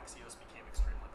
Axios became extremely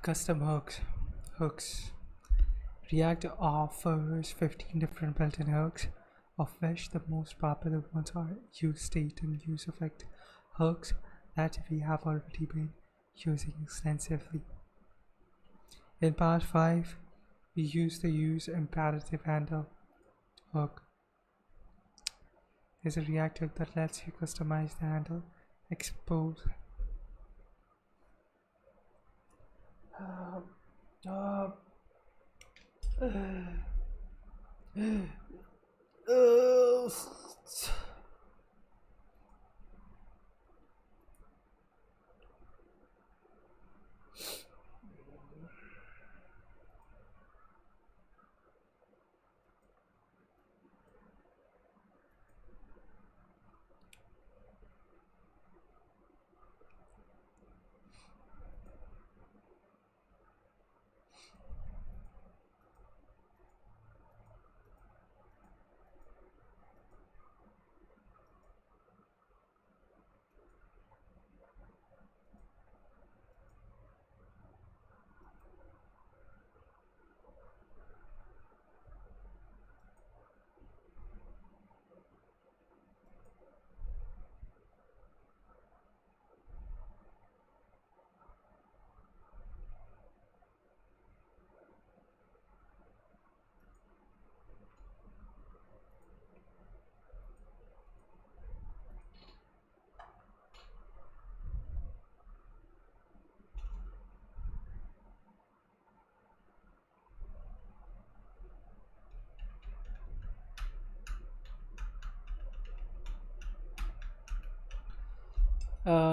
Custom hooks. React offers 15 different built-in hooks, of which the most popular ones are use state and use effect hooks that we have already been using extensively. In part 5, we use the use imperative handle hook. There's a React hook that lets you customize the handle, expose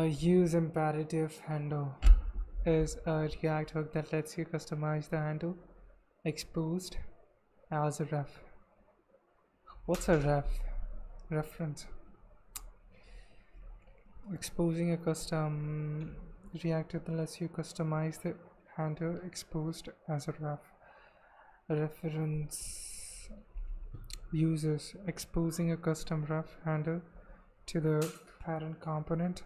use imperative handle is a React hook that lets you customize the handle exposed as a ref. What's a ref? Reference. Exposing a custom React hook that lets you customize the handle exposed as a ref. A reference uses exposing a custom ref handle to the parent component,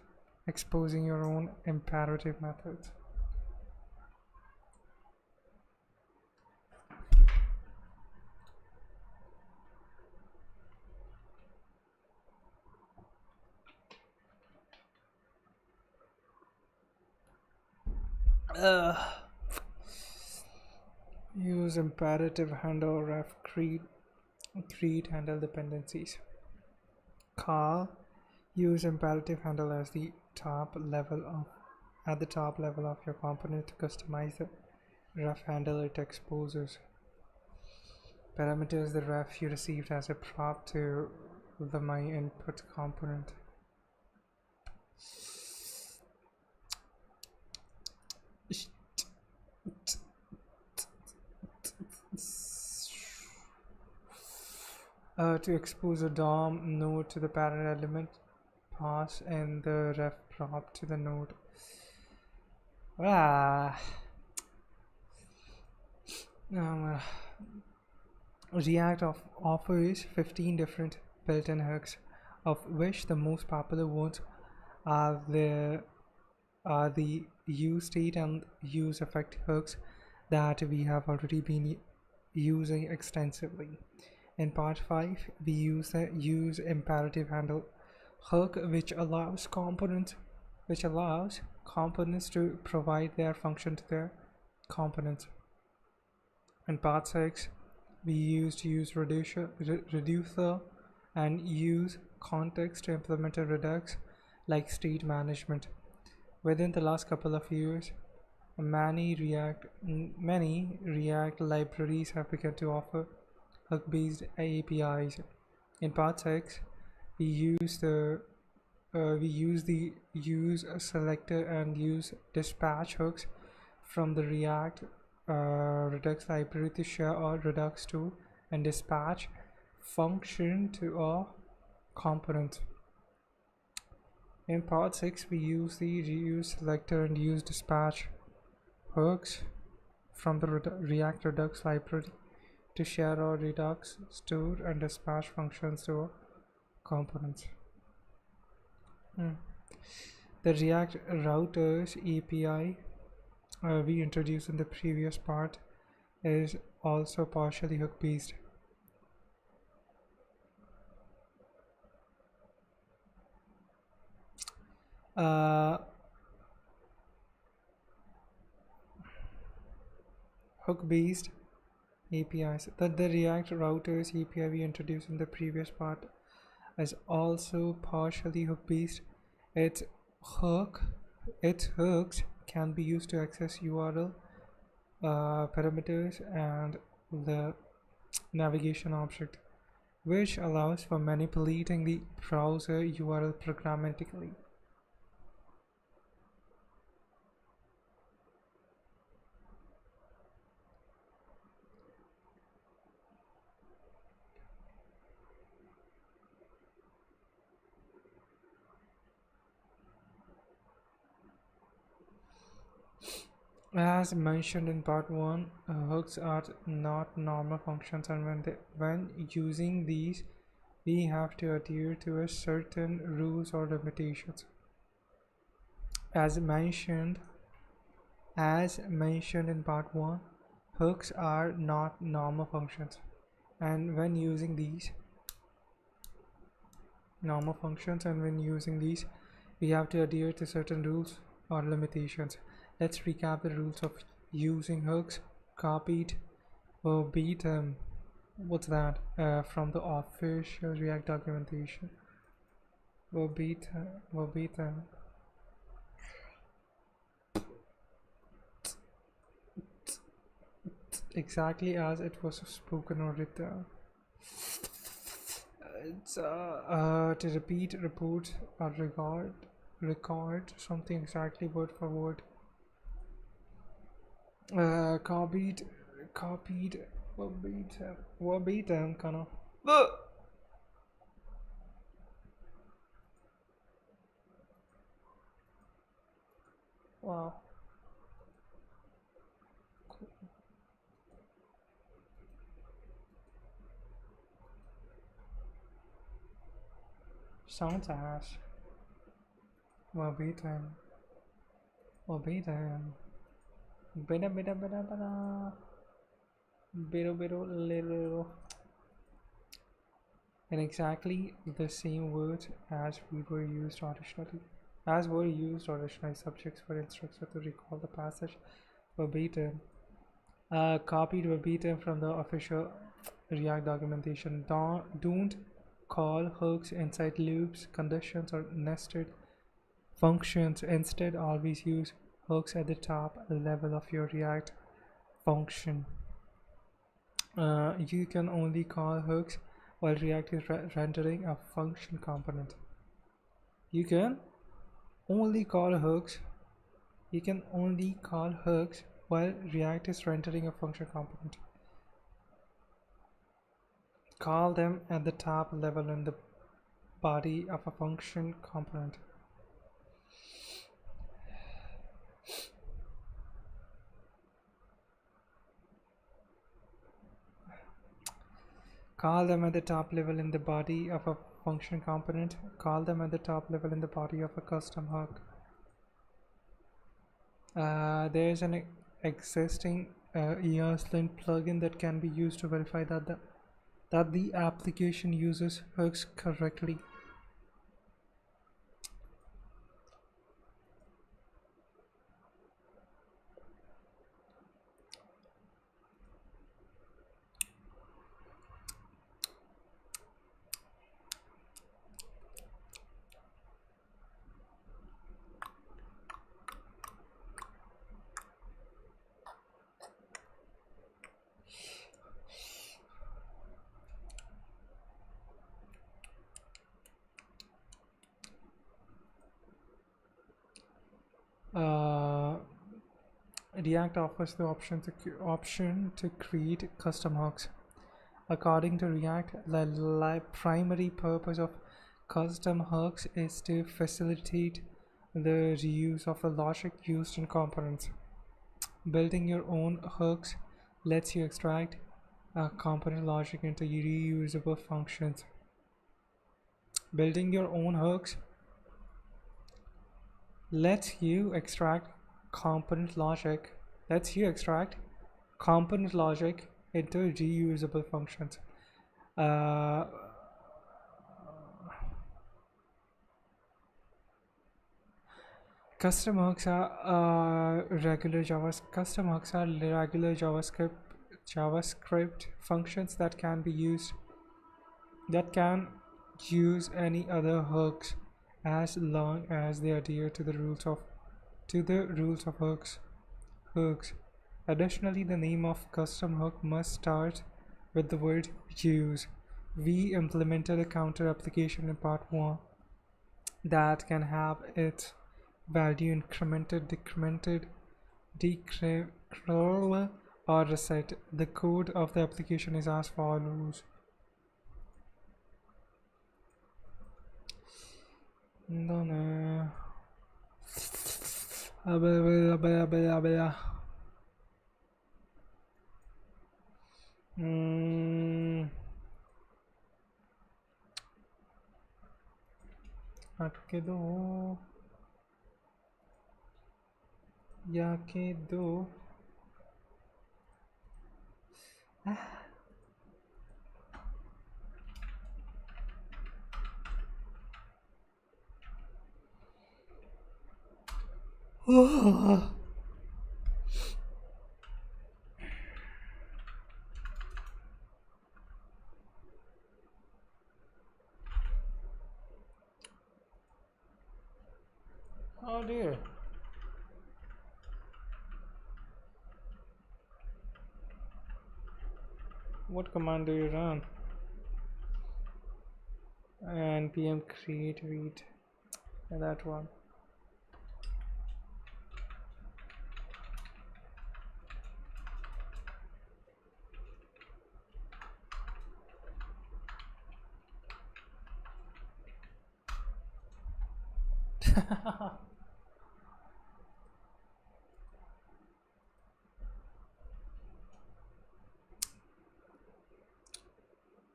exposing your own imperative methods. Use imperative handle ref create handle dependencies. Call use imperative handle as the top level of your component to customize the ref handle it exposes. Parameters the ref you received as a prop to the my input component. To expose a DOM node to the parent element, pass in the ref prop to the node. React offers 15 different built-in hooks, of which the most popular ones are the use state and use effect hooks that we have already been using extensively. In part 5, we use the use imperative handle hook, which allows components to provide their function to their components. In part 6, we used use reducer and use context to implement a redux like state management. Within the last couple of years, many React libraries have begun to offer hook-based APIs. In part 6, we use the use selector and use dispatch hooks from the React Redux library to share our Redux tool and dispatch function to our component. In part 6, we use the use selector and use dispatch hooks from the React Redux library to share our Redux store and dispatch functions to our components. The React Routers API we introduced in the previous part is also partially hook based. Hook based APIs. The React routers API we introduced in the previous part is also partially hook based. Its hooks can be used to access URL parameters and the navigation object, which allows for manipulating the browser URL programmatically. As mentioned in part 1, hooks are not normal functions, and when using these, we have to adhere to a certain rules or limitations. As mentioned in part 1, hooks are not normal functions, and when using these we have to adhere to certain rules or limitations. Let's recap the rules of using hooks. Copied verbatim. What's that? From the official React documentation. Verbatim. Exactly as it was spoken or written. It's to repeat, report, or record something exactly word for word. Copied verbatim kind of. Wow. Cool. Sounds ass. Verbatim. Beta little, and exactly the same words as were used originally. Subjects were instructed to recall the passage verbatim. Copied verbatim from the official React documentation. Don't call hooks inside loops, conditions, or nested functions. Instead, always use hooks at the top level of your React function. You can only call hooks while React is rendering a function component. You can only call hooks while React is rendering a function component. Call them at the top level in the body of a function component. Call them at the top level in the body of a function component. Call them at the top level in the body of a custom hook. There is an existing ESLint plugin that can be used to verify that the application uses hooks correctly. React offers the option to create custom hooks. According to React, the primary purpose of custom hooks is to facilitate the reuse of the logic used in components. Building your own hooks lets you extract component logic into reusable functions. Building your own hooks lets you extract component logic lets you extract component logic into reusable functions. Custom hooks are regular JavaScript functions that can use any other hooks as long as they adhere to the rules of hooks. Additionally, the name of custom hook must start with the word use. We implemented a counter application in part 1 that can have its value incremented, decremented, or reset. The code of the application is as follows. Oh dear. What command do you run? npm create read. That one.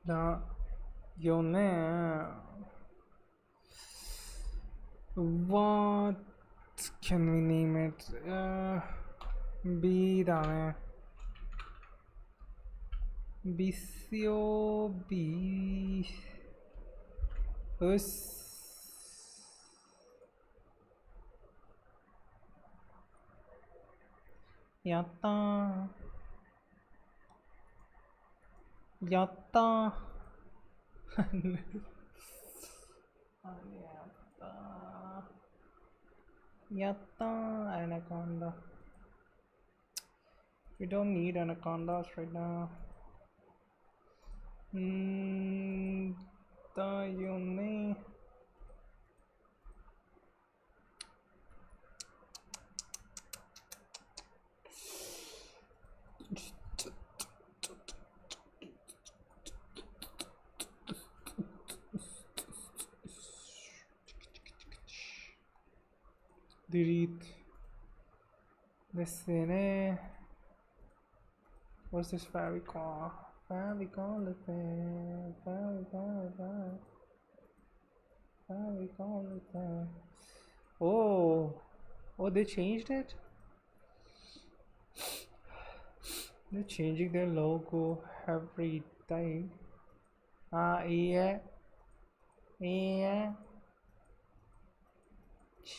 Now, your name. What can we name it? B だね。ビシオビうっす。やったー。やったー。やったー。Anaconda. We don't need anacondas right now. だよね。delete ですね。What's this favicon? Favicon with it. Favicon with it. Oh, they changed it? They're changing their logo every time. Yeah.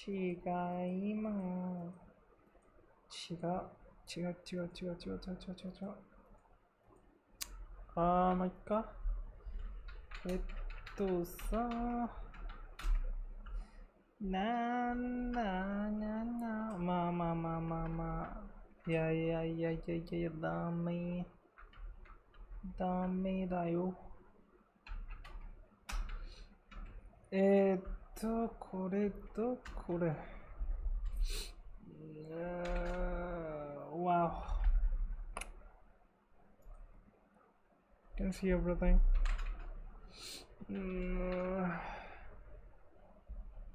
違います。違う。まあ、いっか。さ、まあ。いや、ダメだよ。これとこれ。Wow. Can see everything.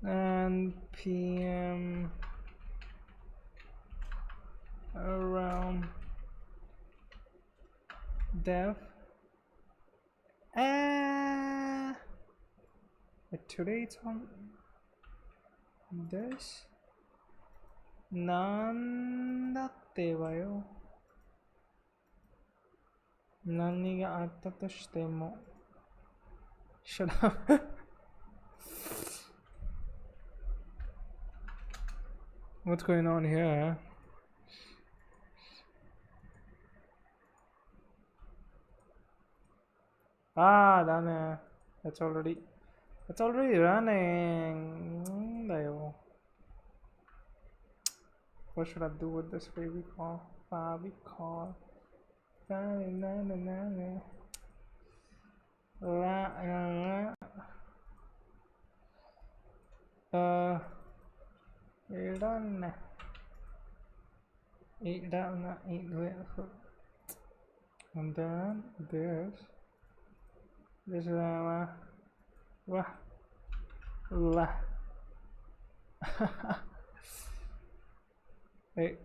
npm around dev. But today it's on this. なんだってばよ。何があったとしても。Shut up. What's going on here? Done it. It's already running. What should I do with this Favicol? Done. And then this hey.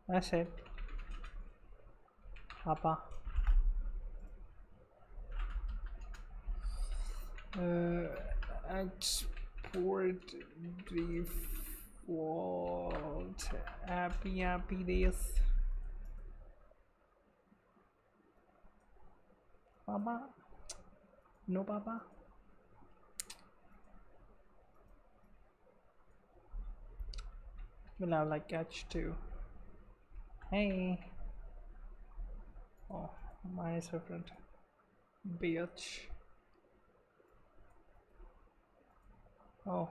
That's it. Papa. Export default happy days. Papa? No, Papa? We'll have like catch too. Hey. Oh, mine is different. Bitch. Oh.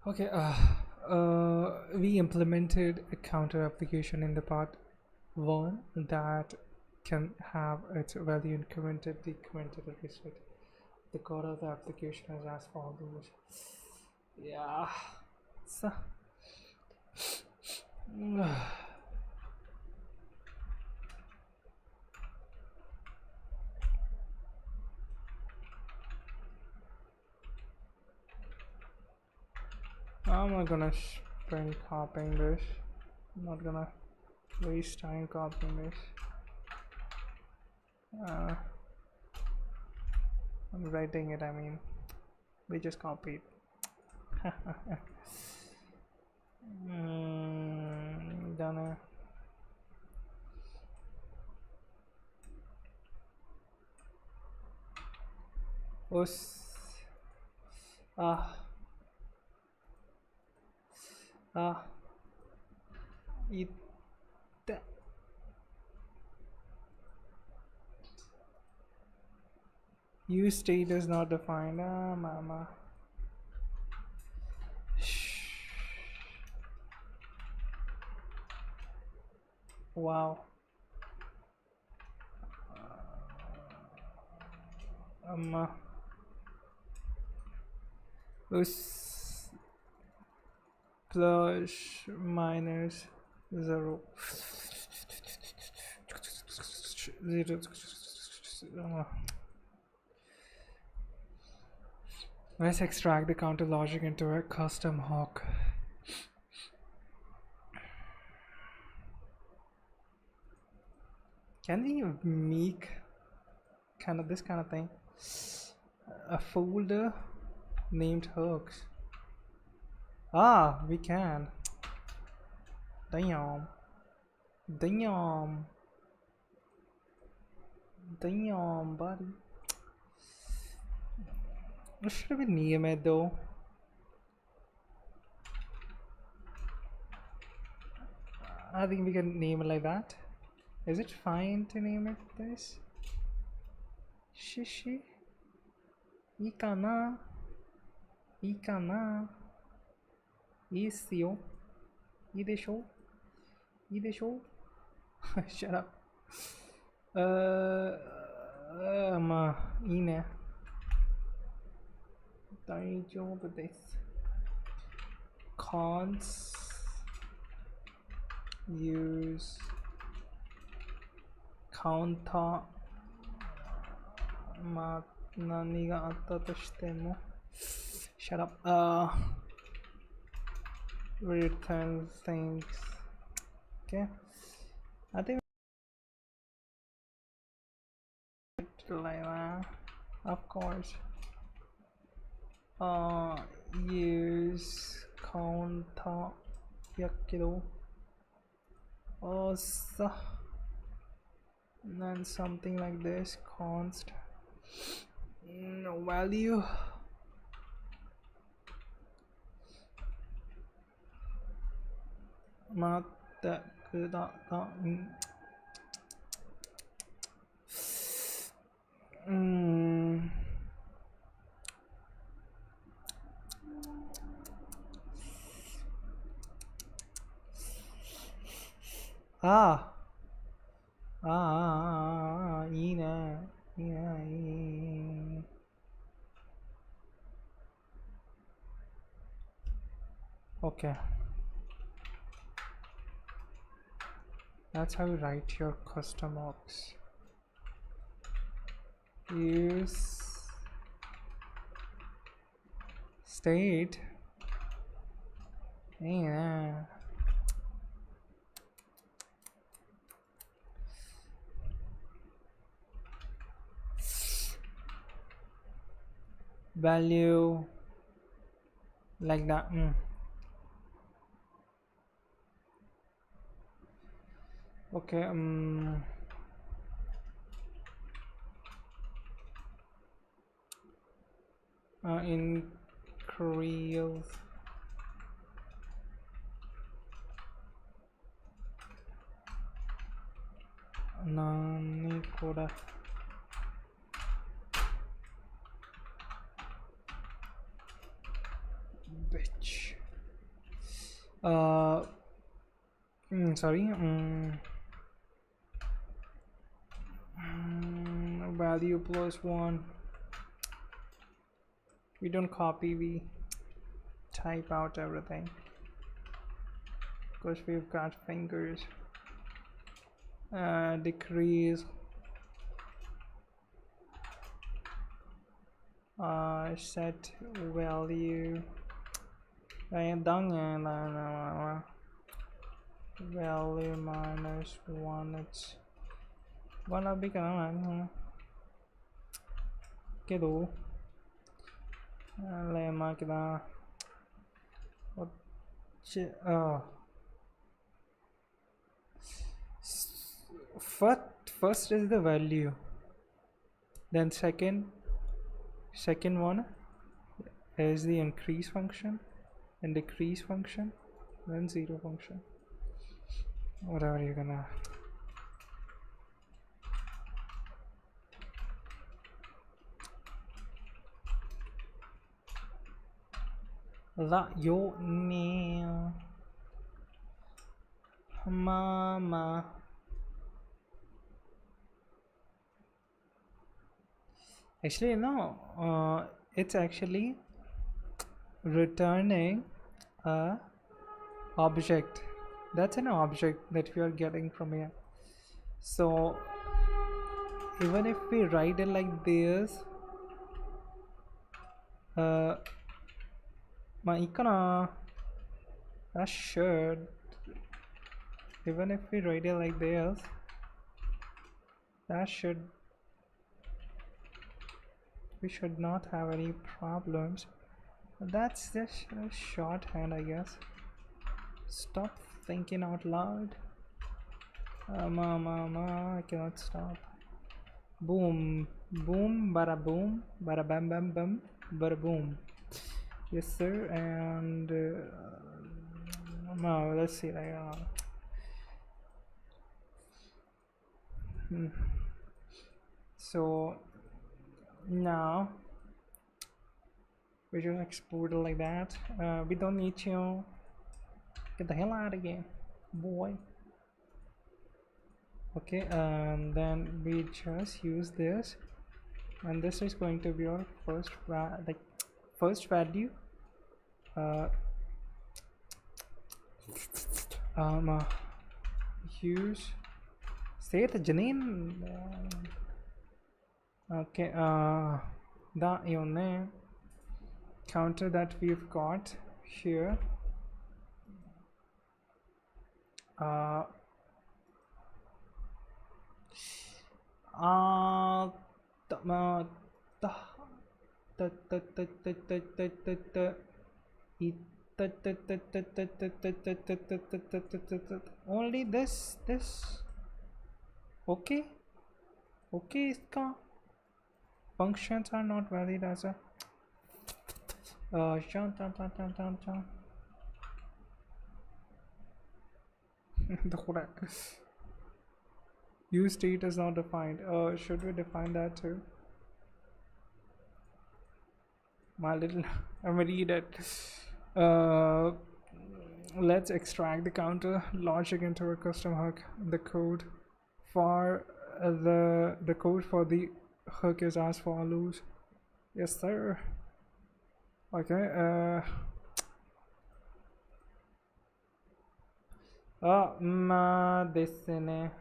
Okay, we implemented a counter application in the part 1 that can have its value incremented, decremented, or reset. The code of the application is as follows. Yeah. So. I'm not gonna spend copying this. I'm not gonna waste time copying this. I'm writing it, I mean, we just copied. Done. It use state is not defined. Mama. Wow. Plus minus 0. 0. Let's extract the counter logic into a custom hook. Can we make this kind of thing? A folder named hooks. We can. Damn, buddy. What should we name it though? I think we can name it like that. Is it fine to name it this? Shishi? Ikana? Isio? Idesho? Shut up. Ine. Daijoubu desu. Cons use counter 何があったとしても Shut up. Return things. Okay. I think like that. Of course. Use counter. Yakido. Also, then something like this. Const. No value. Okay, that's how you write your custom ops. Use state. Yeah. Value like that. Okay. Increase nani koda bitch. Sorry. Value +1. We don't copy, we type out everything because we've got fingers. Decrease set value value -1. It's gonna be kedo lemma kida first is the value, then second one is the increase function and decrease function, then zero function, whatever you're gonna. Your name, mama. Actually, no. It's actually returning a object. That's an object that we are getting from here. So even if we write it like this, that should, even if we write it like this, that should, we should not have any problems. That's just a shorthand, I guess. Stop thinking out loud. I cannot stop. Boom, boom, bada boom, bada bam bam bam, bada boom. Yes sir. And no, let's see, like so now we just export it like that. We don't need to get the hell out of here, boy. Okay, and then we just use this, and this is going to be our first value. Use say the Janine. Okay, that your name. counter that we've got here, only this. Okay, iska functions are not valid as a use state is not defined. Should we define that too? My little I'm gonna read it. Let's extract the counter logic into a custom hook. The code for the code for the hook is as follows. Yes sir. Okay, ma desene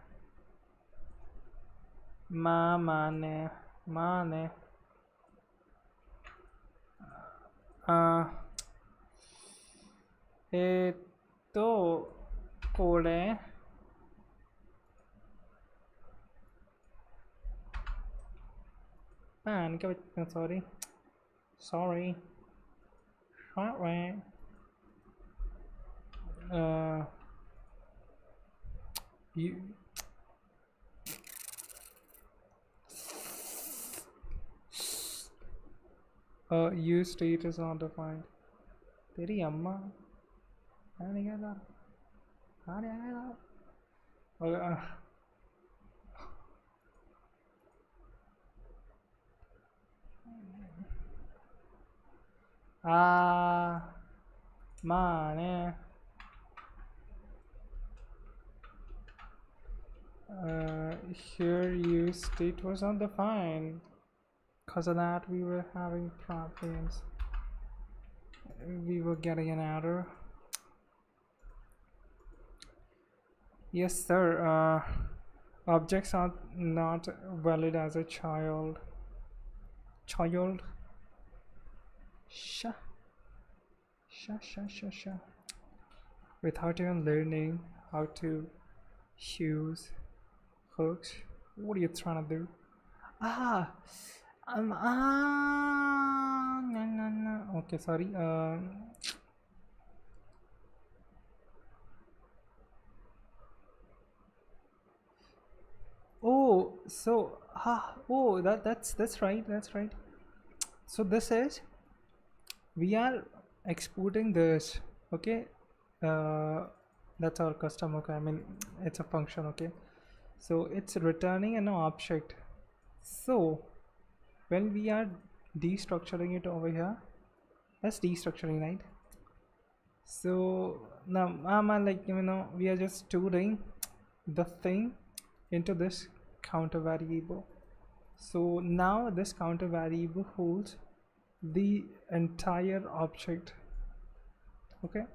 ma mane kore man, sorry. Use state is not defined. तेरी अम्मा नहीं कहता माने here use state was not defined. Because of that we were having problems. We were getting an error. Yes sir. Objects are not valid as a child. Sha. Without even learning how to use hooks. What are you trying to do? No. Okay, sorry. Oh, so that's right. So this is, we are exporting this. Okay, that's our custom. Okay, I mean it's a function. Okay, so it's returning an object. So when we are destructuring it over here, that's destructuring, right? So now we are just storing the thing into this counter variable. So now this counter variable holds the entire object. Okay,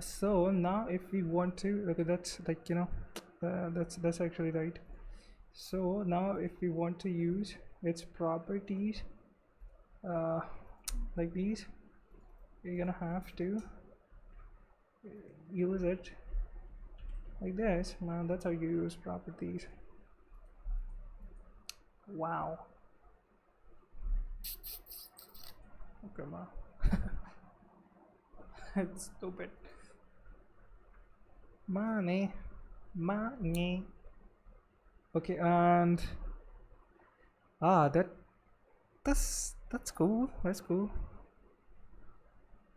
so now if we want to, okay, that's that's actually right. So now if we want to use its properties like these, we're gonna have to use it like this. Now that's how you use properties. Wow. Okay, ma. It's stupid. Money. Okay, and that's cool.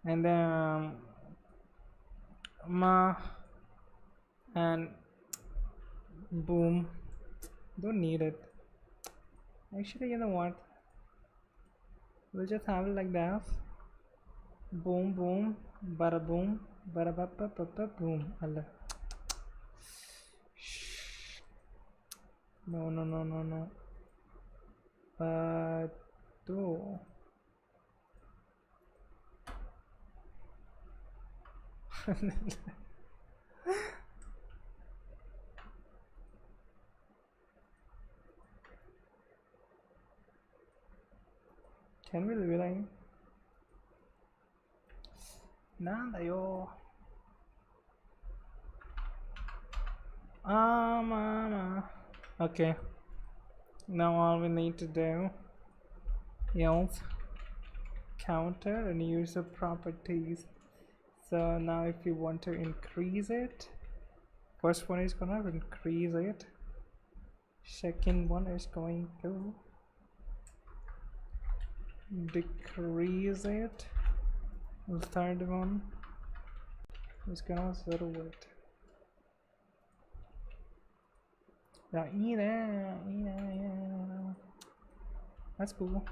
And then ma and boom. Don't need it. Actually, you know what? We'll just have it like that. Boom, bada boom, bada ba boom. Allah. No. Do. Can we live it? なんだよ。Okay. Now all we need to do is counter and user properties. So now if you want to increase it, first one is gonna increase it, second one is going to decrease it, the third one is gonna zero it. Yeah, that's cool.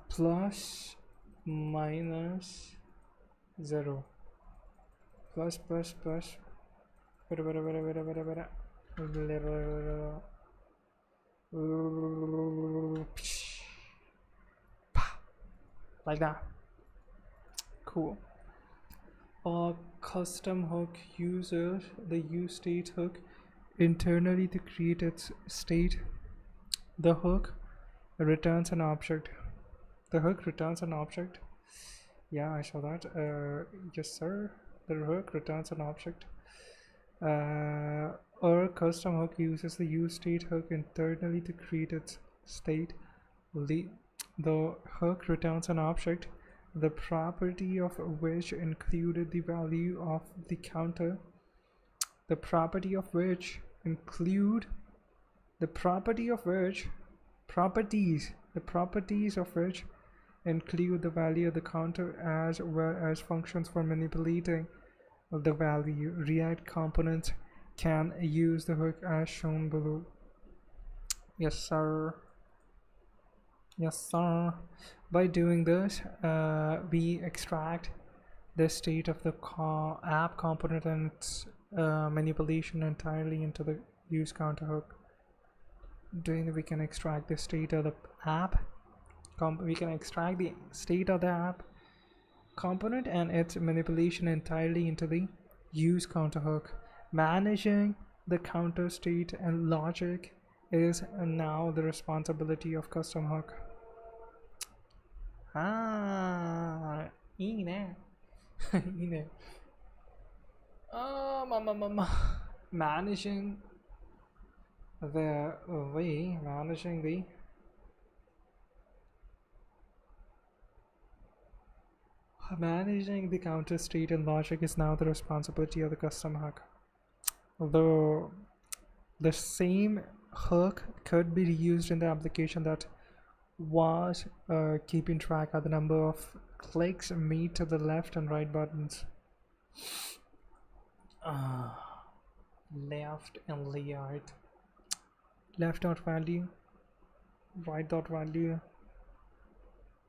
Plus minus 0 plus like that. Cool. A custom hook uses the useState hook internally to create its state. The hook returns an object. The hook returns an object. Yeah, I saw that. Yes, sir. The hook returns an object. Our custom hook uses the useState hook internally to create its state. The hook returns an object, the property of which included the value of the counter. The property of which include the property of which properties of which include the value of the counter as well as functions for manipulating the value. React components can use the hook as shown below. Yes, sir. Yes, sir. By doing this, we extract the state of the app component and its manipulation entirely into the use counter hook. Doing that, we can extract the state of the app. We can extract the state of the app component and its manipulation entirely into the use counter hook. Managing the counter state and logic is now the responsibility of custom hook. Managing the counter state and logic is now the responsibility of the custom hook. Although the same hook could be used in the application that was keeping track of the number of clicks made to the left and right buttons. Left and layout. Left dot value, right dot value.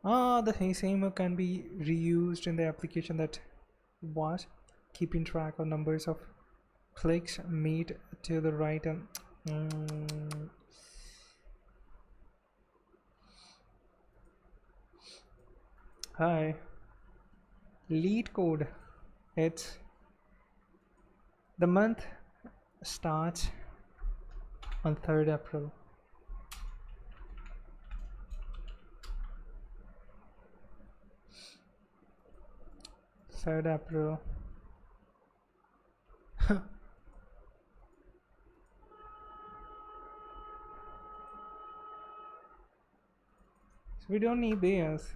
The same hook can be reused in the application that was keeping track of numbers of clicks made to the right and hi. Lead code. It's the month starts on 3rd April. So we don't need this.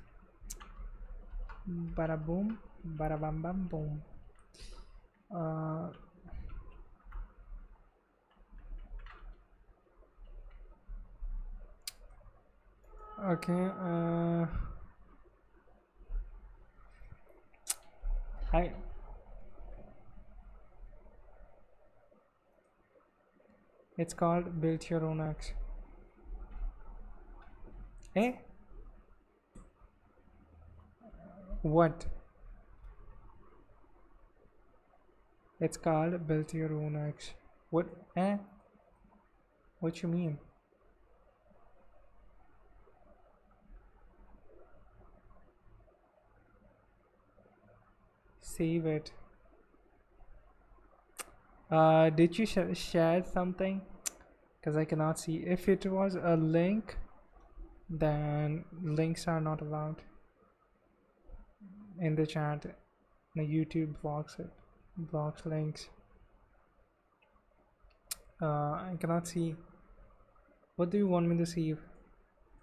Bada boom, bada bam bam boom. Okay. Hi. It's called Build Your Own Axe. Eh? What? It's called Build Your Own Axe. What? Eh? What you mean? Save it. Did you share something? Because I cannot see. If it was a link, then links are not allowed in the chat. The YouTube blocks it, blocks links. I cannot see. What do you want me to see?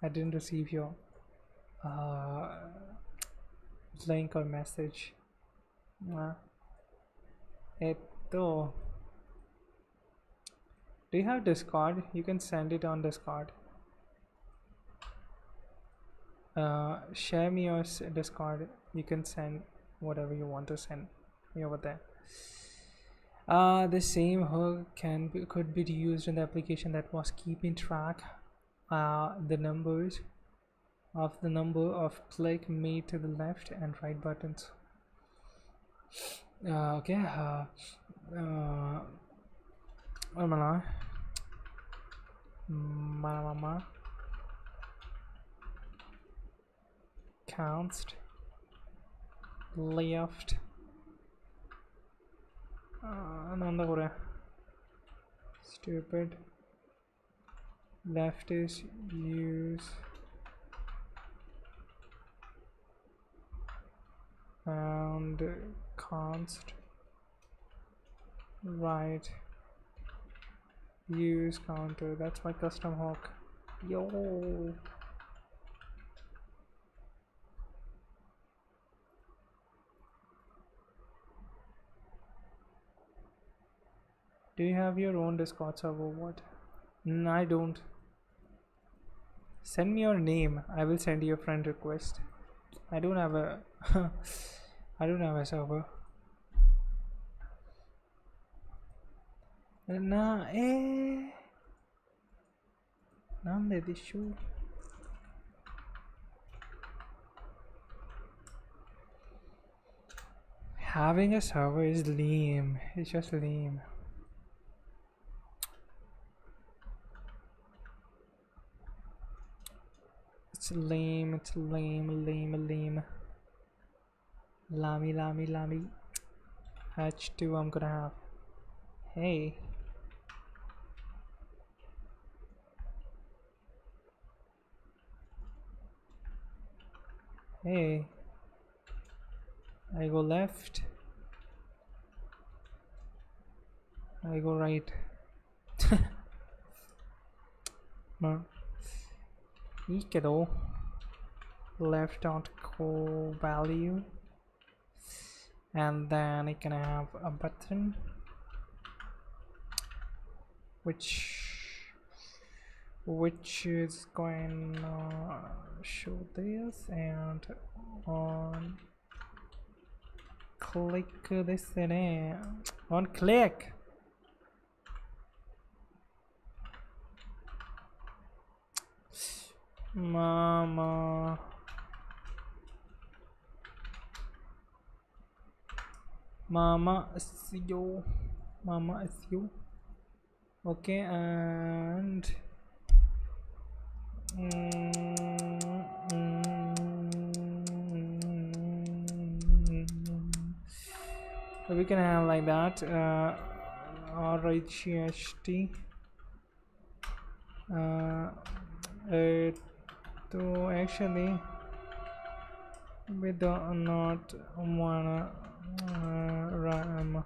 I didn't receive your link or message. Do you have Discord? You can send it on Discord. Share me your Discord. You can send whatever you want to send me over there. The same hook could be used in the application that was keeping track the numbers of the number of click made to the left and right buttons. Okay. Counts left. Stupid. Left is use and const. Right. Use counter. That's my custom hook. Yo. Do you have your own Discord server? What? I don't. Send me your name. I will send you a friend request. I don't have a I don't have a server. Nande dishu. Having a server is lame. It's just lame. It's lame, lame. Lami. H2 I'm gonna have. Hey. Hey. I go left. I go right. Left dot core value, and then I can have a button which is going to show this, and on click this in on click. Mama is you. Okay, and so we can have like that. RHT. So actually we do not wanna RAM.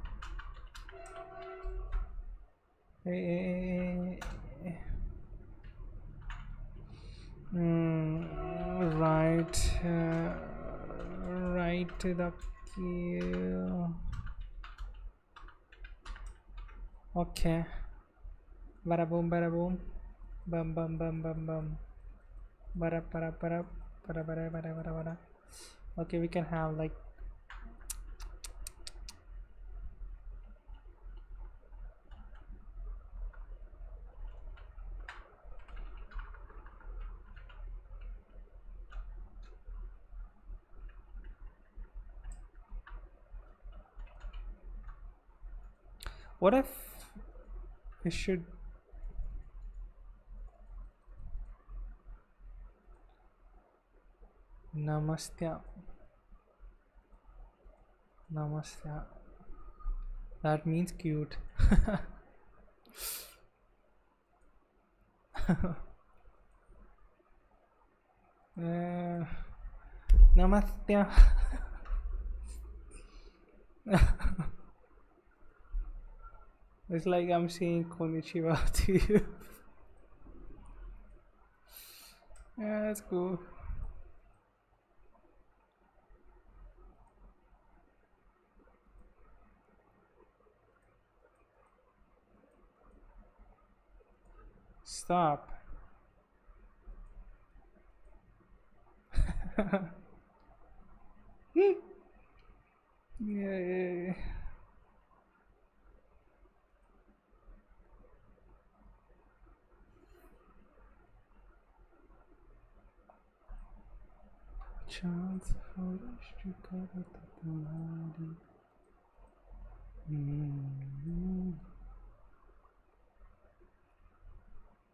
Right to the queue. Okay. Bada boom. Bum. Bada. Okay, we can have like what if we should Namaste. That means cute. Namaste. It's like I'm saying konnichiwa to you. Yeah, that's cool. Stop. Yeah. Chance for us to cover the body.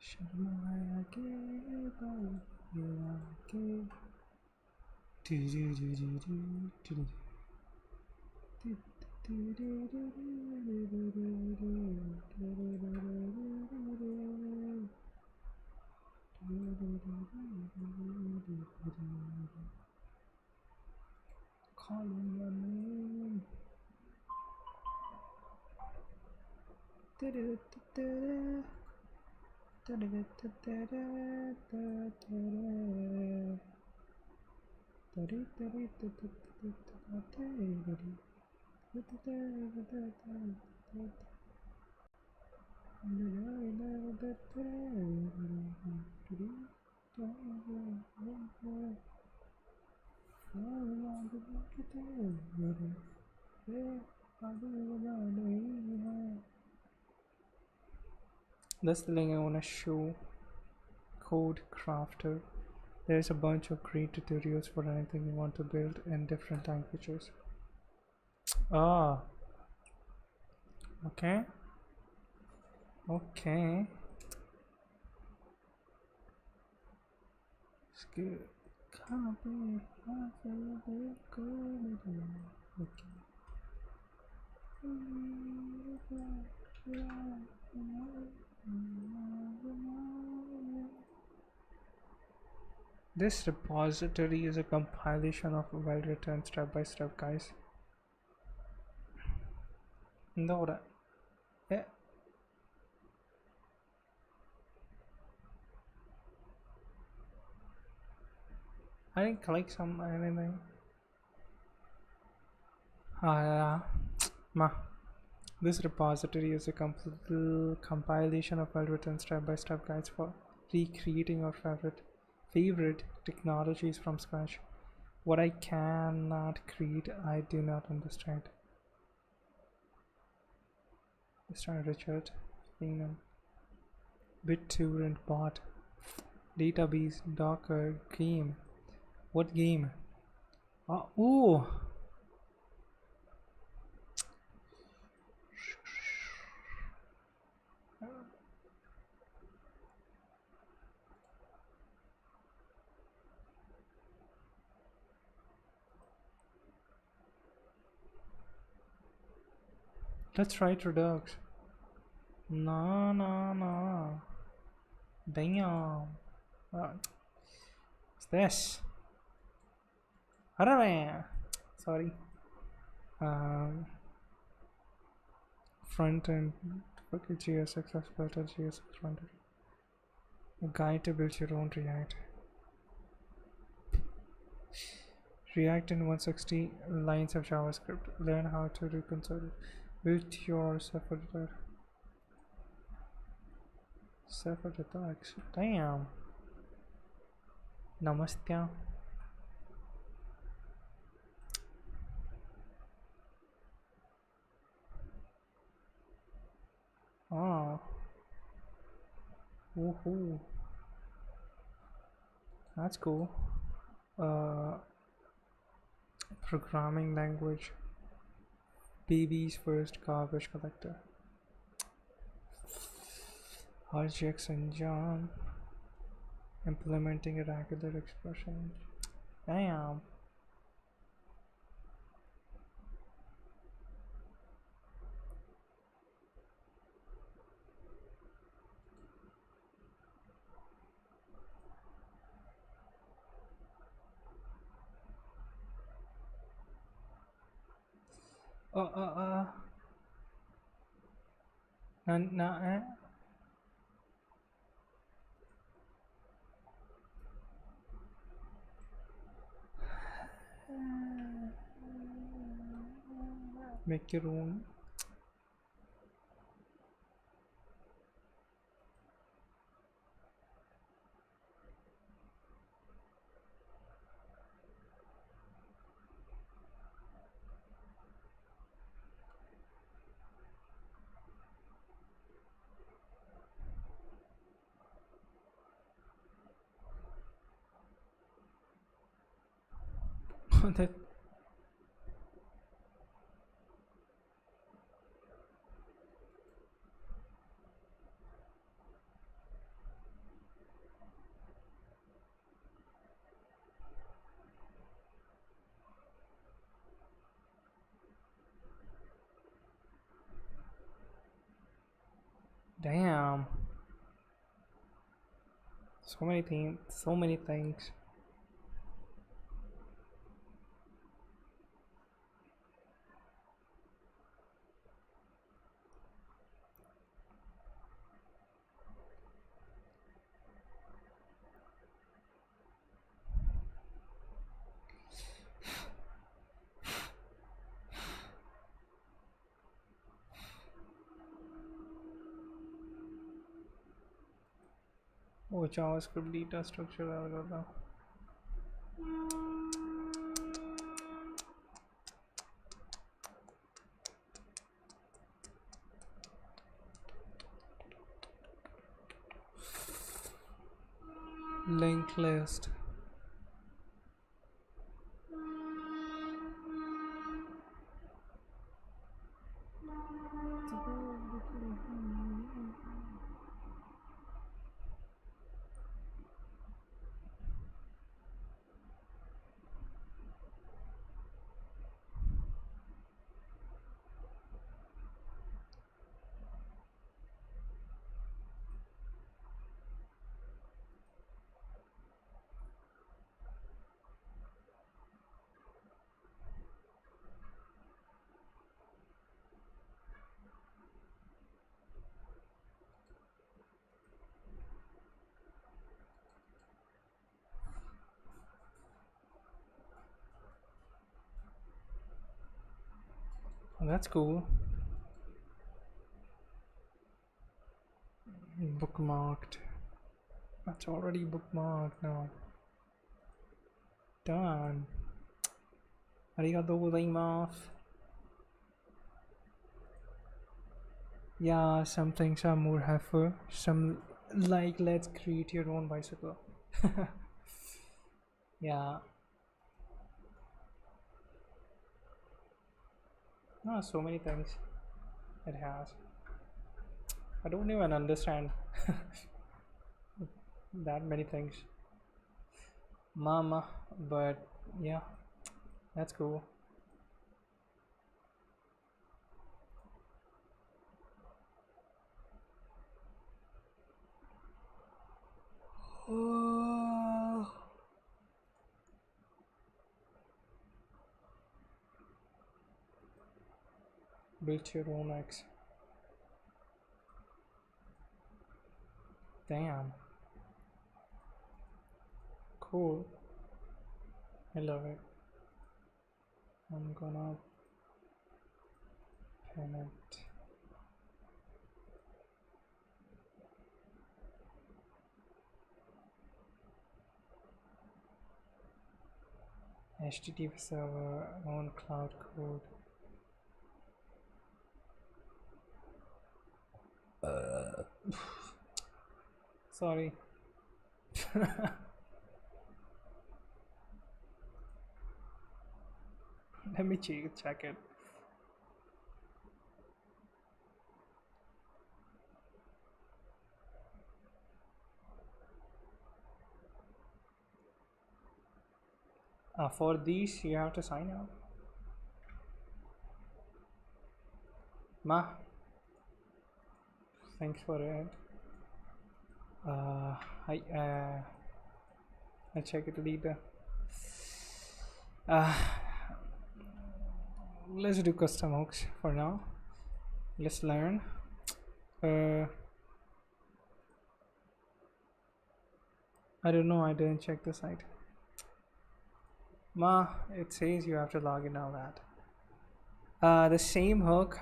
Sharmaya ke baaya ke do do do do do calling your name. That's the link I want to show. Code Crafter. There's a bunch of great tutorials for anything you want to build in different languages. Ah, okay. Okay. Okay. This repository is a compilation of well-written step-by-step guys. No, yeah. I didn't click some anything. This repository is a compilation of well-written step-by-step guides for recreating your favorite technologies from scratch. What I cannot create, I do not understand. Mr. Richard Bingham. BitTorrent bot. Database, Docker, game. What game? Oh! Let's try Redux. No. Damn. What's this? Sorry. Front end. Okay, GSX expert or GSX front end. A guide to build your own React. React in 160 lines of JavaScript. Learn how to reconcile it. Build your self-editor. Self-editor. Damn. Namaste. Ah. Woohoo. That's cool. Programming language. Baby's first garbage collector. RGX engine. Implementing a regular expression. Damn. な、make your own. That damn, so many things. Oh, JavaScript data structure algorithm. Linked list. Oh, that's cool. Bookmarked. That's already bookmarked now. Done. Arigatou gozaimasu. Yeah, some things are more helpful. Some like let's create your own bicycle. Yeah. No, so many things it has. I don't even understand that many things, mama. But yeah, that's cool. Build your own X. Damn. Cool. I love it. I'm gonna pin it. HTTP server on cloud code. Sorry. Let me check it. For these you have to sign up. Ma, thanks for it. I'll check it later. let's do custom hooks for now. Let's learn. I don't know, I didn't check the site. It says you have to log in all that. The same hook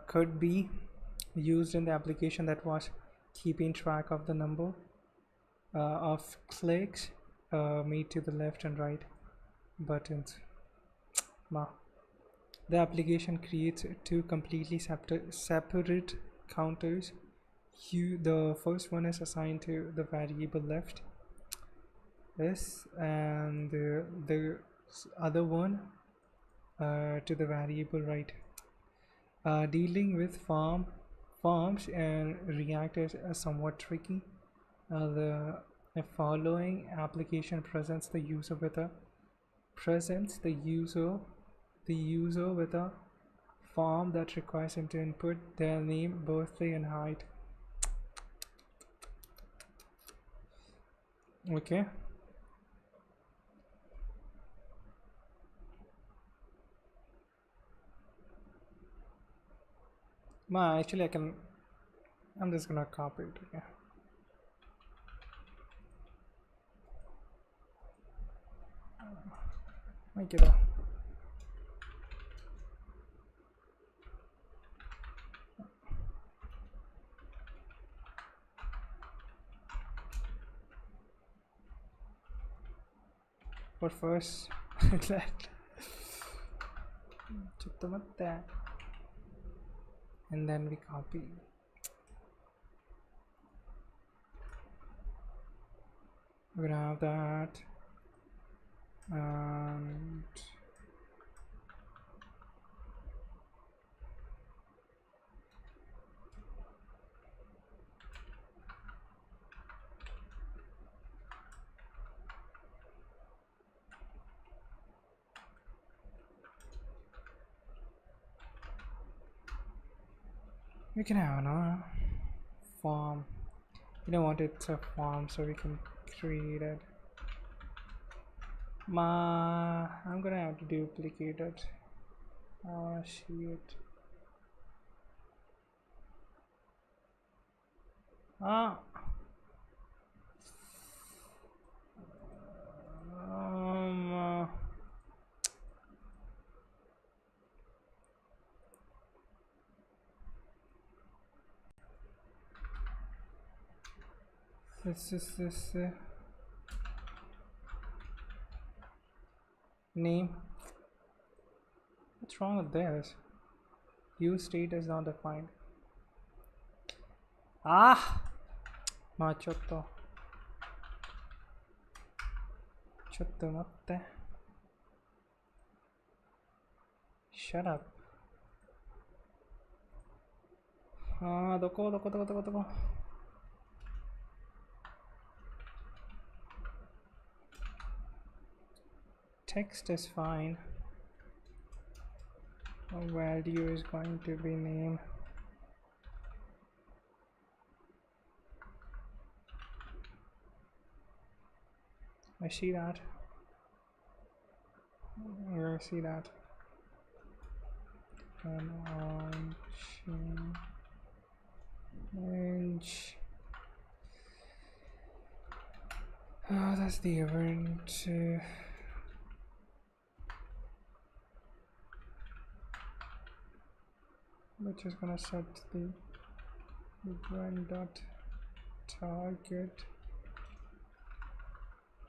could be used in the application that was keeping track of the number of clicks made to the left and right buttons. The application creates two completely separate counters. The first one is assigned to the variable left, and the other one to the variable right. Dealing with forms and React is somewhat tricky. The following application presents the user with a form that requires him to input their name, birthday, and height. Okay. Actually I'm just gonna copy it. Okay. Make it up. But first, and then we copy. We're gonna have that, and we can have another form. You know what, it's a form, so we can create it. I'm gonna have to duplicate it. I wanna see it. This name. What's wrong with this? Use state is not defined. Chotto matte. Shut up. Doko. Text is fine. Value is going to be name. I see that. I see that. And on change. Oh, that's the event. Which is gonna set the event dot target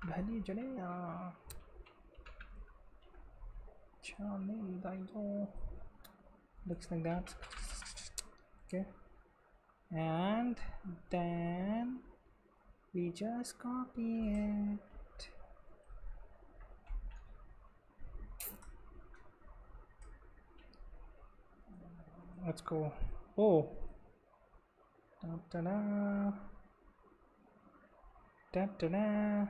value. Looks like that. Okay, and then we just copy it. Let's go. Oh, da-da-da. Da-da-da.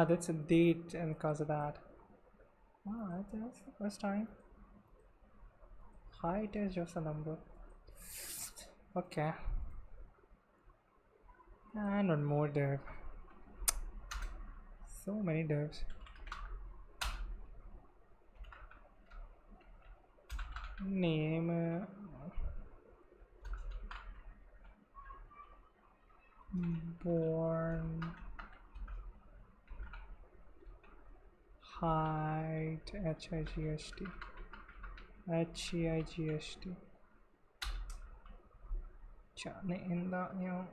That's a date, and because of that. That's the first time. Height is just a number. Okay. And one more div. So many divs. name, born, height, HIGST. In the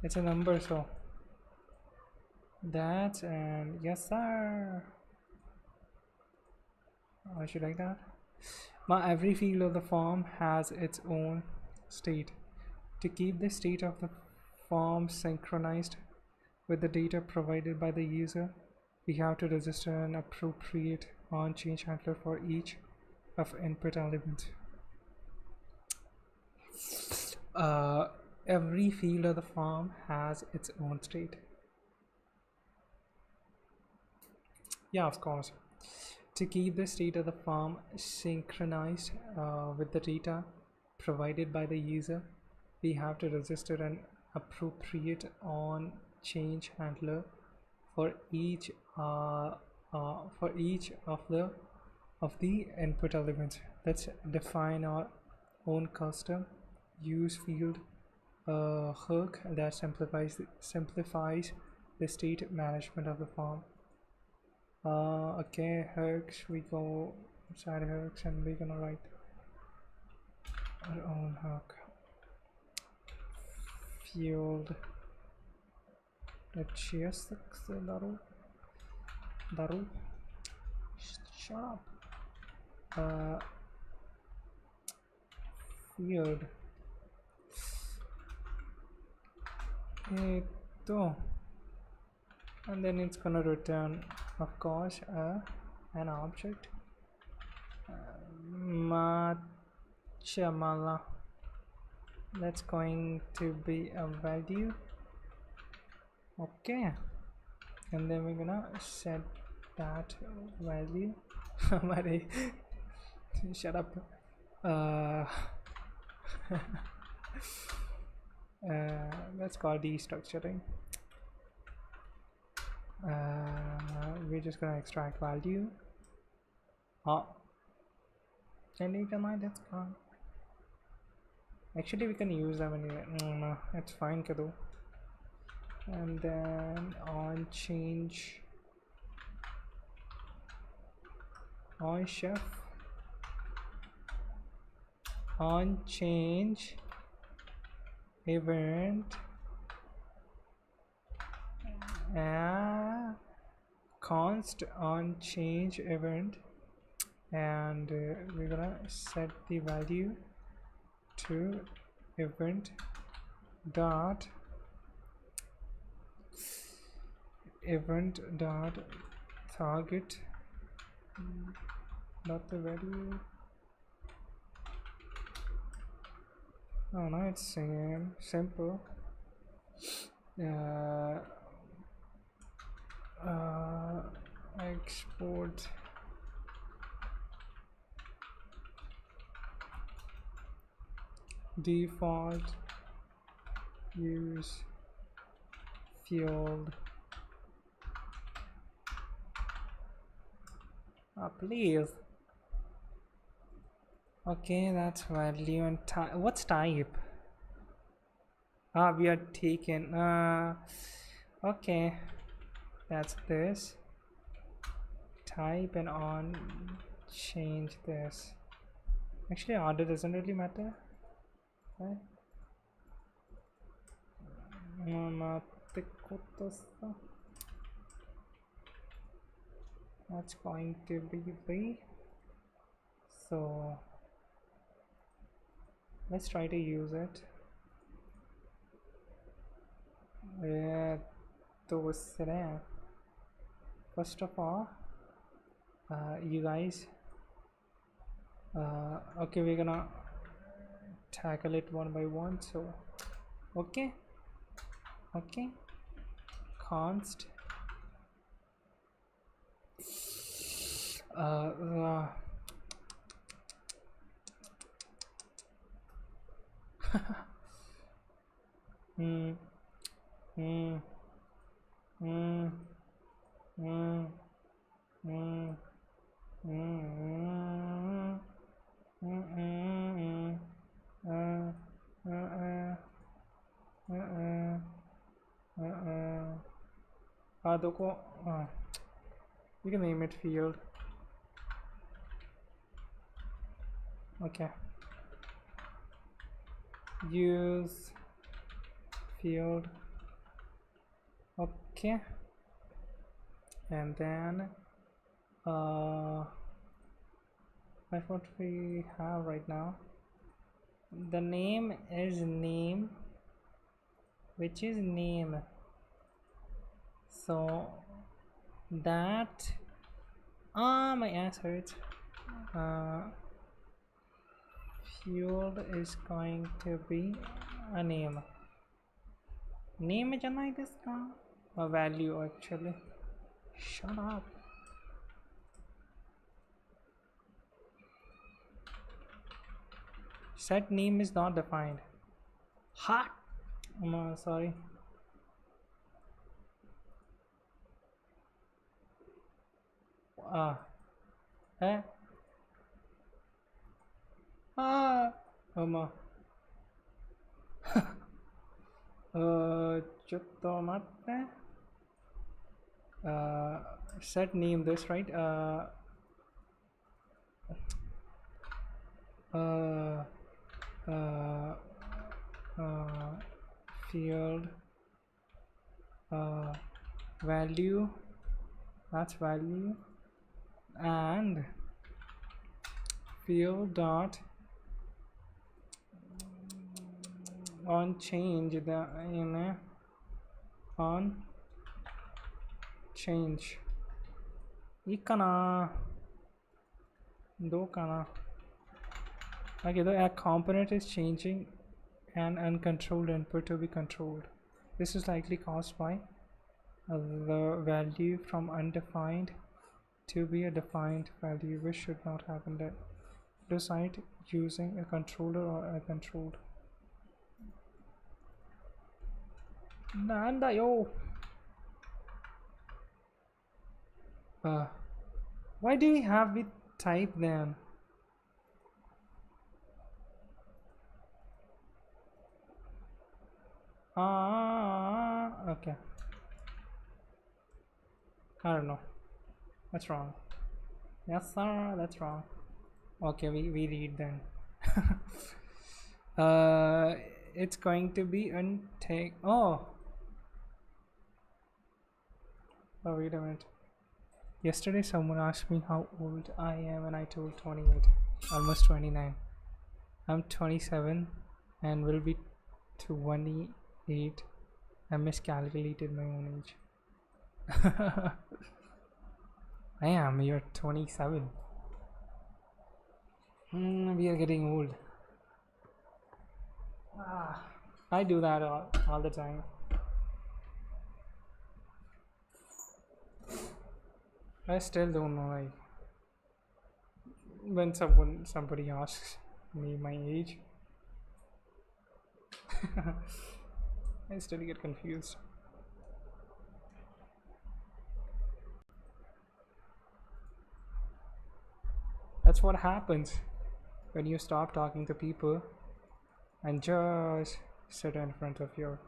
it's a number, so that's, and yes sir. I should like that. Every field of the form has its own state. To keep the state of the form synchronized with the data provided by the user, we have to register an appropriate on-change handler for each of input elements. Every field of the form has its own state. Yeah, of course. To keep the state of the form synchronized with the data provided by the user, we have to register an appropriate on-change handler for each of the input elements. Let's define our own custom use field hook that simplifies the state management of the form. Okay, hooks, we go inside hooks and we're gonna write our own hook. Field Daru, shut up. Field and then it's gonna return, of course, an object. Machamala. That's going to be a value. Okay, and then we're gonna set that value. Shut up. That's called destructuring. We're just gonna extract value. That's gone. Actually, we can use them anyway. No, it's fine, kado. And then on change on chef on change event const on change event, and we're gonna set the value to event dot target not the value. Oh no, it's same simple. Export default use field. Please. Okay, that's value. And what's type? We are taken. Okay, that's this type, and on change this. Actually, order doesn't really matter, right? That's going to be B. So let's try to use it. First of all, you guys, okay, we're gonna tackle it one by one. So okay, const mm, mm, mm, mm, mm, mm, mm, you can name it field. Okay. Use field. Okay. And then that's what we have right now. The name is name, which is name. So that my ass hurts. Field is going to be a name. Name is a value actually. Shut up. Set name is not defined. Hot. Sorry. Set name this, right? Field value, that's value, and field dot on change the on change ikana do kana. Okay, the component is changing an uncontrolled input to be controlled. This is likely caused by the value from undefined to be a defined value, which should not happen. That decide using a controller or a controlled. Nanda yo. Why do we have it type then? Okay. I don't know. That's wrong. Yes, sir. That's wrong. Okay, we read then. It's going to be untake. Oh, wait a minute. Yesterday, someone asked me how old I am, and I told 28, almost 29. I'm 27 and will be 28. I miscalculated my own age. I am. You're 27. We are getting old. I do that all the time. I still don't know, like, when somebody asks me my age, I still get confused. That's what happens when you stop talking to people and just sit in front of your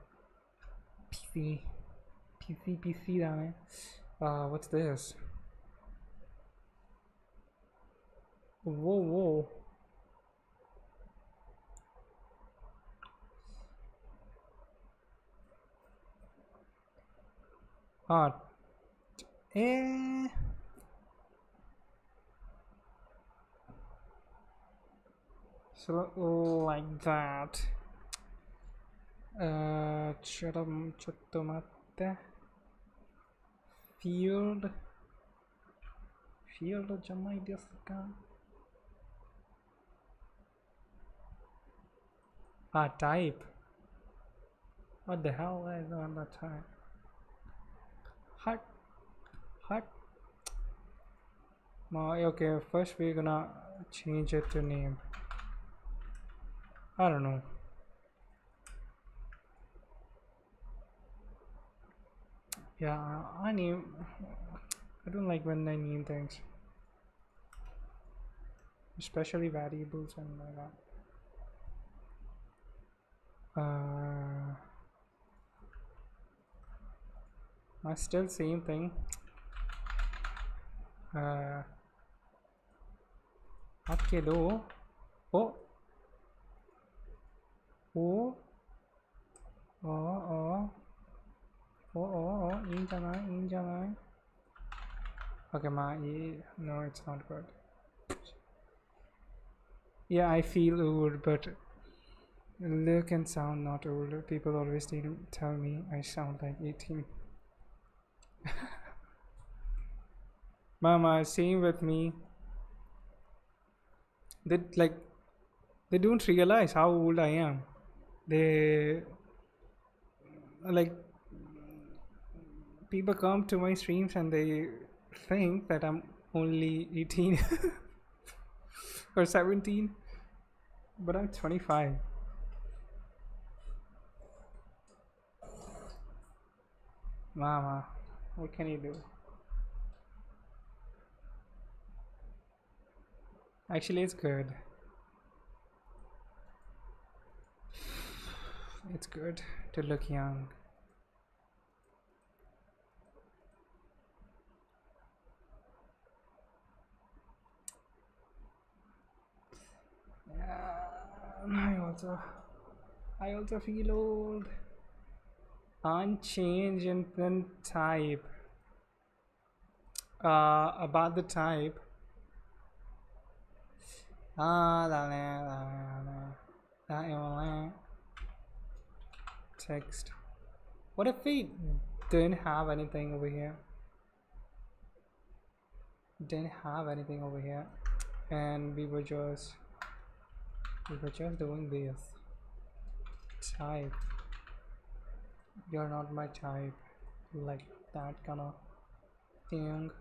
PC. What's this? Whoa. So like that. Field jamai desu ka? Type. What the hell is on the type? Hut. Okay, first we're gonna change it to name. I don't know. Yeah, I don't like when I name things, especially variables and like that. Still same thing. आपके दो ओ ओ in janai. Okay, no, it's not good. Yeah, I feel old, but look and sound not old. People always tell me I sound like 18. Mama, same with me. They don't realize how old I am. They like people come to my streams and they think that I'm only 18 or 17, but I'm 25. Mama, what can you do? Actually, it's good. It's good to look young. I also feel old. Unchange and then type. About the type. Text. What if we didn't have anything over here? And we were just doing this. Type. You're not my type. Like that kind of thing.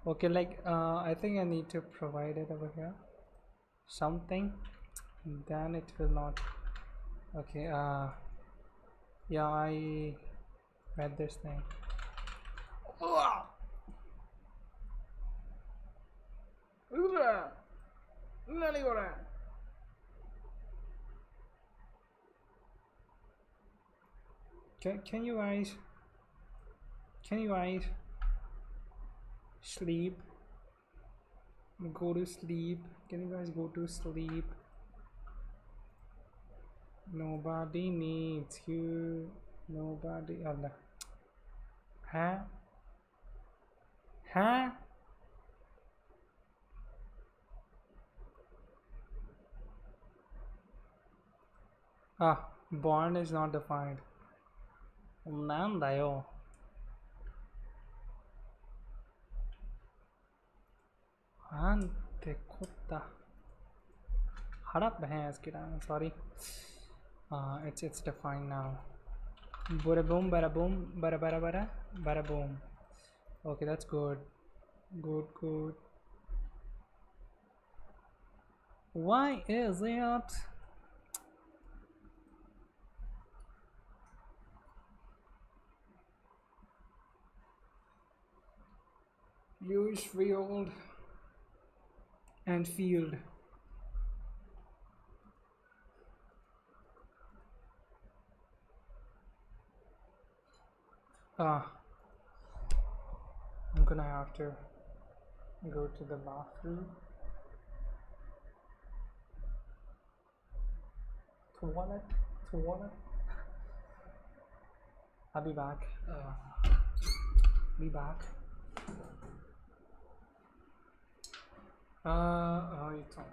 Okay, like I think I need to provide it over here. Something. Then it will not. Okay, yeah, I read this thing. Can you guys sleep? Go to sleep. Can you guys go to sleep? Nobody needs you. Nobody. Allah. Huh? Born is not defined.なんだよ. Ante kotta. Harap bhais ki I'm sorry. It's defined now. Bada boom, bada boom, bada bada bada, bada boom. Okay, that's good. Good. Why is it? Use field and field. I'm gonna have to go to the bathroom. Toilet. I'll be back. It's on.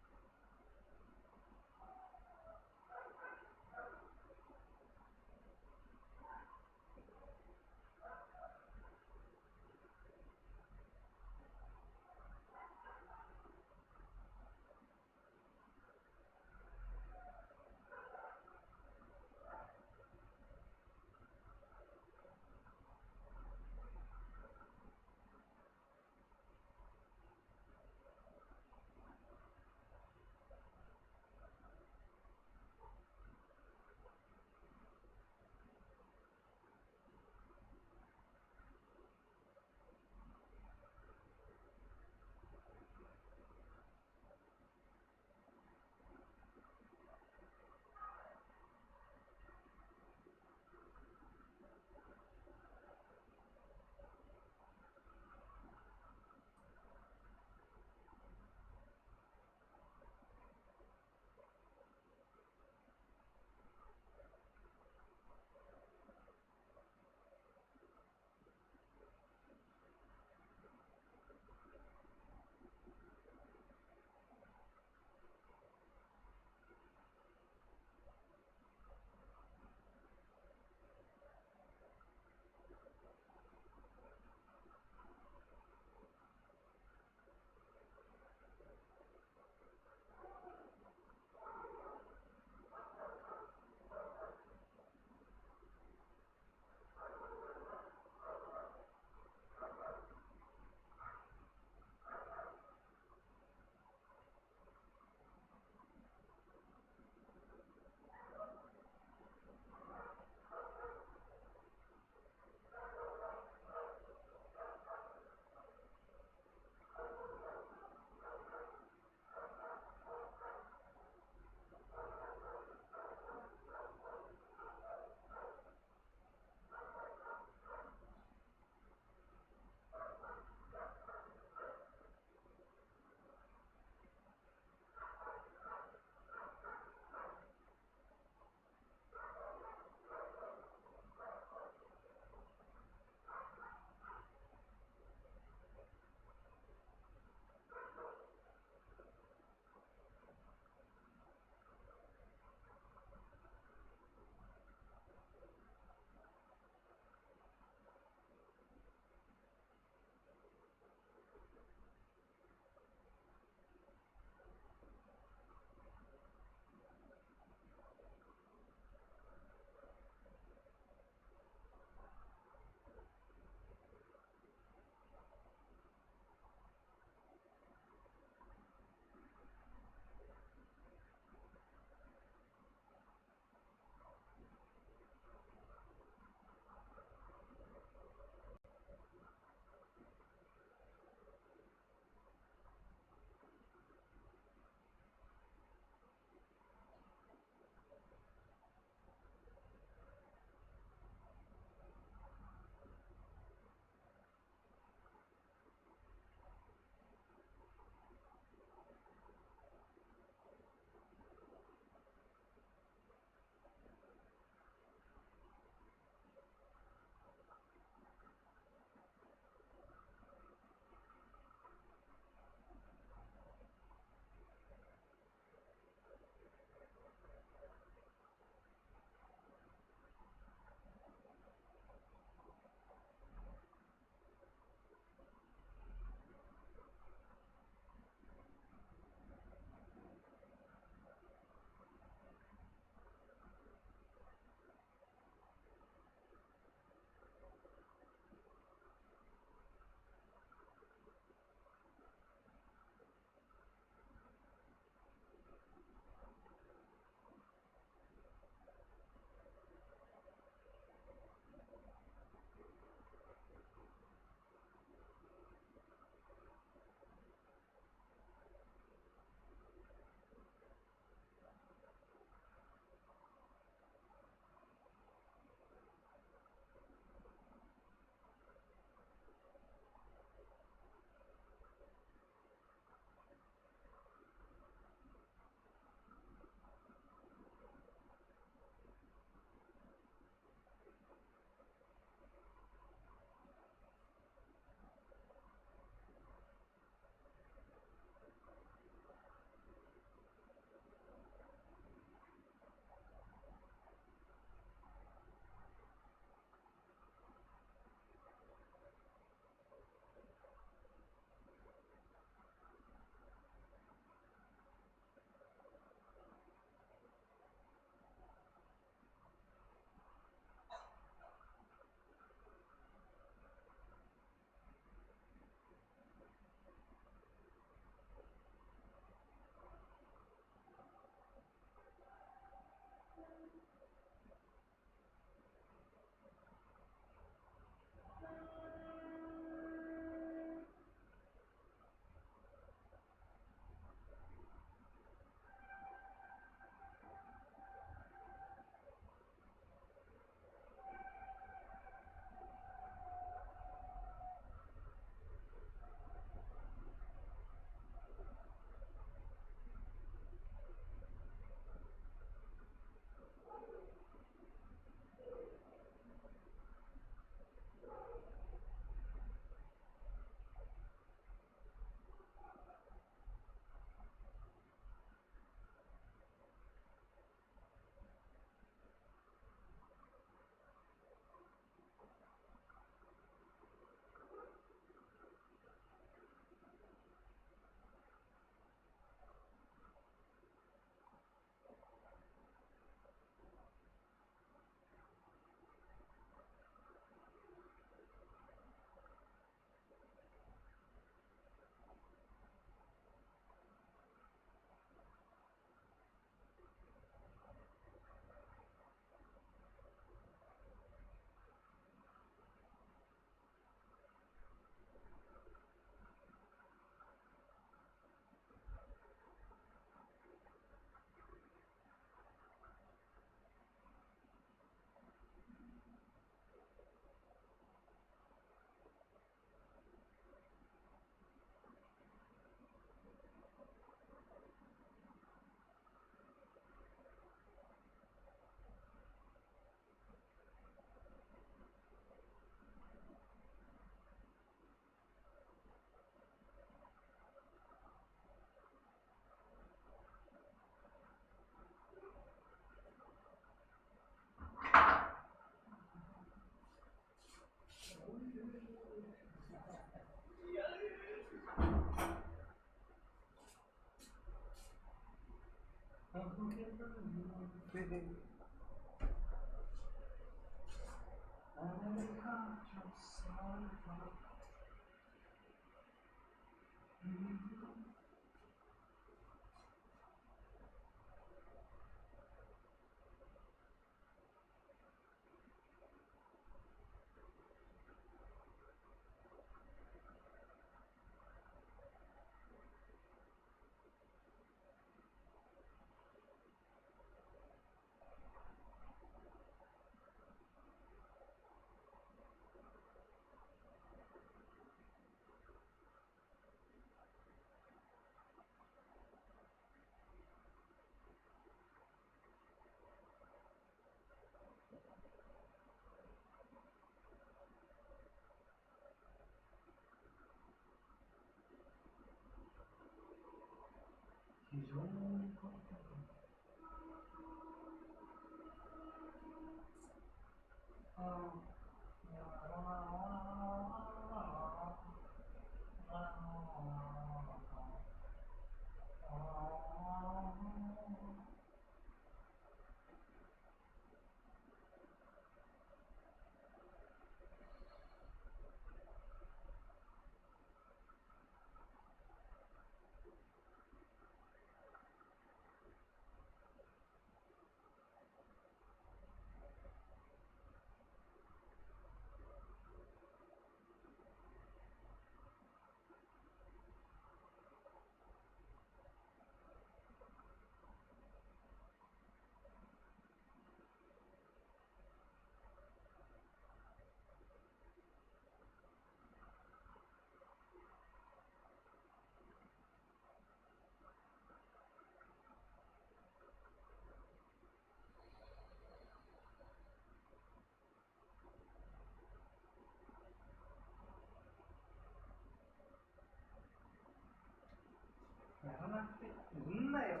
やらなくていいんだよ。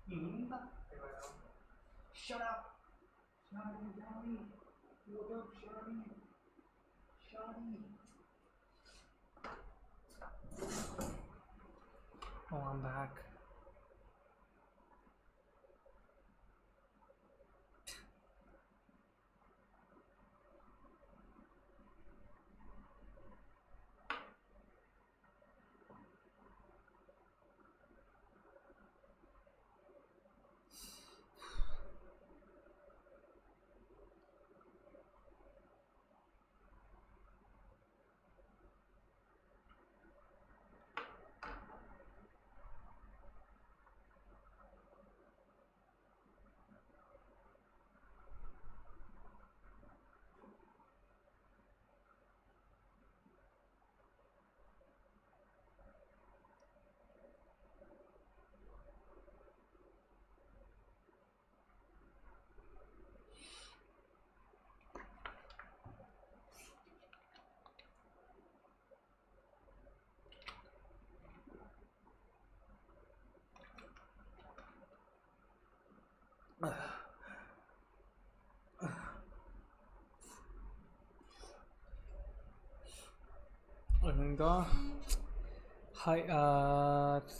いいんだってばよ。Shut up! Shawty! What up, Shawty? Shawty! Oh, I'm back.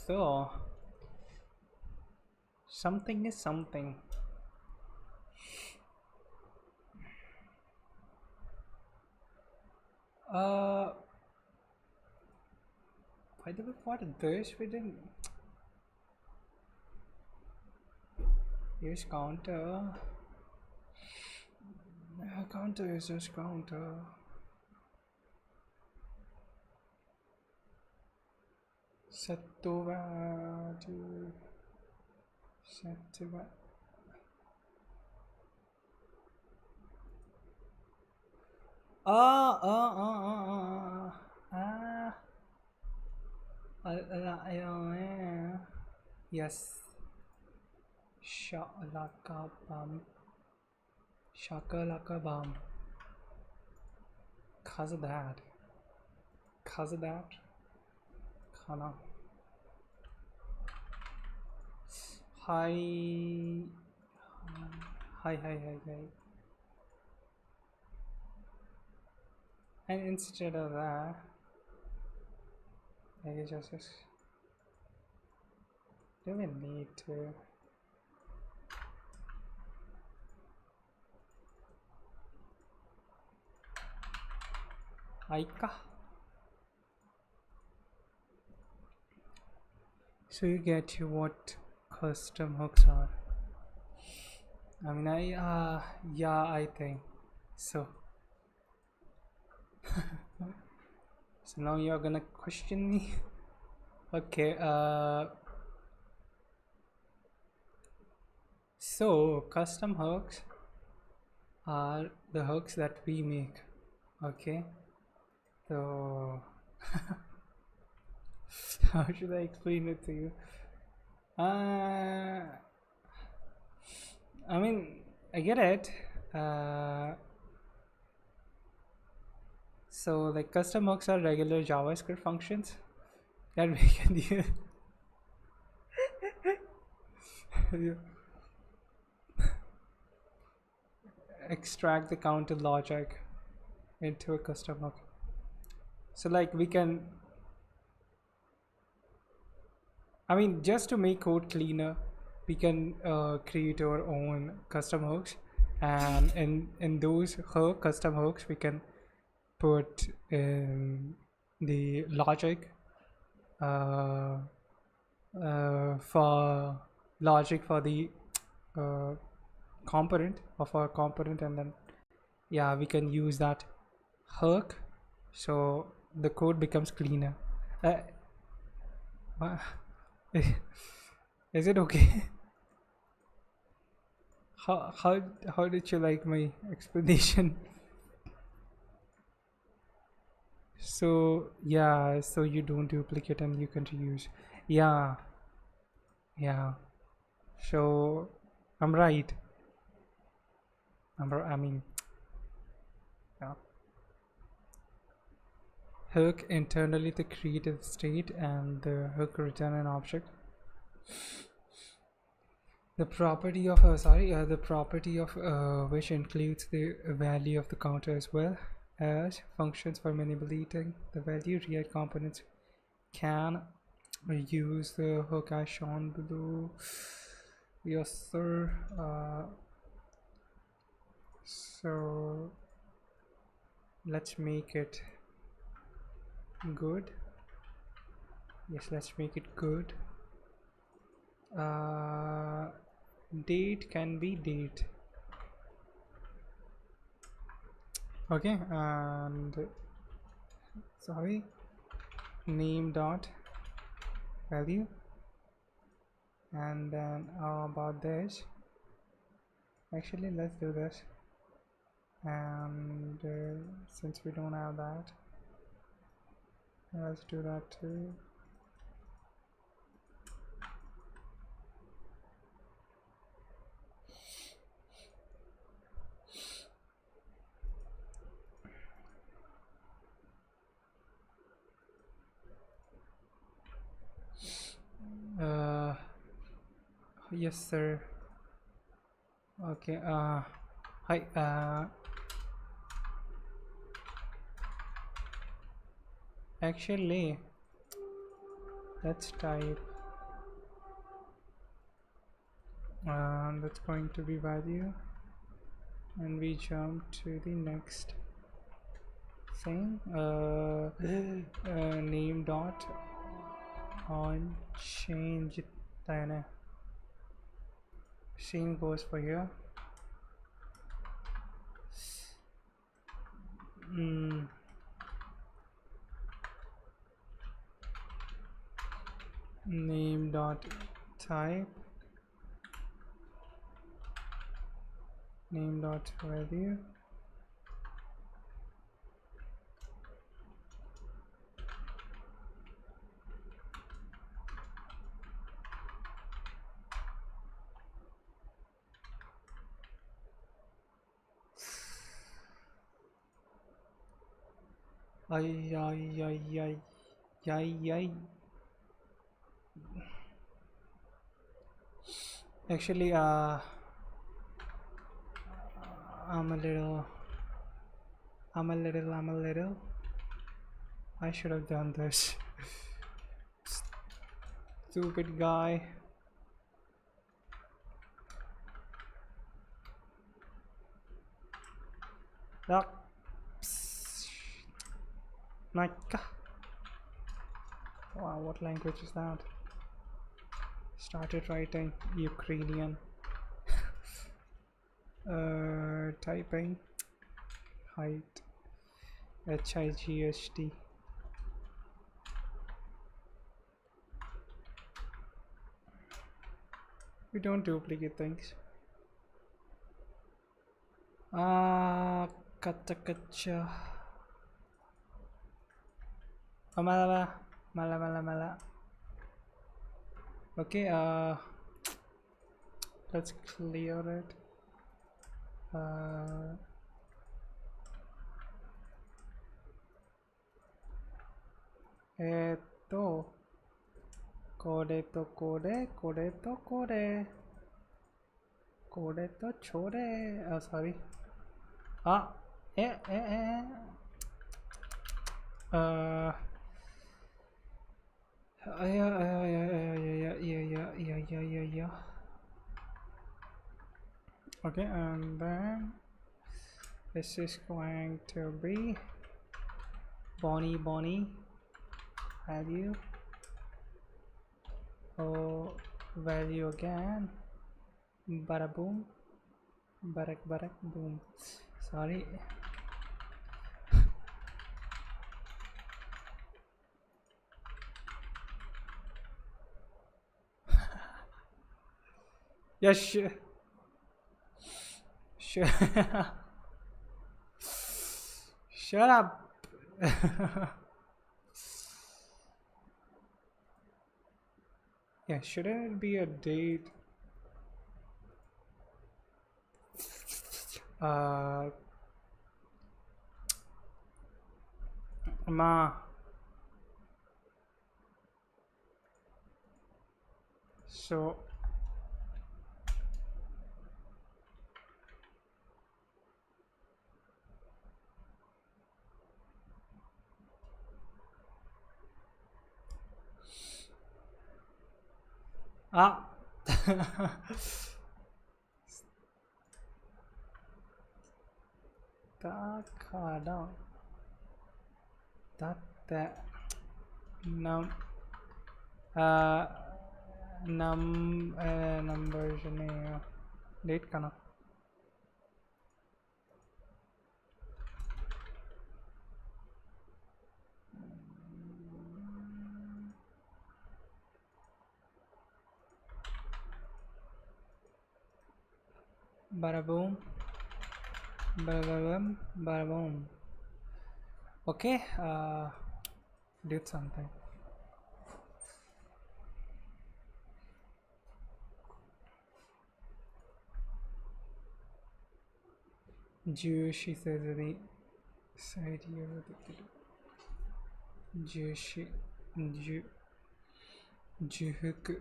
So something is something. By the way, for this we didn't use counter. Counter is just counter. Set to value. Set to value. Yes. Shakalaka bum. Shakalaka bum. Cause of that. Kana. Hi. And instead of that, I just do we need to いっか。So you get what custom hooks are. I mean, yeah, I think so. So now you're gonna question me. Okay, so custom hooks are the hooks that we make. Okay, so how should I explain it to you? I mean, I get it. So like custom hooks are regular JavaScript functions that we can use. Extract the counter logic into a custom hook. So like we can, I mean, just to make code cleaner, we can create our own custom hooks, and in those custom hooks we can put in the logic for the component of our component, and then yeah, we can use that hook so the code becomes cleaner. Is it okay? How did you like my explanation? So yeah, so you don't duplicate and you can reuse. Yeah, so I'm right. I mean, yeah. Hook internally the creative state, and the hook return an object. The property of which includes the value of the counter as well as functions for manipulating the value. React components can use the hook as shown below. Yes, sir. So let's make it good. Yes, let's make it good. Date can be date. Okay, and sorry, name dot value, and then about this, actually let's do this, and since we don't have that, let's do that too. Yes, sir. Okay. Hi. Actually, let's type. That's going to be value, and we jump to the next thing. Name dot on change. Same goes for here. Name dot type, name dot value, Actually, I'm a little. I should have done this. Stupid guy. Naika. Wow, what language is that? Started writing Ukrainian. Typing. Height. HIGHT. We don't duplicate things. Katakacha. Mala. Okay, let's clear it. Kore to chore. Sorry. Yeah. Okay, and then this is going to be Bonnie value. Oh, value again. Barak boom. Sorry. Yes. Shut up. Yeah, shouldn't it be a date? Ma. So Takada. That number date kana. Baraboom. Okay, did something. Juicy says the side here. Juicy. Juhuku.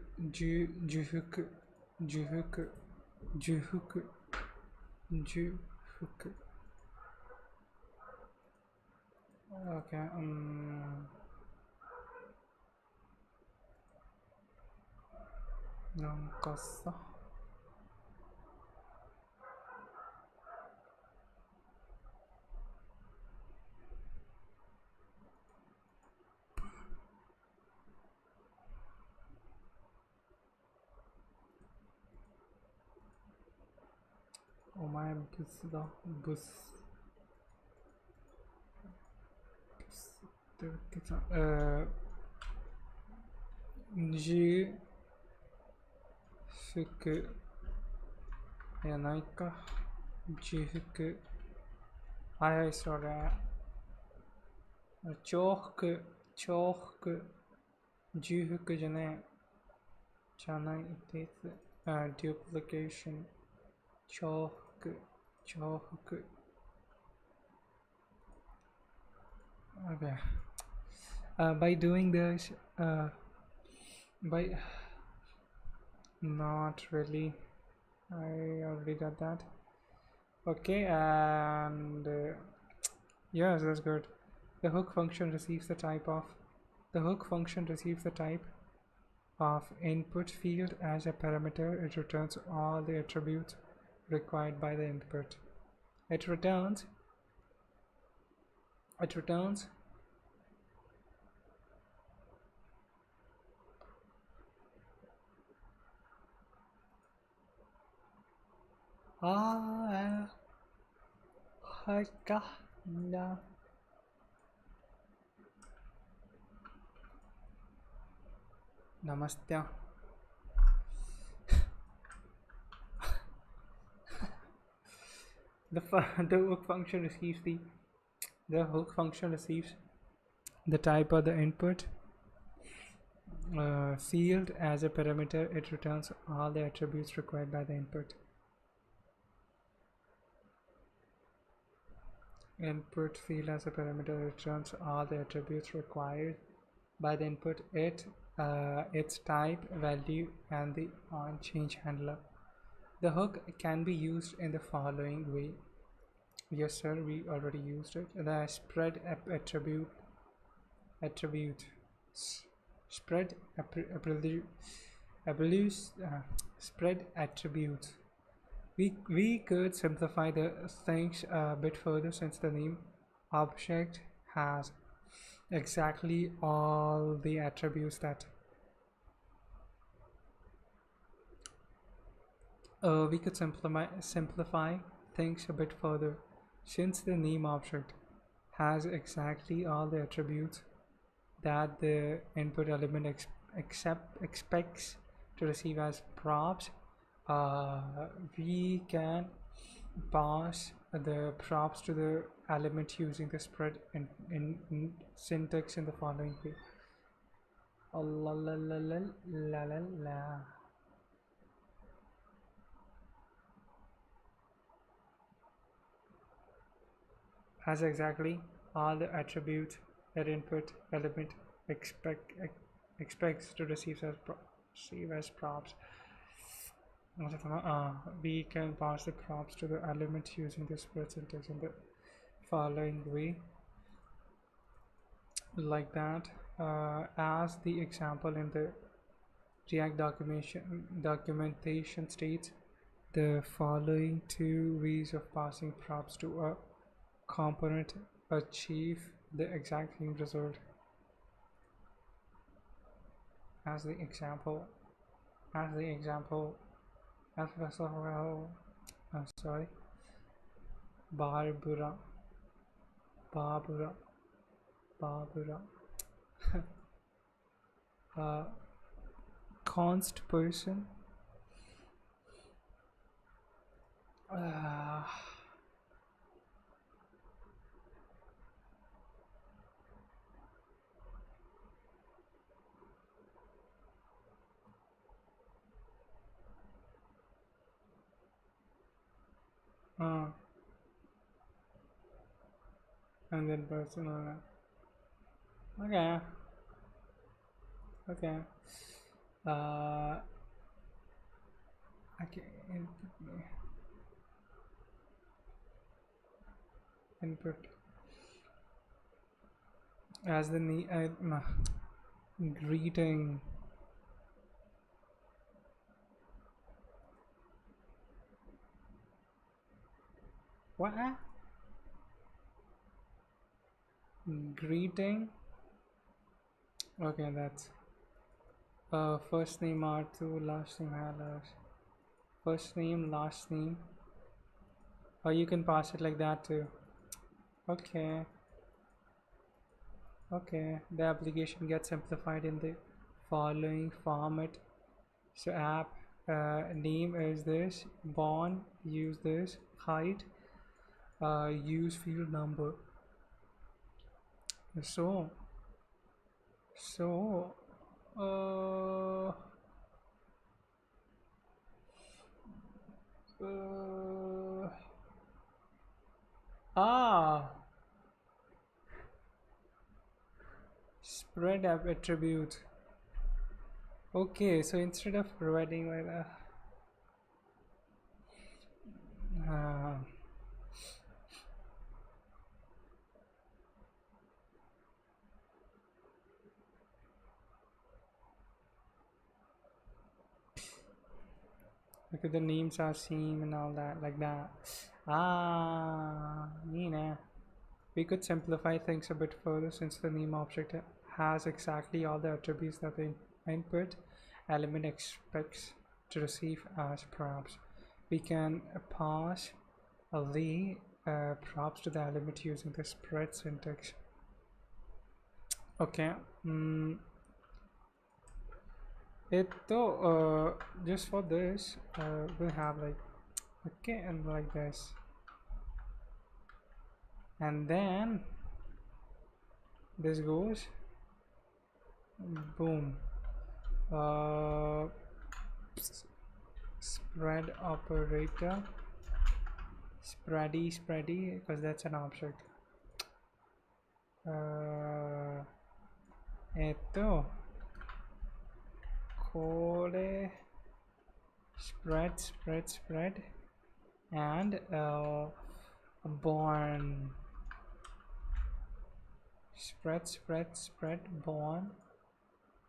Okay, Nankasa. Oh my bus. Ji fuku. Yeah, naika. Ji fuku. I saw that. Choku. Ji fuku janai. It is duplication. Choku. Okay. By doing this, not really. I already got that. Okay, and yes, that's good. The hook function receives the type of input field as a parameter. It returns all the attributes required by the input. It returns Ah, no. Namaste. The hook function receives the type of the input field as a parameter. It returns all the attributes required by the input. Input field as a parameter returns all the attributes required by the input, its type, value, and the onChange handler. The hook can be used in the following way. Yes sir, we already used it. The spread attribute spread attributes. We could simplify the things a bit further, since the name object has exactly all the attributes that we could simplify things a bit further, since the name object has exactly all the attributes that the input element expects to receive as props. We can pass the props to the element using the spread in syntax in the following way. Has exactly all the attributes that input element expects to receive as props. We can pass the props to the element using the spread syntax in the following way, like that. As the example in the React documentation states, the following two ways of passing props to a component achieve the exact same result. As the example, sorry, Barbara, const person, and then person. Okay. Okay. Input as the greeting. What? Greeting. Okay, that's first name R2, last name Alice. First name, last name. Or you can pass it like that too. Okay. Okay, the application gets simplified in the following format. So app name is this, born, use this, height, use field number. So spread attribute. Okay, so instead of providing like okay, the names are same and all that, like that. We could simplify things a bit further, since the name object has exactly all the attributes that the input element expects to receive as props. we can pass the props to the element using the spread syntax. Okay. Just for this, we'll have like, okay, and like this, and then this goes boom, spread operator, spready, because that's an object. Kore spread and born, spread born,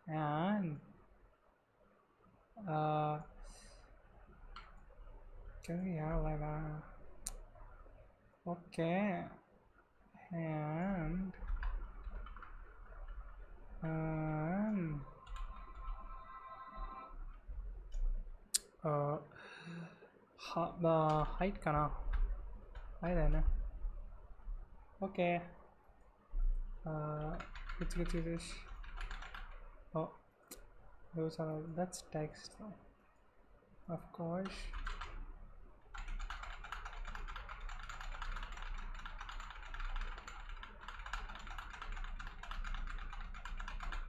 and can we have like that? Okay, and height kana height hai na. Okay, let's get to this. Oh, that's text, of course.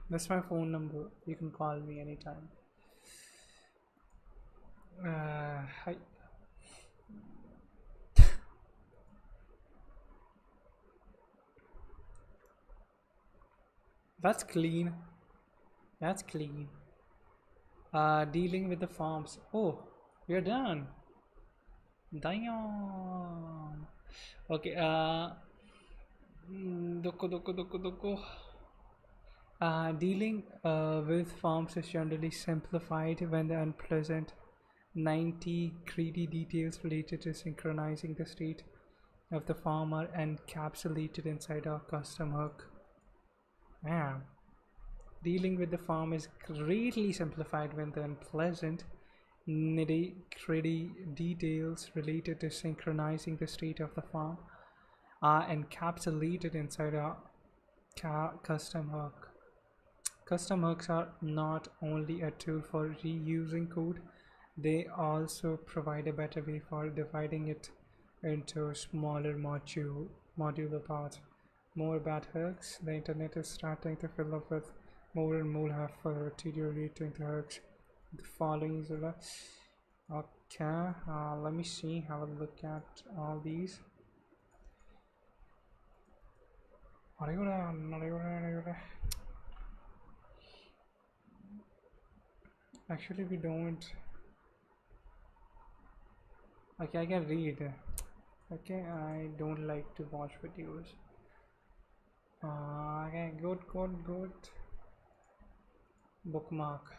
That's my phone number, you can call me anytime. Hi. That's clean. Dealing with the forms. Oh, we're done. Damn. Okay, doko. Dealing with forms is generally simplified when the unpleasant 90 greedy details related to synchronizing the state of the form are encapsulated inside our custom hook. Man, dealing with the form is greatly simplified when the unpleasant nitty-gritty details related to synchronizing the state of the form are encapsulated inside our custom hook. Custom hooks are not only a tool for reusing code, they also provide a better way for dividing it into smaller modular parts. More bad hooks. The internet is starting to fill up with more and more helpful deteriorating the hooks. The following is okay. Let me see. Have a look at all these. Actually, we don't. Okay, I can read. Okay, I don't like to watch videos. Okay, good. Bookmark.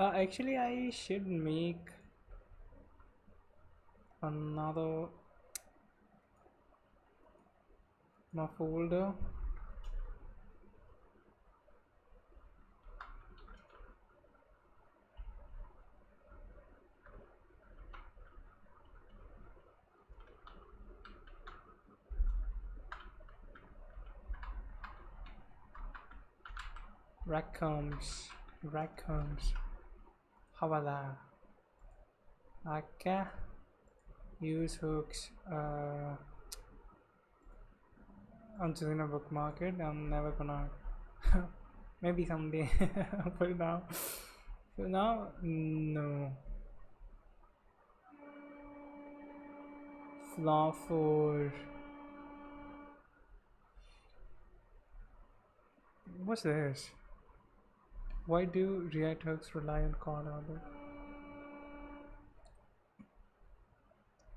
Actually, I should make another folder. Raccoons. How about that? Okay. Use hooks. I'm just gonna bookmark it. I'm never gonna. Maybe someday. For now, no. Flaw 4. What's this? Why do React hooks rely on call order?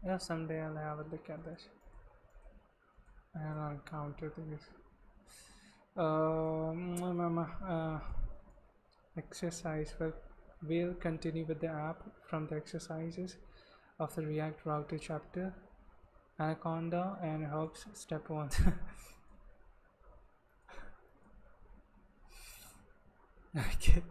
Yeah, someday I'll have a look at this. I'll encounter this. Exercise. We'll continue with the app from the exercises of the React router chapter. Anaconda and hooks step 1. Okay.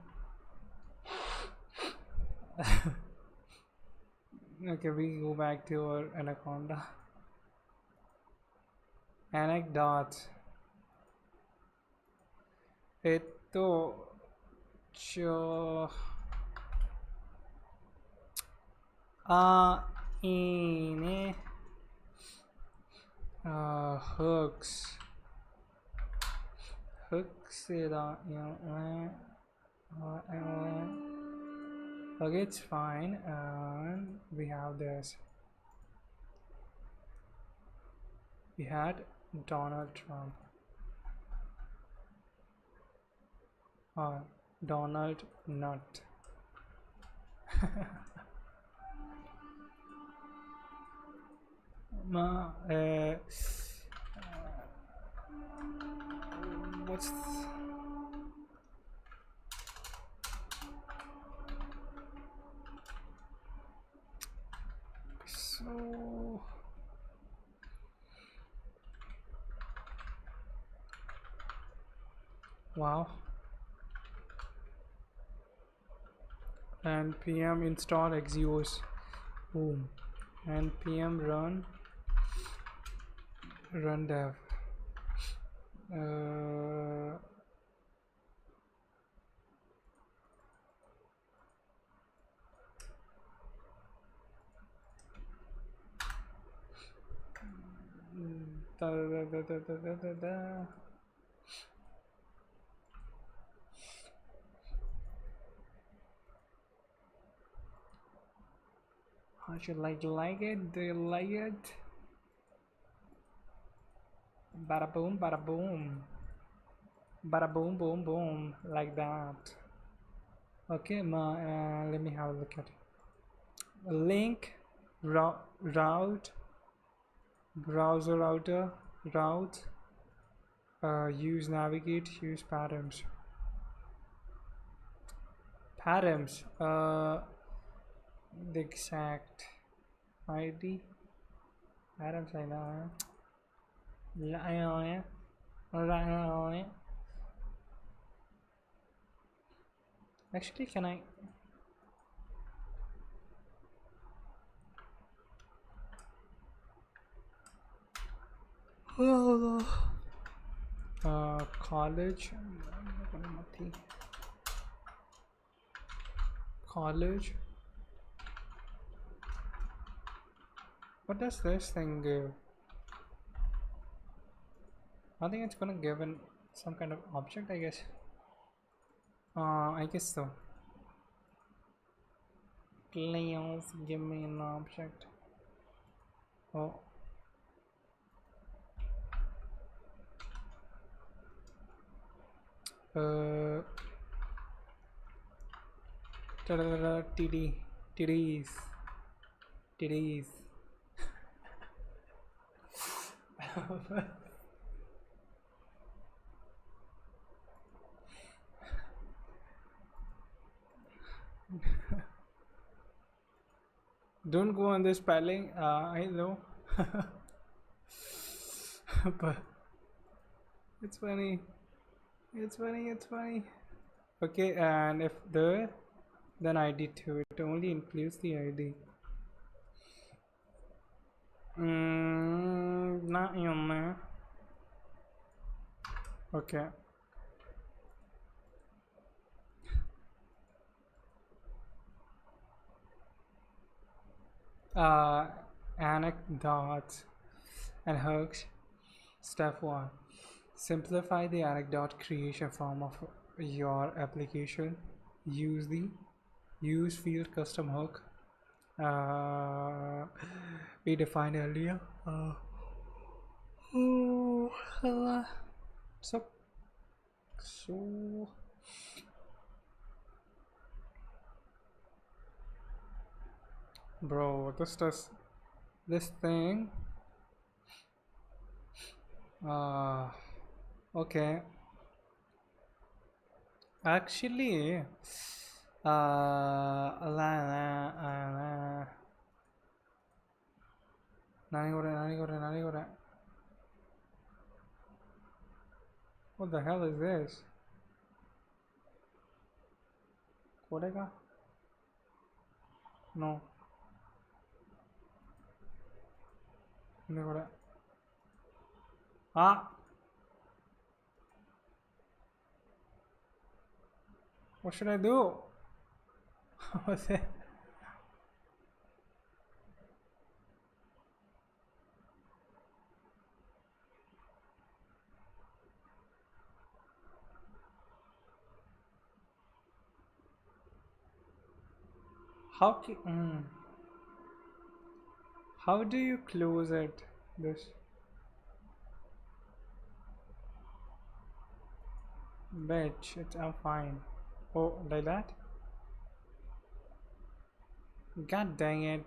Okay, we go back to our anaconda. Anecdote. いいね。hooks だよね。Okay, it's fine. And we have this. We had Donald Trump. Donald Nut. What's so wow. npm install Axios. Boom. npm run dev. How'd you like it? Do you like it? Bada boom, bada boom. Bada boom, boom, boom. Like that. Okay, let me have a look at it. Link, route, browser router, route, use navigate, use params. Params, the exact ID. Params, I know. Actually, can I? College. What does this thing give? I think it's gonna give some kind of object, I guess. I guess so. Please give me an object. Oh. Titties. Don't go on this spelling. I know. But it's funny. Okay, and if then ID too. It only includes the ID. Not in there. Okay. Anecdotes and hooks. Step 1. Simplify the anecdote creation form of your application. Use the use field custom hook we defined earlier. So bro, this thing. Okay. Actually, what the hell is this? Kodega? No. What should I do? What's it? How do you close it? This bitch, I'm fine. Oh, like that? God dang it.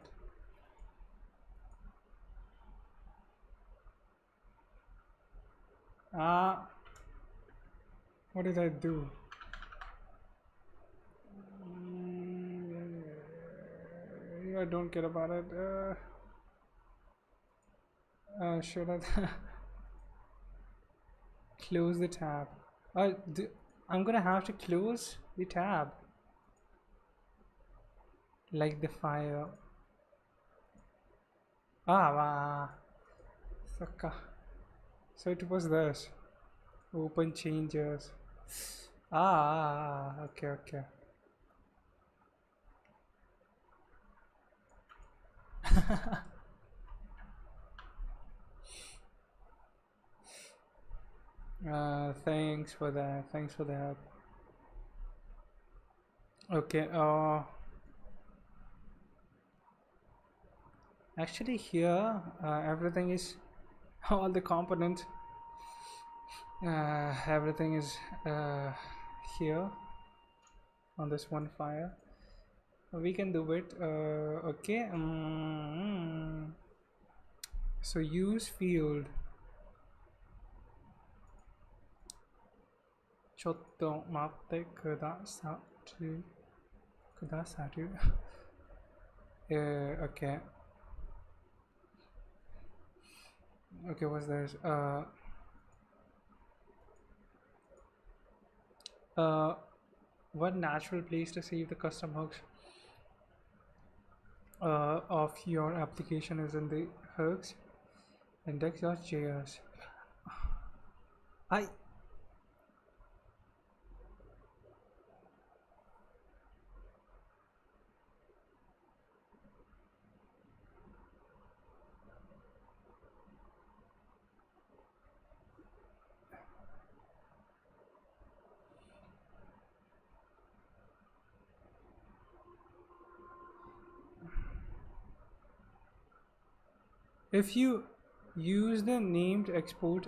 What did I do? I don't care about it. Should I close the tab? I'm gonna have to close the tab. Like the file. So it was this. Open changes. Okay. Thanks for that. Okay, actually here everything is all the components, everything is here on this one file. We can do it. Okay. So use field. ちょっと待ってくださる。Okay. Okay, what's this? What natural place to save the custom hooks of your application is in the hooks index.js. If you use the named export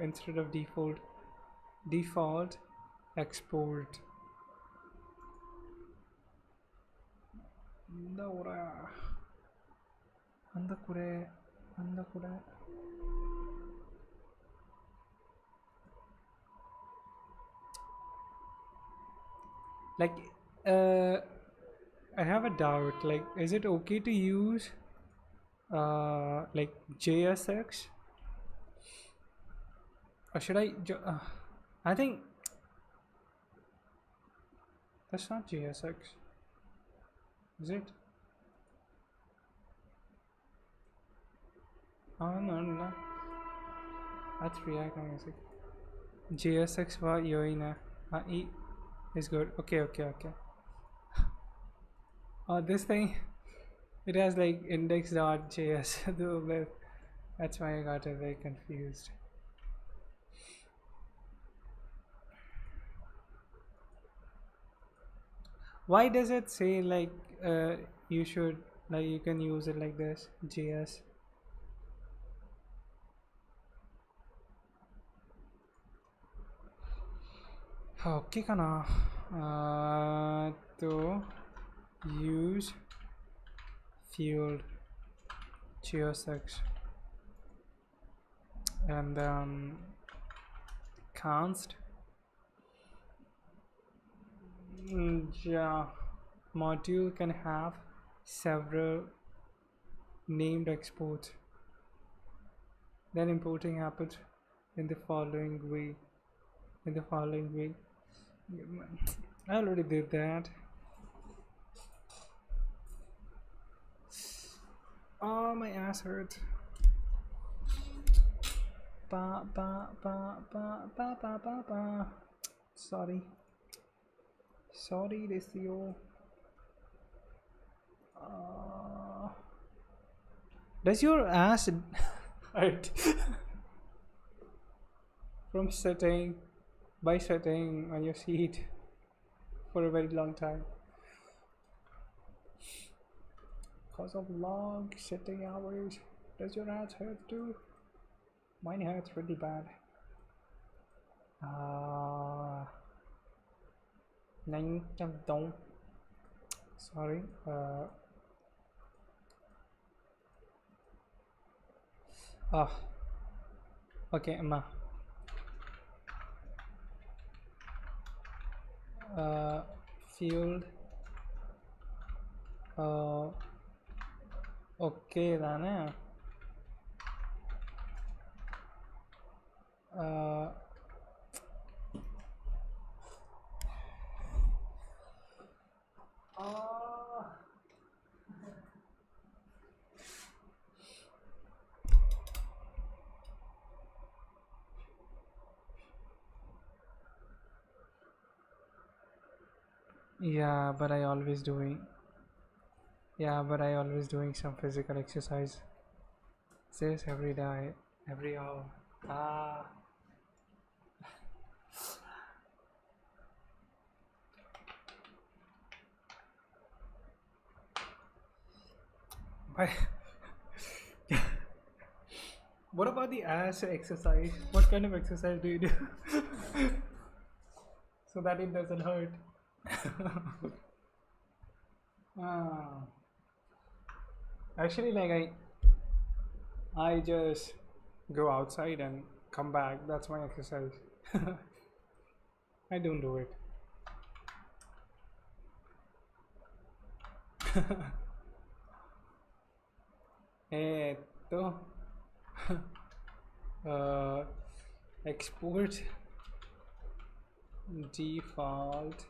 instead of default export. Like I have a doubt, like is it okay to use like JSX, or should I think that's not JSX, is it? No, that's React music. JSX wa yoina. E is good. Okay. This thing, it has like index.js. That's why I got very confused. Why does it say like you should, like you can use it like this, JS? Okay, kana to use field JSX and then const module can have several named exports. Then importing happens in the following way. I already did that. Oh, my ass hurt. Sorry. Sorry this yo. Does your ass hurt from sitting on your seat for a very long time because of long sitting hours? Does your ass hurt too? Mine hurts really bad. Sorry. Okay, Emma. Fueled. Okay, then. Yeah, but I always doing some physical exercise. This every day, every hour. What about the ass exercise? What kind of exercise do you do so that it doesn't hurt? Actually, like I just go outside and come back. That's my exercise. I don't do it. Export default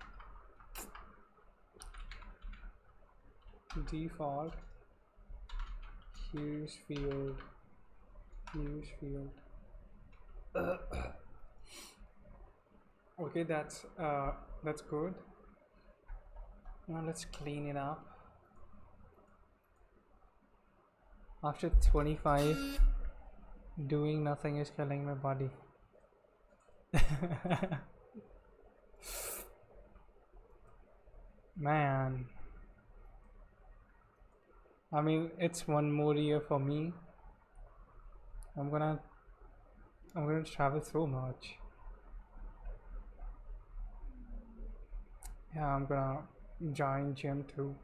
use field. Okay, that's good. Now let's clean it up. After 25, doing nothing is killing my body. Man, I mean, it's one more year for me. I'm gonna travel so much. Yeah, I'm gonna join gym too.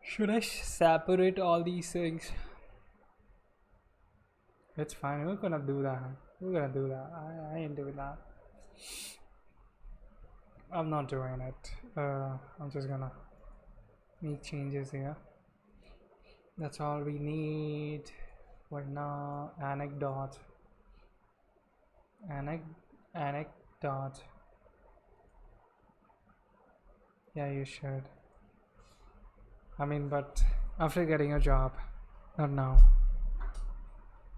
Should I separate all these things? It's fine. We're gonna do that. I ain't doing that. I'm not doing it. I'm just gonna make changes here. That's all we need for now. Anecdote. Yeah, you should. I mean, but after getting a job, not now.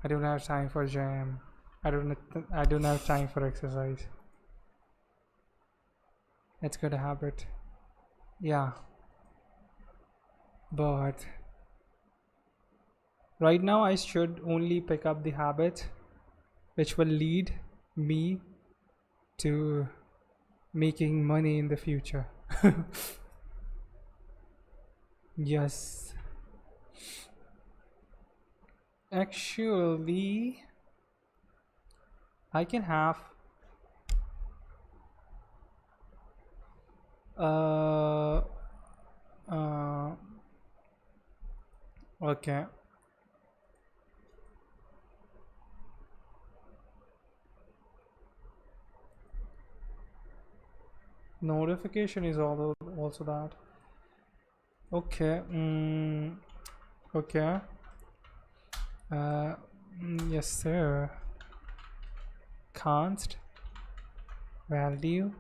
I don't have time for gym. I don't have time for exercise. It's good habit. Yeah. But right now I should only pick up the habit which will lead me to making money in the future. Yes. Actually, I can have okay. Notification is also that. Okay. Okay. Yes, sir. Const value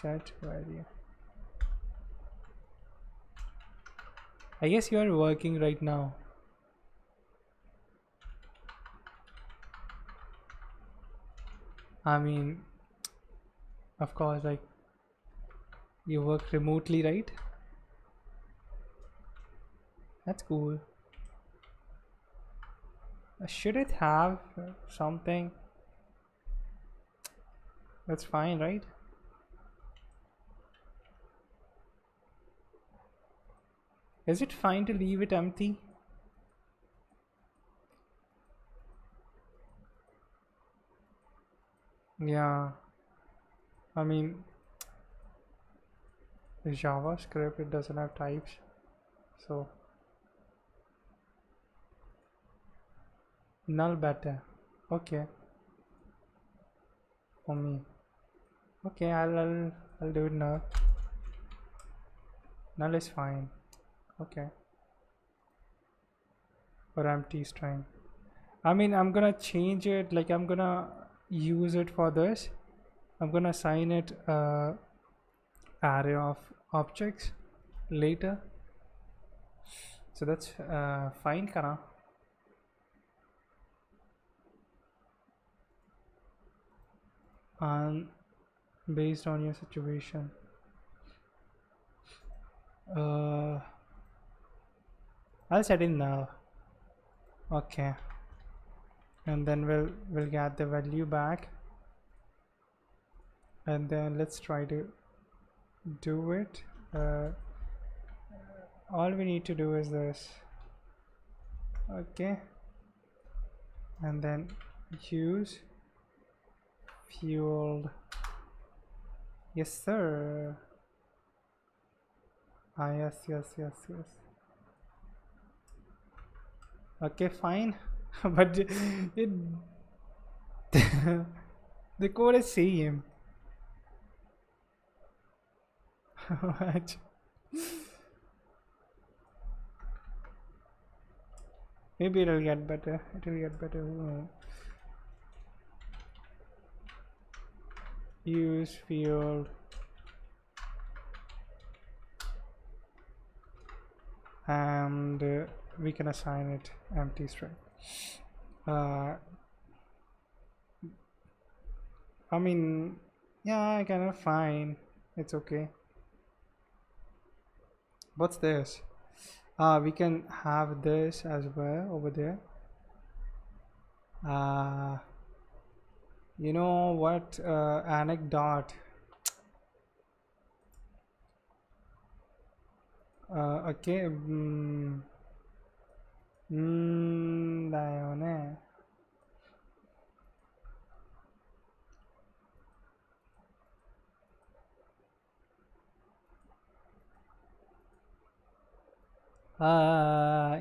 set value. I guess you are working right now. I mean, of course, like you work remotely, right? That's cool. Should it have something? That's fine, right? Is it fine to leave it empty? Yeah, I mean, JavaScript, it doesn't have types, so null better. Okay, for me. Okay, I'll do it now. Null is fine. Okay, or empty string. I mean, I'm gonna change it, like I'm gonna use it for this. I'm gonna assign it array of objects later, so that's fine, kana. And based on your situation, I'll set it now. Okay, and then we'll get the value back, and then let's try to do it. All we need to do is this. Okay, and then use fueled. Yes, sir. Ah, yes. Okay, fine. But it the code is same. What? Maybe it'll get better. Use field and we can assign it empty string. I mean, yeah, kind of fine. It's okay. What's this? We can have this as well over there. You know what? Anecdote. Okay. だよね。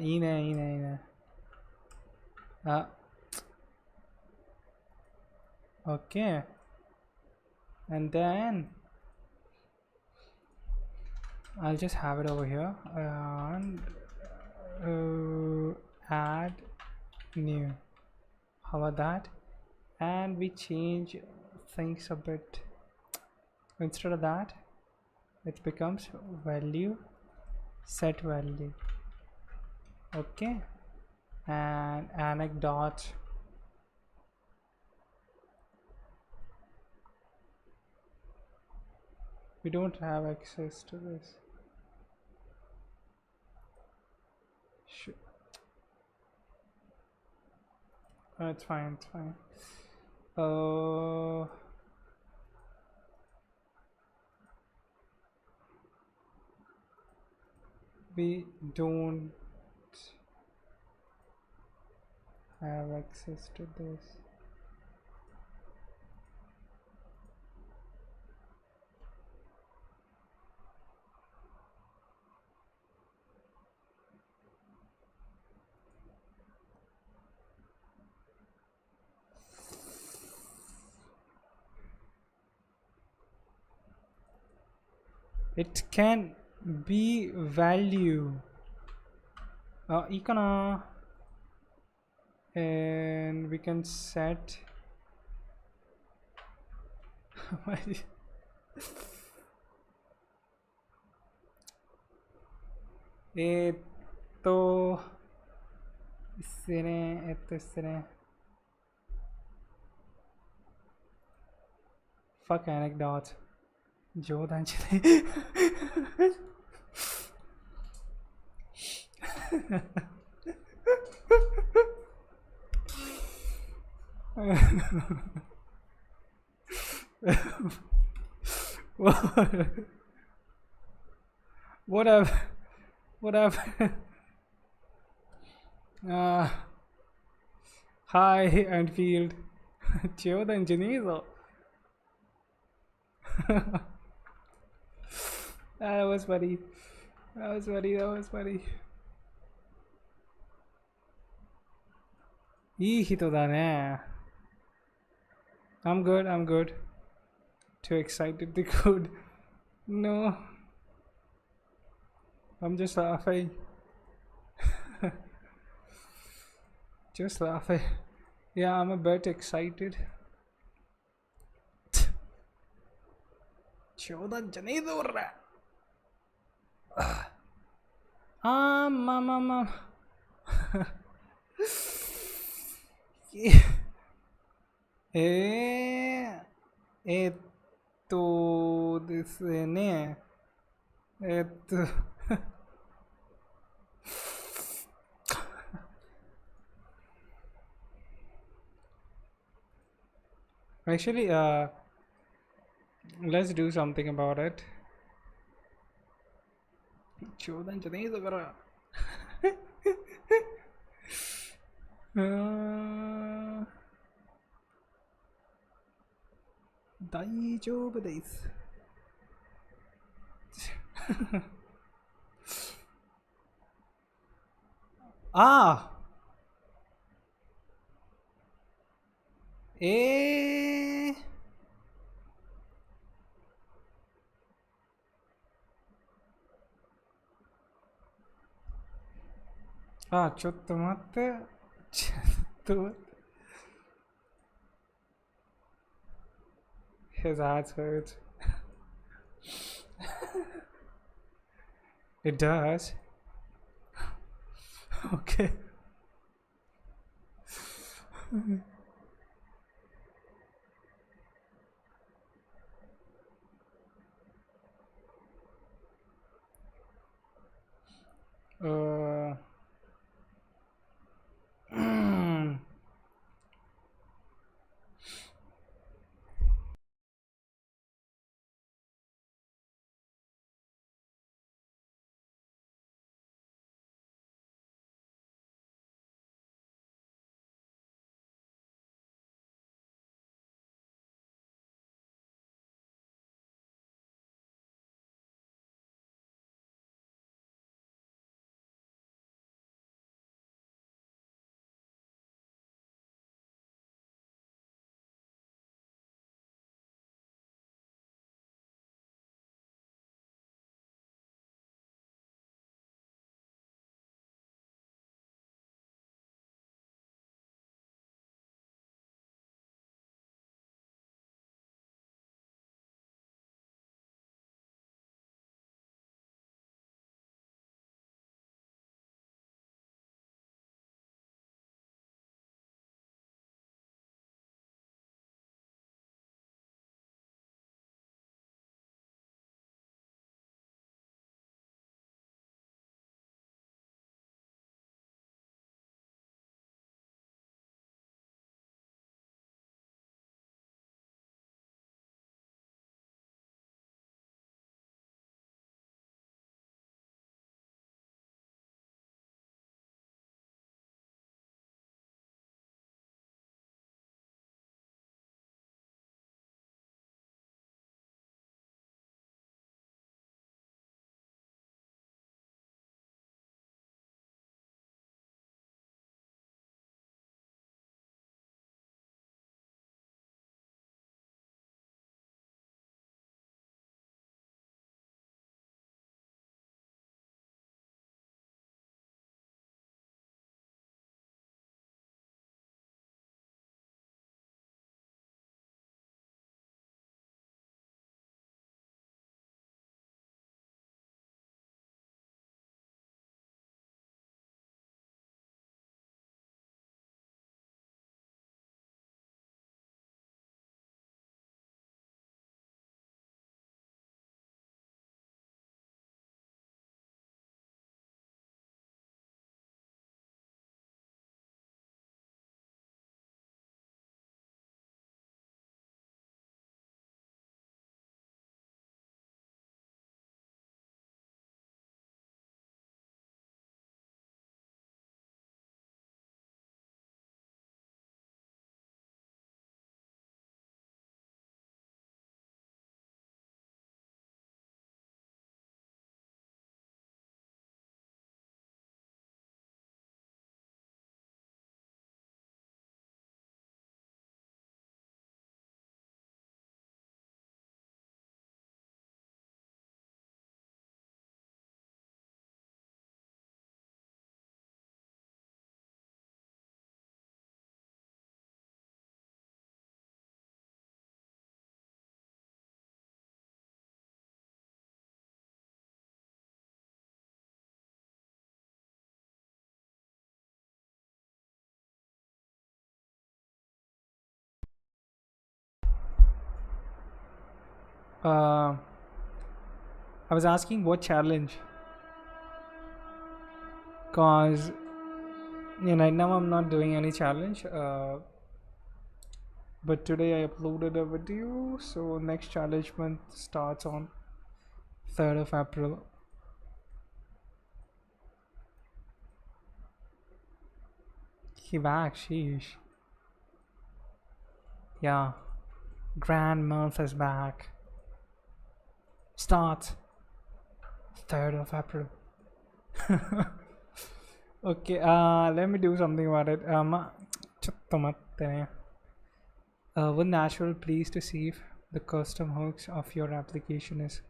いいね。Okay. And then I'll just have it over here and add new. How about that? And we change things a bit. Instead of that, it becomes value set value. Okay, and anecdote. We don't have access to this. It's fine. We don't have access to this. It can be value. いいかな And we can set ですね、ですね。Fuck anecdote. 冗談じゃない。Whatever. Whatever. Hi, Anfield. 冗談じゃねえぞ。That was funny. That was funny. That was funny. いい人だね。I'm good. I'm good. Too excited to code. No. I'm just laughing. Just laughing. Yeah, I'm a bit excited. 冗談じゃねえぞ、俺ら。まあまあまあ。ですね。Actually, let's do something about it. 冗談じゃねえぞから。大丈夫です。ああ。ちょっと待って。ちょっと待って。His ass hurts. It does. Okay. I was asking what challenge, cause right now I'm not doing any challenge. But today I uploaded a video, so next challenge month starts on 3rd of April. He back, sheesh. Yeah, grand month is back. Starts 3rd of April. Okay, let me do something about it. One natural place to see if the custom hooks of your application is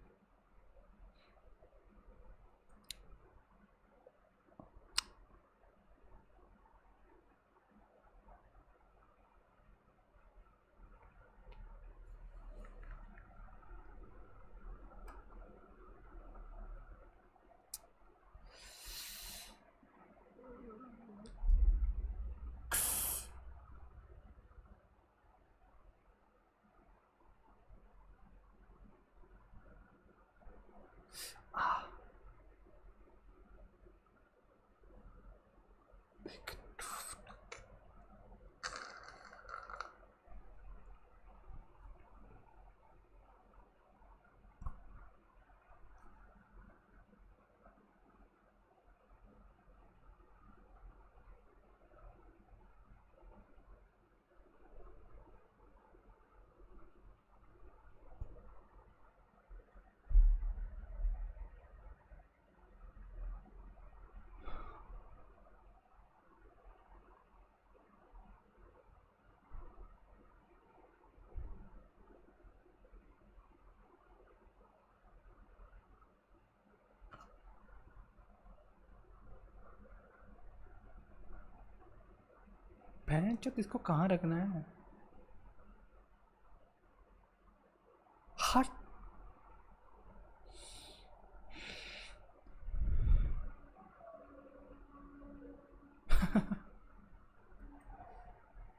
पैंचो इसको कहाँ रखना है हट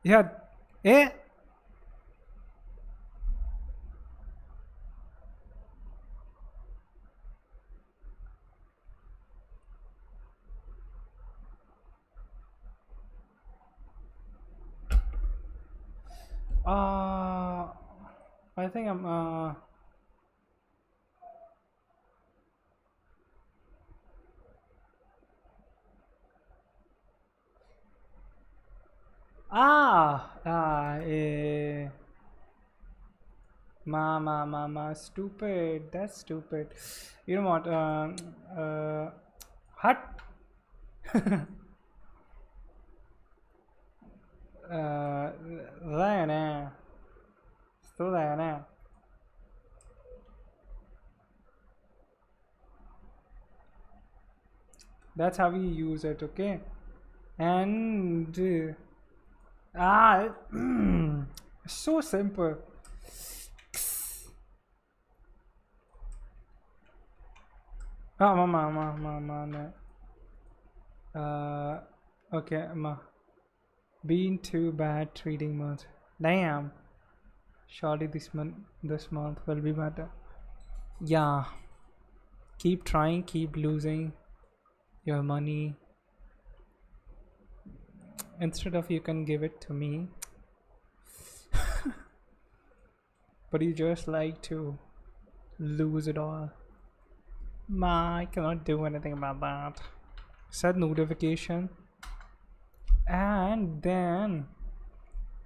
यार ए I think I'm stupid. That's stupid. You know what? Hut. There. Still there. That's how we use it, okay? And so simple. Okay, been too bad trading month. Damn. Surely this month will be better. Yeah. Keep trying, keep losing your money. Instead of you can give it to me. But you just like to lose it all. I cannot do anything about that. Set notification. And then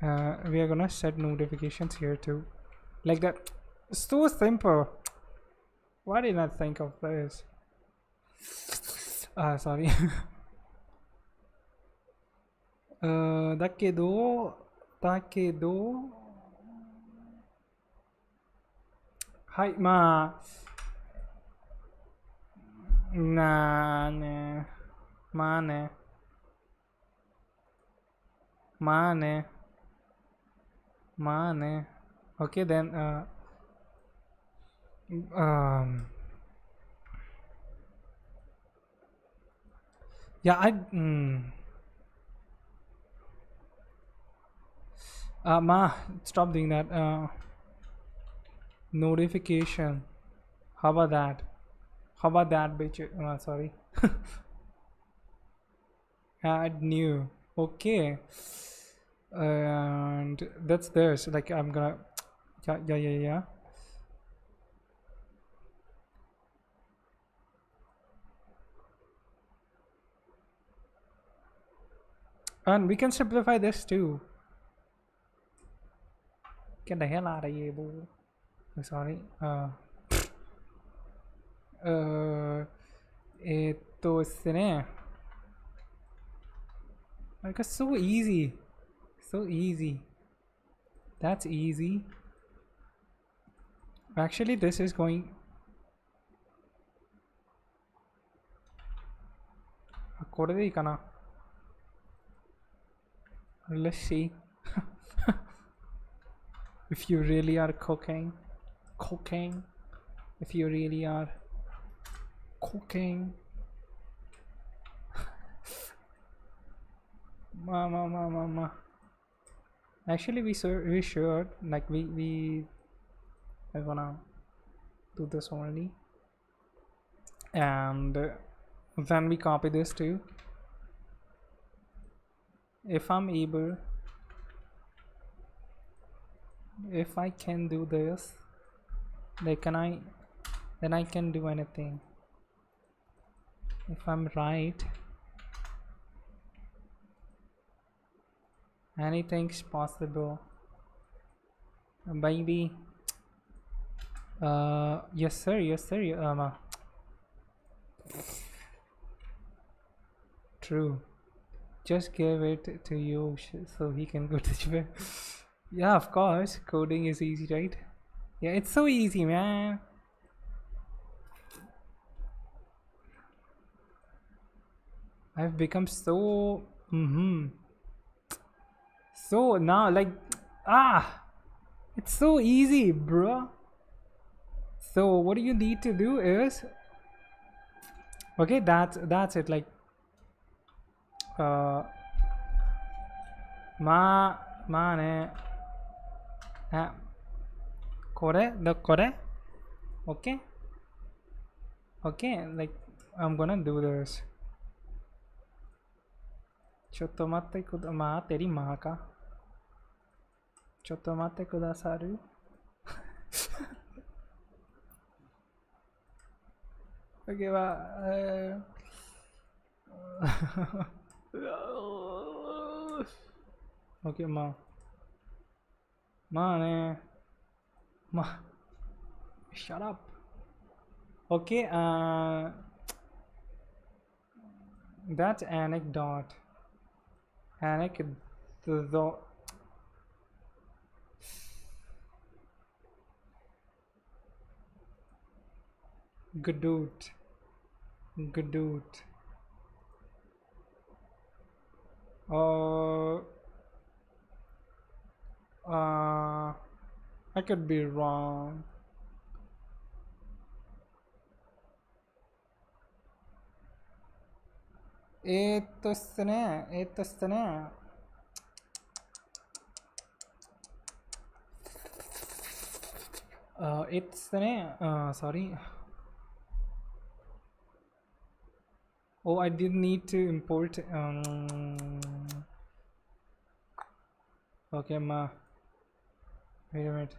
we are gonna set notifications here too. Like that. So simple. Why did I think of this? Sorry. だけどはい、まあね okay then yeah stop doing that. Notification. How about that? How about that, bitch? Sorry. Add new. Okay. And that's this. Like I'm gonna. Yeah. And we can simplify this too. Get the hell out of here, boo. Sorry. Like it's so easy. So easy. That's easy. Actually, this is going. Let's see. If you really are cooking, if you really are cooking. Mama. Actually, we should like we are gonna do this only, and then we copy this too. If I'm able, if I can do this, then I can do anything. If I'm right, anything's possible, baby. Yes sir. True. Just give it to you so he can go to jail. Yeah, of course. Coding is easy, right? Yeah, it's so easy, man. I've become so so now like it's so easy, bro. So what you need to do is okay, that's it. Like mane kore okay, like I'm gonna do this. Chotto matte teri maa ka chotto matte kudasaru. Okay, okay, ma shut up. Okay, that's anecdote. Gadoot. I could be wrong. It's sorry. Oh, I did need to import. Okay, ma. Wait a minute.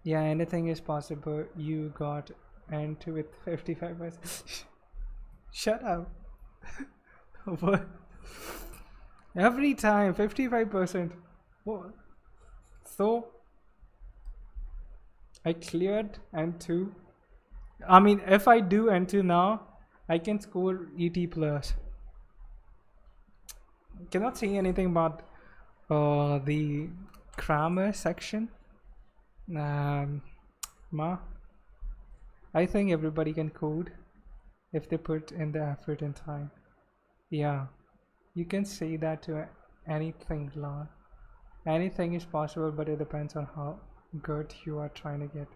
Yeah, anything is possible. You got into with 55%. Shut up. What? Every time 55%. What? So I cleared N2. I mean, if I do N2 now, I can score ET plus. Cannot say anything about the grammar section. I think everybody can code if they put in the effort and time. Yeah, you can say that to anything, Lon. Anything is possible, but it depends on how good you are trying to get.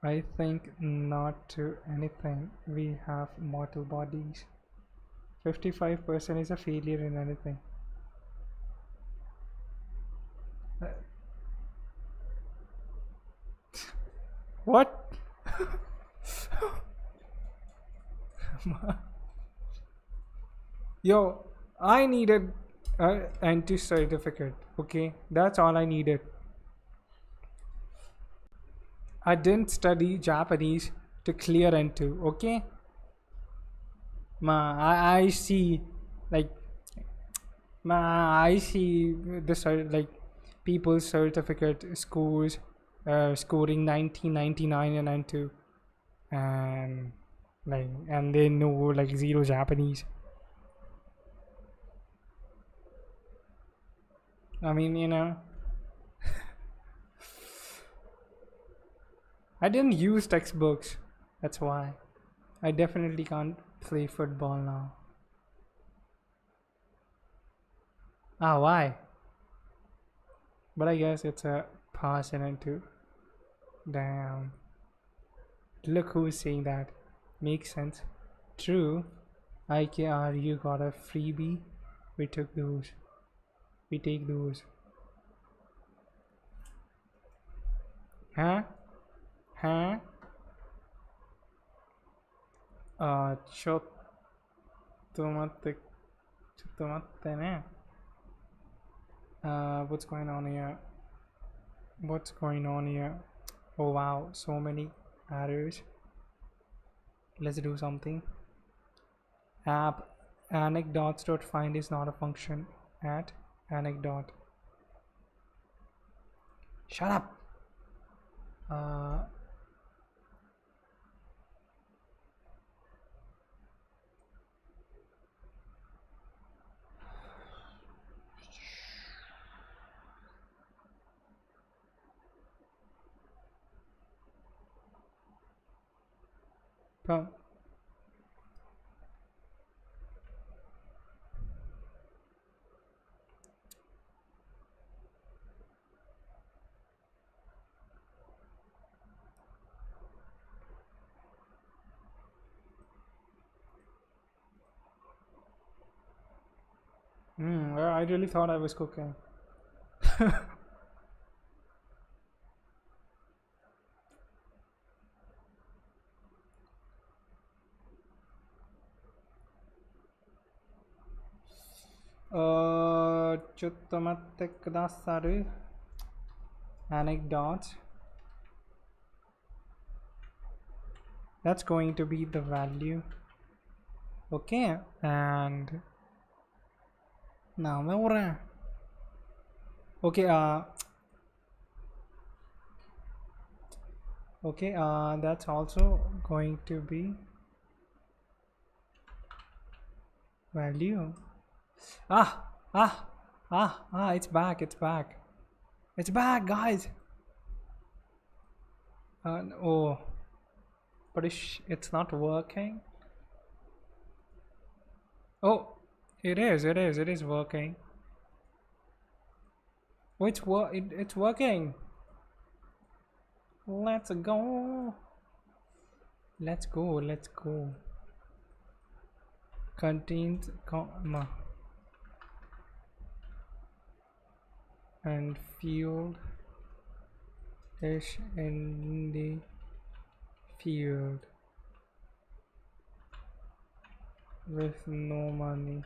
I think not to anything. We have mortal bodies. 55% is a failure in anything. What? Yo, I needed an NT certificate. Okay, that's all I needed. I didn't study Japanese to clear N2. Okay, I see, like, I see like people's certificate scores, scoring 1999 and N2, and and they know like zero Japanese. I mean, I didn't use textbooks. That's why. I definitely can't play football now. Why? But I guess it's a pass and into. Damn. Look who's saying that. Makes sense. True. IKR, you got a freebie. We took those. We take those. Huh?ちょっと待ってね。What's going on here? Oh wow, so many errors. Let's do something. App anecdotes.find is not a function at anecdote. Shut up. I really thought I was cooking.ちょっと待ってくださる anecdotes. That's going to be the value. Okay, and now okay, that's also going to be value. It's back, guys. Oh, but it's not working. Oh, it is working. Oh, it's working. Let's go. Contains comma and field dash in the field with no money.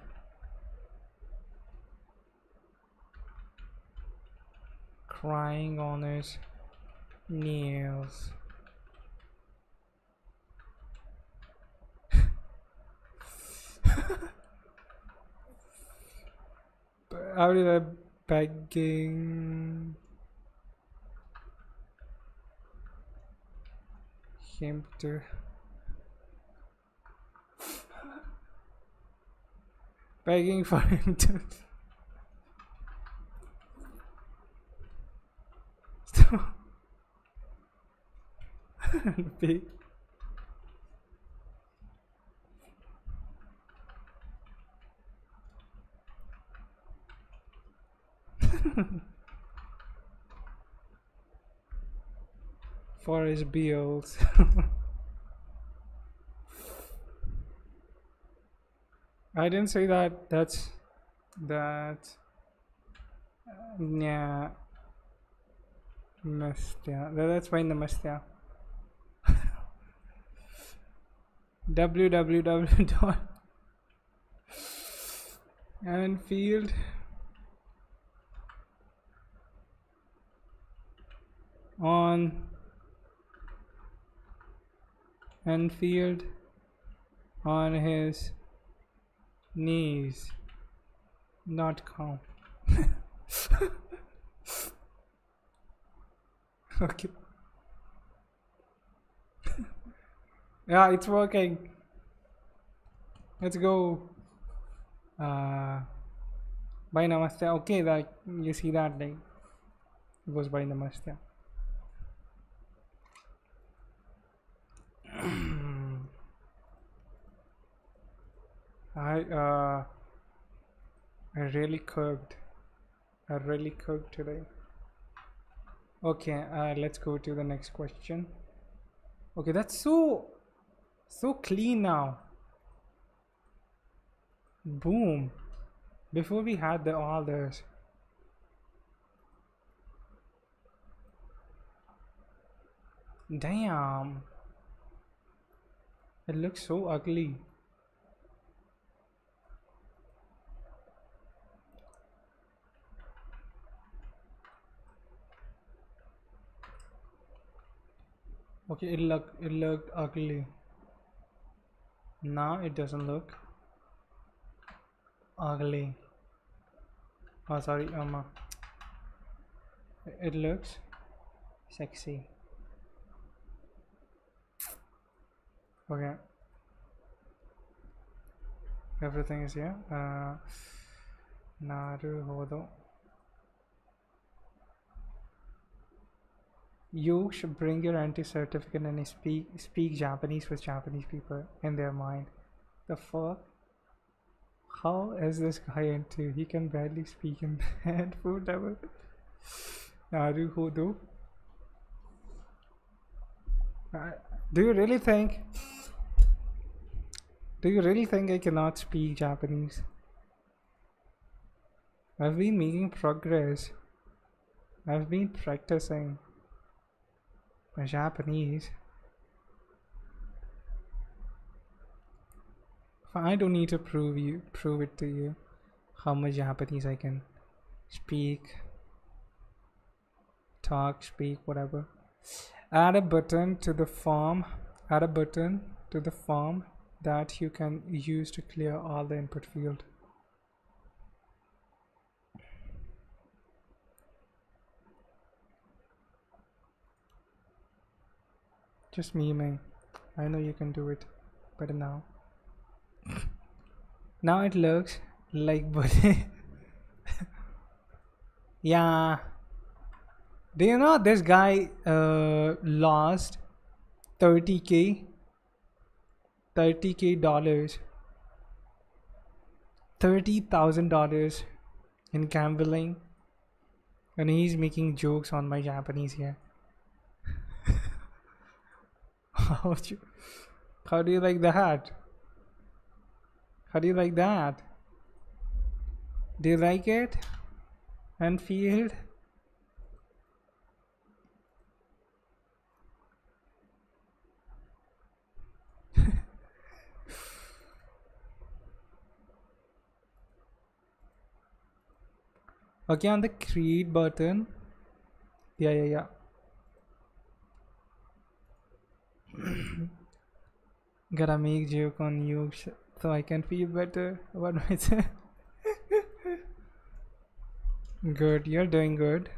Crying on his nails. How did I begging him to begging for him to stop big. For his bills. I didn't say that. That's that. Yeah. Mastya. Let's find the Mastya. www.Enfield on his knees.com. Okay. Yeah, it's working. Let's go. Bye namaste. Okay, that you see that thing. It goes bye namaste. I really cooked. I really cooked today. Okay, let's go to the next question. Okay, that's so clean now. Boom. Before we had all this. Damn. It looks so ugly. Okay, it looked ugly. Now it doesn't look ugly. Oh, sorry, it looks sexy. Okay, everything is here. Naruhodo. You should bring your anti-certificate and speak Japanese with Japanese people in their mind. The fuck? How is this guy into? He can barely speak in hand food level. Naruhodo. Do you really think I cannot speak Japanese? I've been making progress. I've been practicing my Japanese. I don't need to prove it to you how much Japanese I can speak, talk, speak, whatever. Add a button to the form. Add a button to the form that you can use to clear all the input field. Just memeing. I know you can do it better now. Now it looks like button. Yeah. Do you know this guy lost $30,000 $30,000 in gambling, and he's making jokes on my Japanese here. How do you like that? How do you like that? Do you like it? Enfield? Okay, on the create button. Yeah. Gotta make joke on you so I can feel better about myself. Good, you're doing good.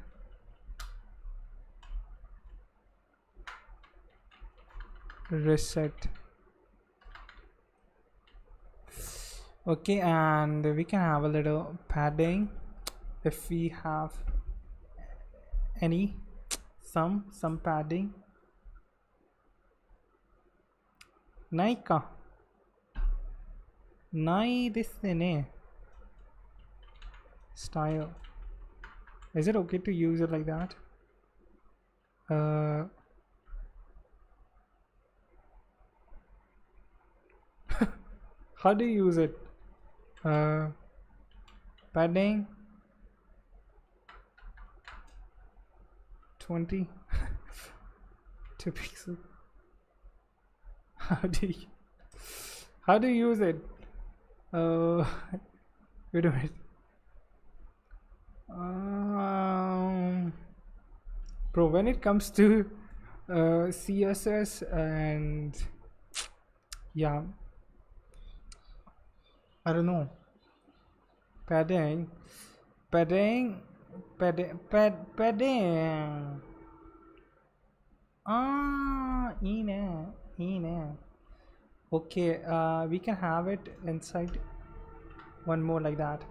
Reset. Okay, and we can have a little padding if we have any, some padding. Nai desu ne. Style. Is it okay to use it like that? How do you use it? Padding 20 2 pixels. How do you use it? Wait a minute. Bro, when it comes to CSS and yeah, I don't know. Padding. Ine. Okay, we can have it inside one more like that.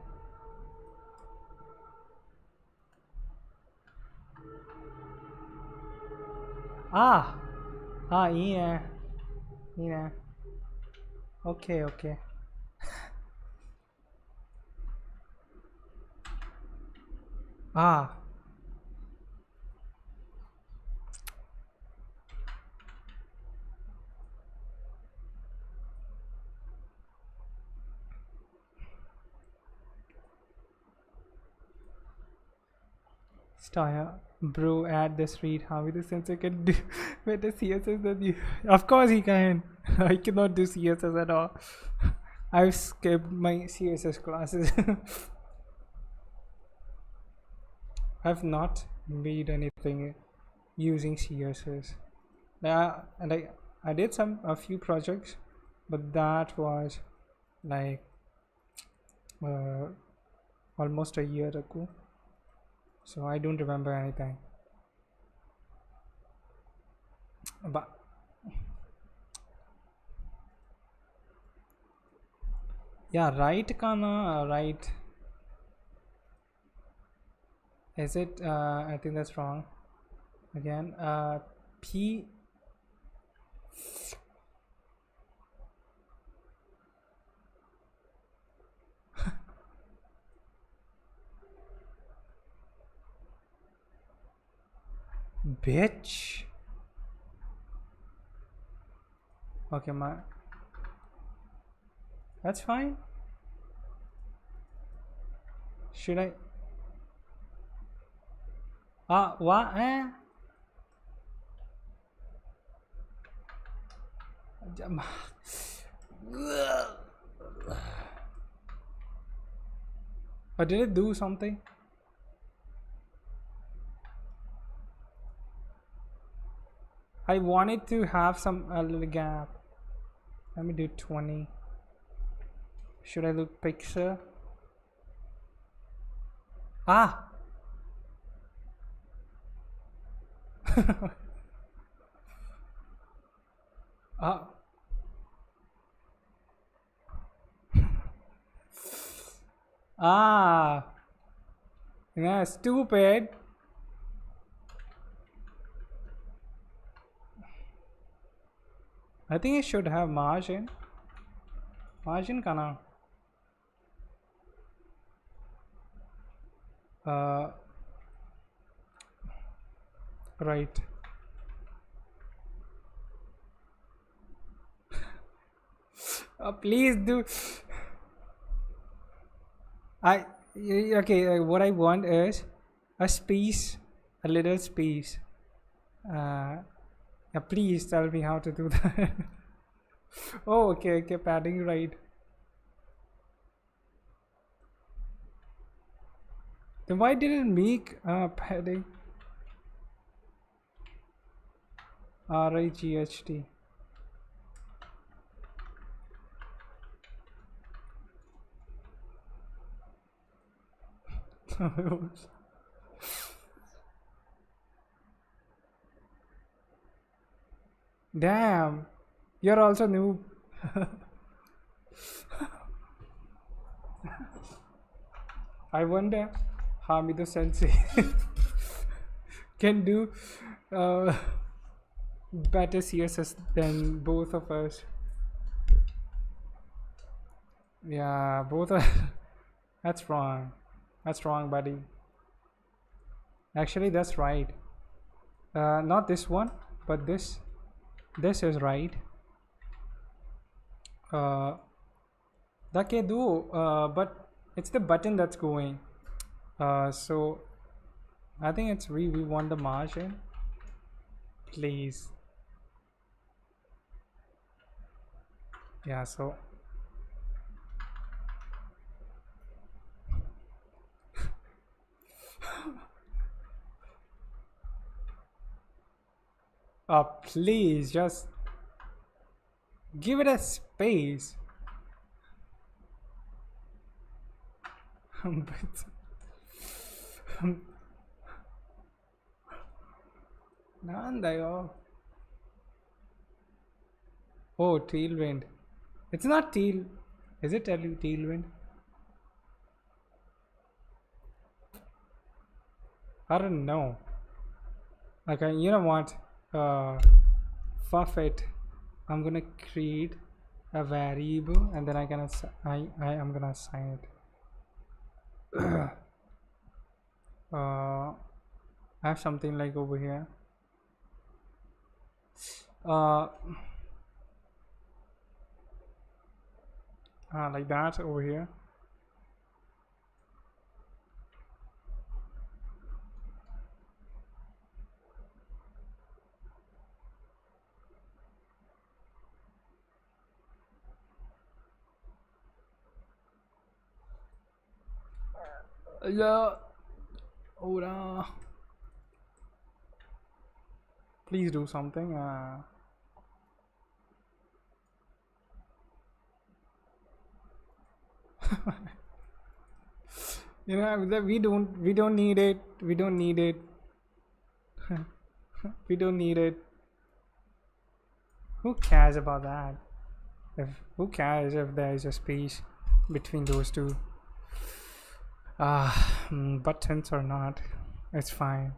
Yeah. Okay. Style, bro, add this read. How the sensor can do better CSS than you? Of course he can. I cannot do CSS at all. I've skipped my CSS classes. I've not made anything using CSS. And I did a few projects, but that was like almost a year ago. So I don't remember anything. But yeah, right kana, right. Is it? I think that's wrong. Again, P. Bitch. Okay, that's fine. Should I? What? Or did it do something? I wanted to have a little gap. Let me do 20. Should I look picture? Yeah, stupid. I think it should have margin. Margin kana. Right. Please do. Okay. What I want is a space, a little space. Yeah, please tell me how to do that. Oh, okay. Padding, right. Then why didn't make padding? RIGHT. Damn, you're also noob. I wonder Hamido Sensei can do better CSS than both of us. Yeah, both are. That's wrong. That's wrong, buddy. Actually, that's right. Not this one, but this is right. That can do, but it's the button that's going. So I think it's we want the margin. Please. Yeah, so please just give it a space.なんだよ. Oh, tailwind. It's not tail. Is it tailwind? I don't know. Okay, you know what? Fuff it. I'm gonna create a variable and then I am gonna assign it. I have something like over here. Like that over here. Yeah. Oh no. Please do something. You know, we don't need it. We don't need it. We don't need it. Who cares about that? Who cares if there is a space between those two? Buttons or not, it's fine.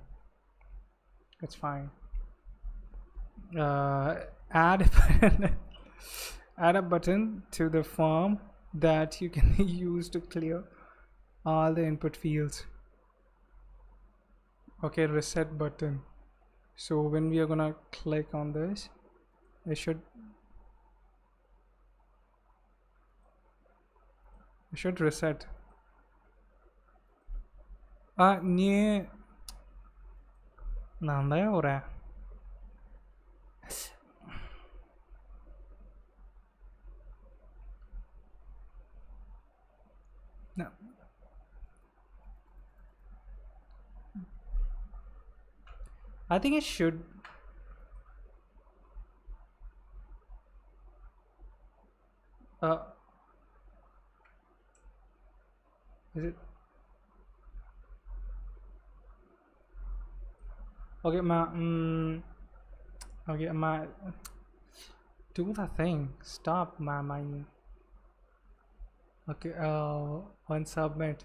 It's fine. Add a button to the form that you can use to clear all the input fields. Okay, reset button. So when we are gonna click on this, it should reset. New. Nanda ora. No. I think it should. Is it? Okay, okay, do the thing. Stop, my. Okay, on submit.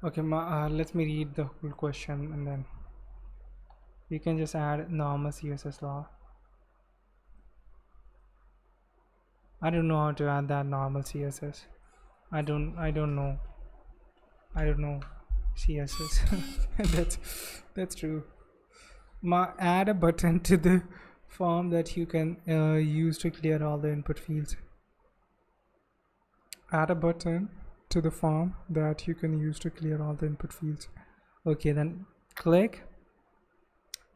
Okay, let me read the whole question and then you can just add normal CSS law. I don't know how to add that normal CSS. I don't know CSS. that's true. Add a button to the form that you can use to clear all the input fields. Add a button to the form that you can use to clear all the input fields. Okay, then click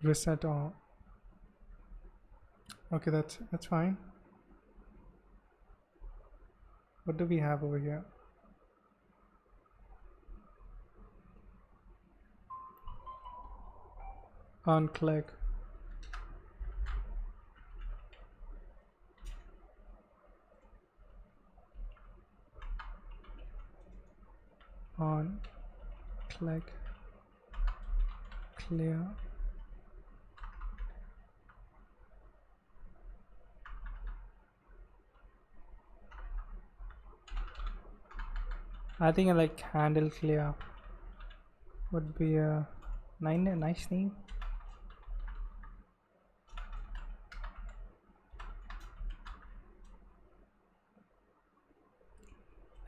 reset all. Okay, that's fine. What do we have over here? On click. On click clear. I think I like handle clear would be a nice name.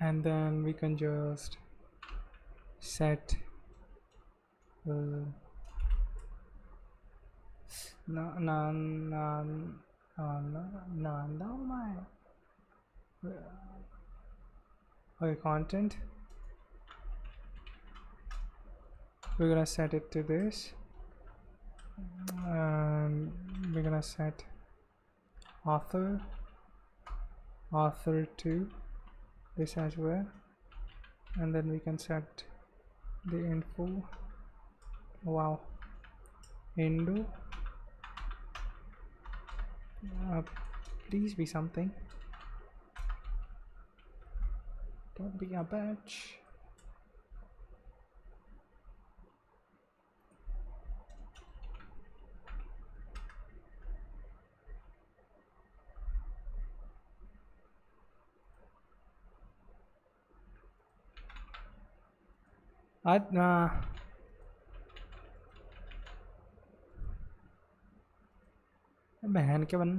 and then we can just set no my okay, content, we're gonna set it to this, and we're gonna set author to this as well, and then we can set the info. Wow, Indo, please be something, don't be a bitch. बहन के बन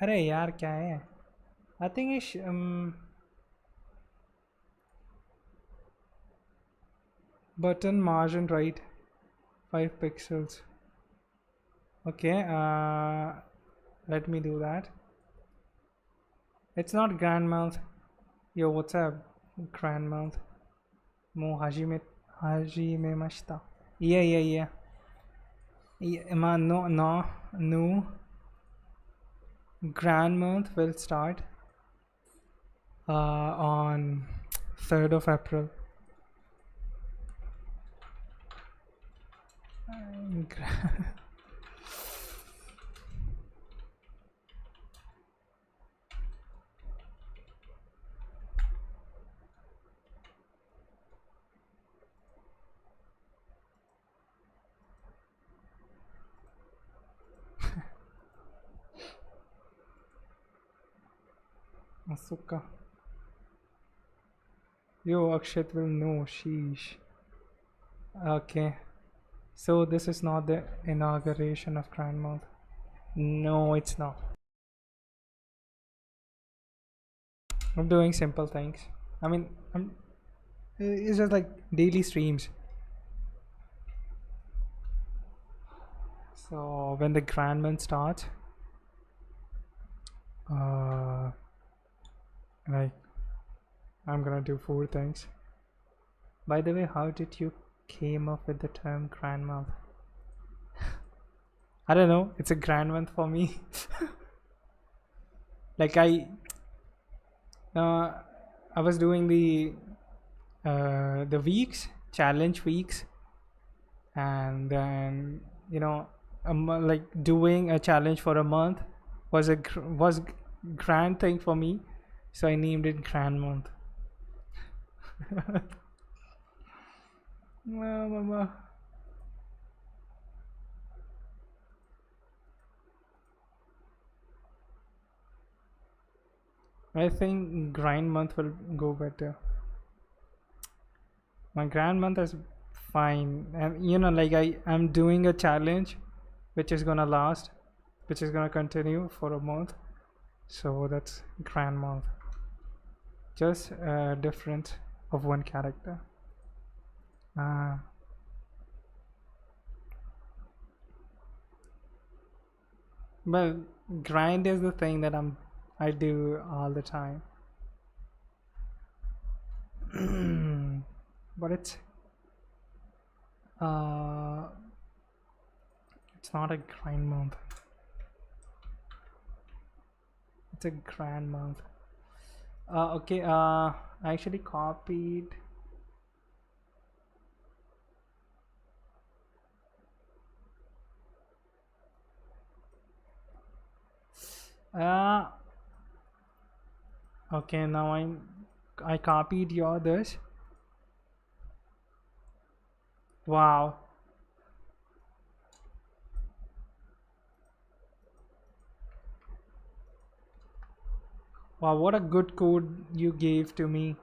अरे यार क्या है I think it's button margin right 5 pixels. Okay, let me do that. It's not grandmouth. Yo, what's up, grandmouth? Mo hajime mashita. Yeah. No. Grandmouth will start on 3rd of April. Asuka. Yo, Akshat will know. Sheesh. Okay. So this is not the inauguration of Grandmouth. No, it's not. I'm doing simple things. I mean, it's just like daily streams. So when the Grandmouth starts, like I'm gonna do 4 things. By the way, how did you came up with the term grandmouth? I don't know, it's a grandmouth for me. Like I was doing the weeks, challenge weeks, and then like doing a challenge for a month was grand thing for me, so I named it Grandmouth. Mama. I think grind month will go better. My grand month is fine, and like I'm doing a challenge which is gonna last, which is gonna continue for a month, so that's grand month. Just a difference of 1 character. Well, grind is the thing that I do all the time. But it's not a grind month. It's a grand month. Okay, I actually copied. Okay, now I copied your this. Wow. Wow, what a good code you gave to me.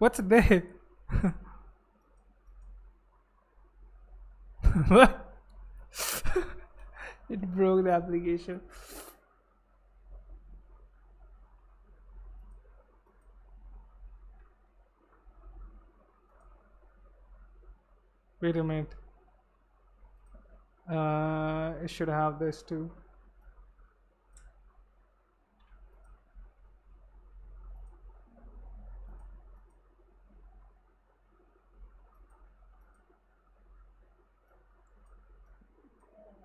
What's this? What? It broke the application. Wait a minute. It should have this too.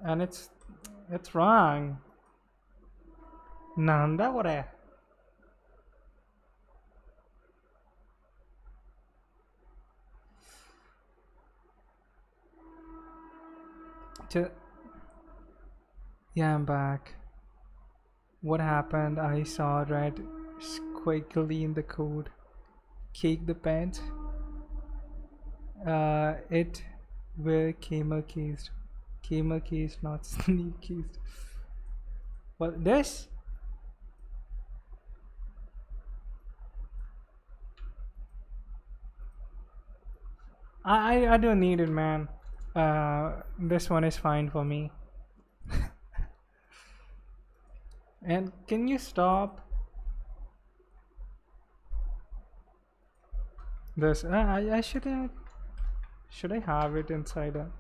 And it's wrong. Nanda what? Yeah, I'm back. What happened? I saw red squiggly in the code. Cake the pants. It were camel cased. Camel cased, not sneak cased. What this? I don't need it, man. This one is fine for me. And can you stop this? I should I have it inside a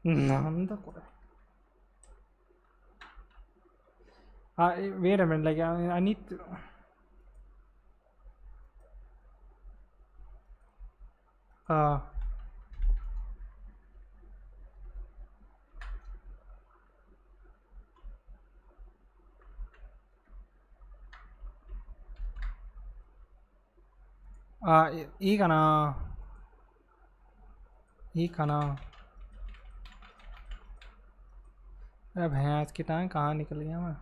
Nandaこれ wait a minute, like I need toいいかな。いいかな。अरे भैंस की टांग कहाँ निकल गया मैं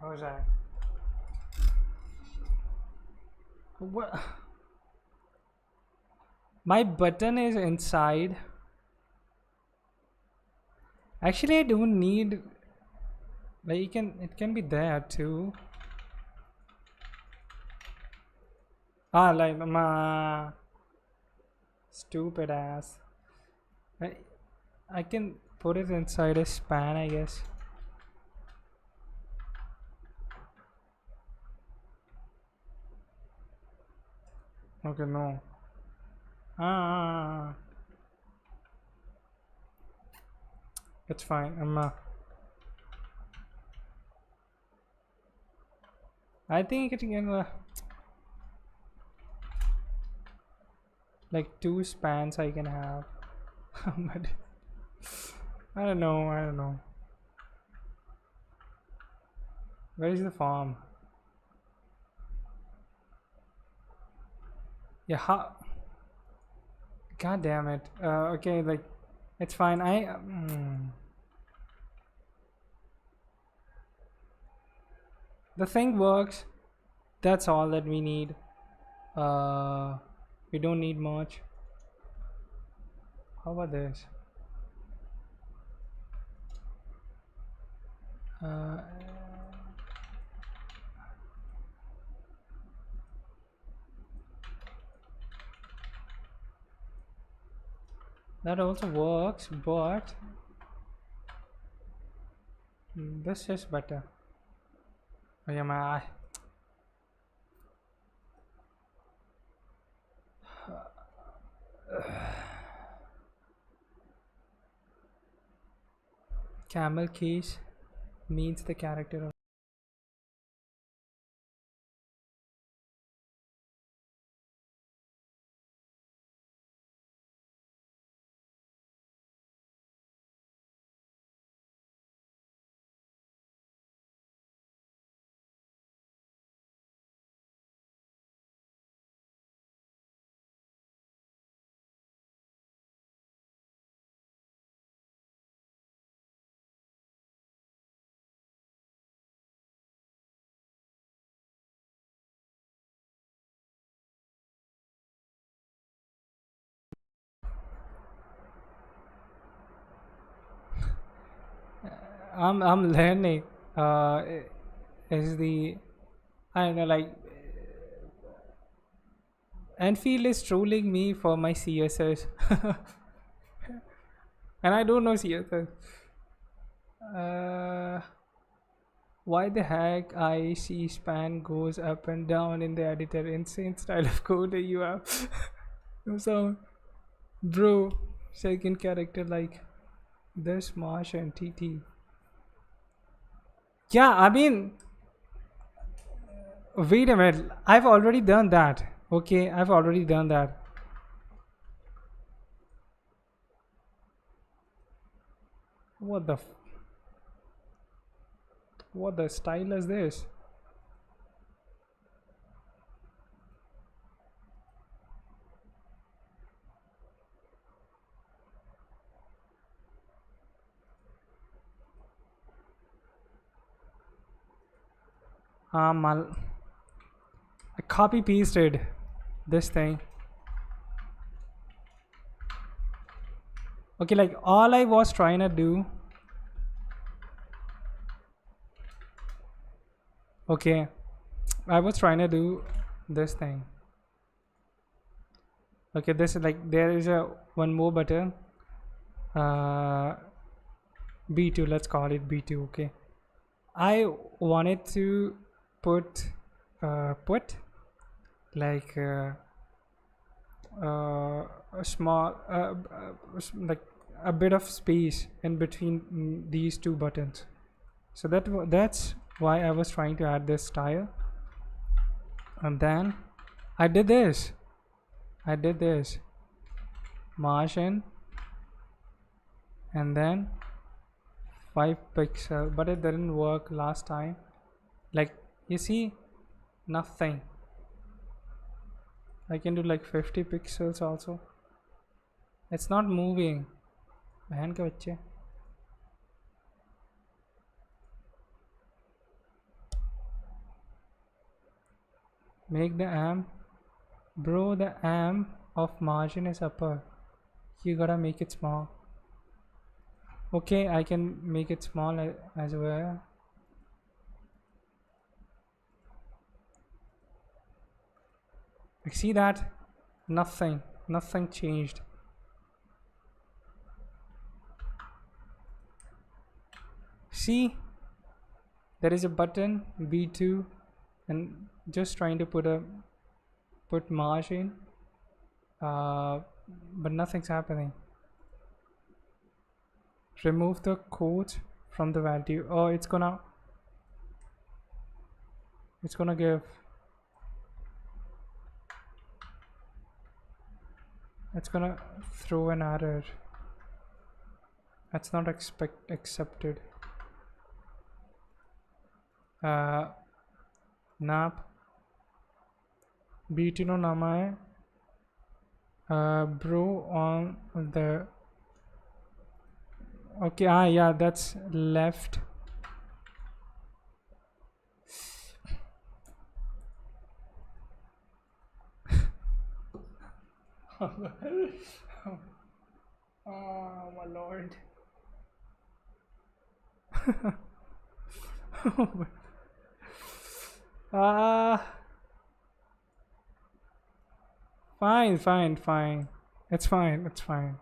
हो जाए what my button is inside. Actually I don't need, like it can be there too. Like my stupid ass. I can put it inside a span, I guess. Okay, no. It's fine. I think it can like 2 spans I can have. But I don't know. Where is the farm? Yeah, god damn it. Okay, like it's fine. The thing works. That's all that we need. We don't need much. How about this? That also works, but this is better. Oh yeah, my eye. Camel case means the character of I'm learning. Is the I don't know, like Enfield is trolling me for my CSS, and I don't know CSS. Why the heck IC span goes up and down in the editor? Insane style of code you have. So, bro, second character like this Marsh and TT. Yeah, I mean, wait a minute. I've already done that. Okay, I've already done that. What the style is this? I copy pasted this thing. Okay, like all I was trying to do. Okay, I was trying to do this thing. Okay, this is like there is a one more button. B2, let's call it B2. Okay, I wanted to put like a small like a bit of space in between these two buttons. So that's why I was trying to add this style. And then I did this margin and then 5 pixel, but it didn't work last time. Like you see, nothing. I can do like 50 pixels also. It's not moving. बहन के बच्चे. Make the amp, bro. The amp of margin is upper. You gotta make it small. Okay, I can make it small as well. See that? Nothing changed. See, there is a button B2 and just trying to put margin, but nothing's happening. Remove the quote from the value. Oh, it's gonna give, it's gonna throw an error. That's not accepted. Nap B2 no nama hai, bro on the. Okay, yeah, that's left. Oh my lord. Fine. It's fine.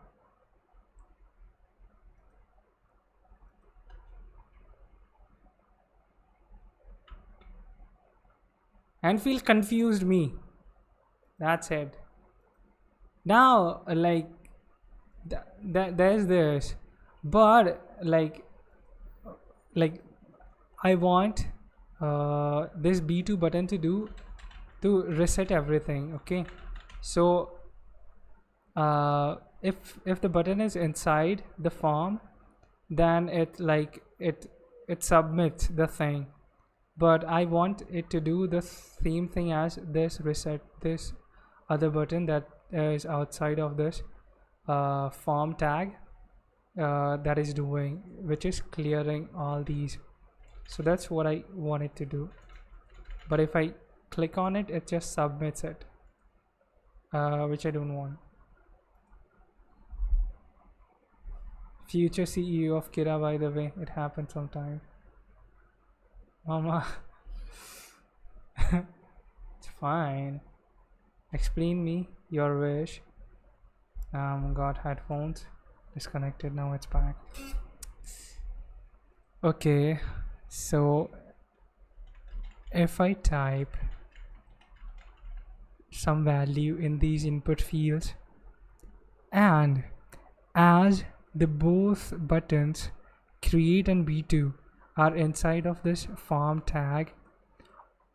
Enfield confused me. That's it. Now, like, there's this, but like I want this B2 button to reset everything. Okay, so if the button is inside the form, then it submits the thing. But I want it to do the same thing as this reset, this other button that is outside of this form tag that is doing, which is clearing all these. So that's what I want it to do. But if I click on it, it just submits it, which I don't want. Future CEO of Kira, by the way. It happens sometimes. Mama. It's fine. Explain me your wish. Got headphones. Disconnected. Now it's back. Okay. So if I type some value in these input fields, and as the both buttons create and B2 are inside of this form tag,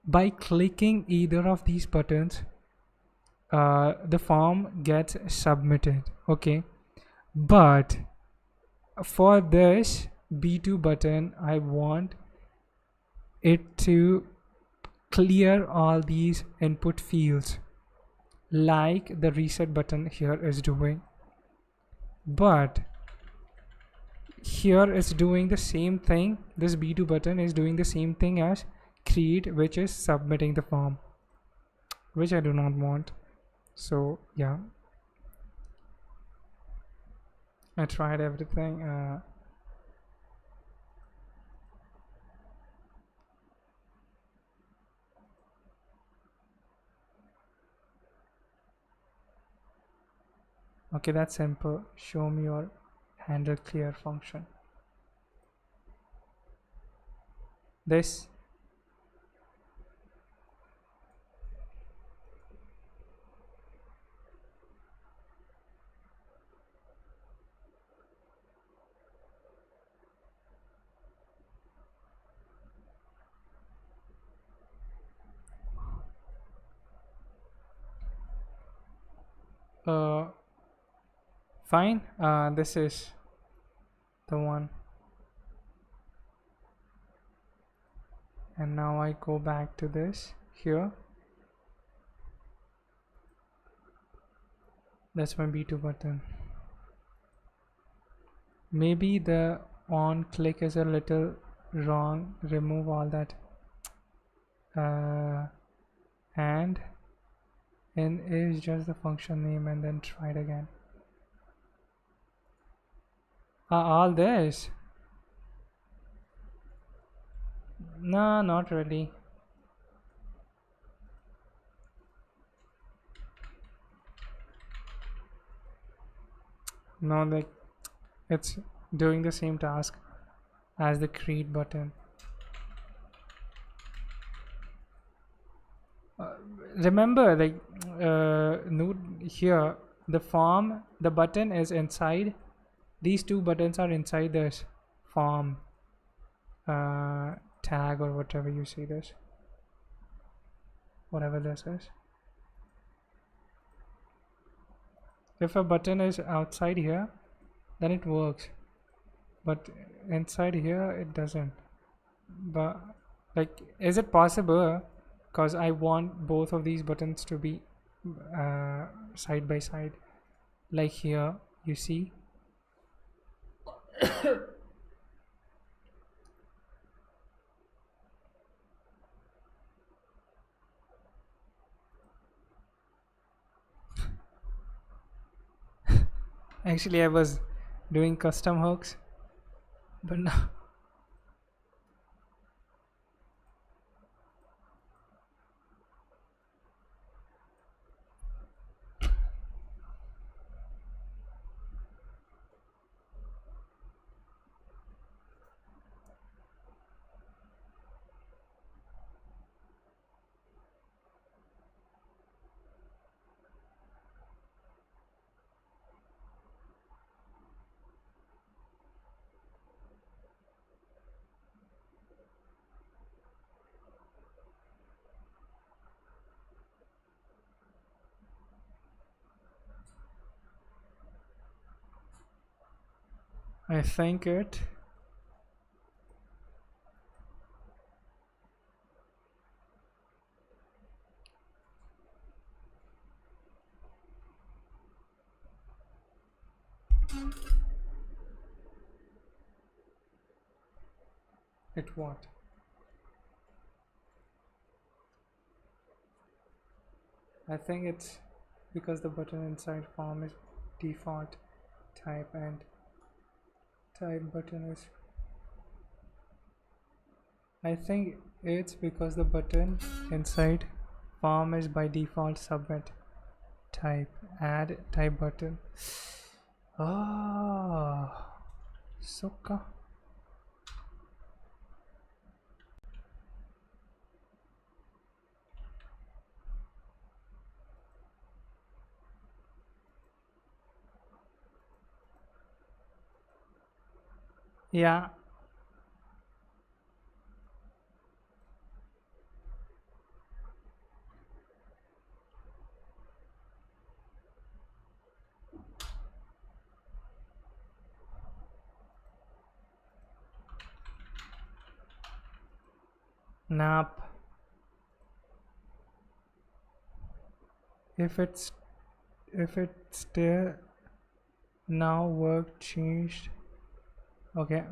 by clicking either of these buttons the form gets submitted. Okay, but for this B2 button I want it to clear all these input fields like the reset button here is doing, but here it's doing the same thing. This B2 button is doing the same thing as create, which is submitting the form, which I do not want. So yeah, I tried everything. Okay, that's simple. Show me your handle clear function. This fine. This is the one, and now I go back to this here. That's my B2 button. Maybe the on click is a little wrong. Remove all that and in is just the function name, and then try it again. All this? No, not really. No, like it's doing the same task as the create button. Remember, like node here, the form, the button is inside. These two buttons are inside this form tag, or whatever you see this, whatever this is. If a button is outside here, then it works, but inside here it doesn't. But like, is it possible? Because I want both of these buttons to be side by side, like here you see. Actually, I was doing custom hooks, but now I think it what? I think it's because the button inside form is default type, and type button is. I think it's because the button inside form is by default submit type. Add type button. Ah, so ka. Yeah. Nap. If it's still now work changed. Okay.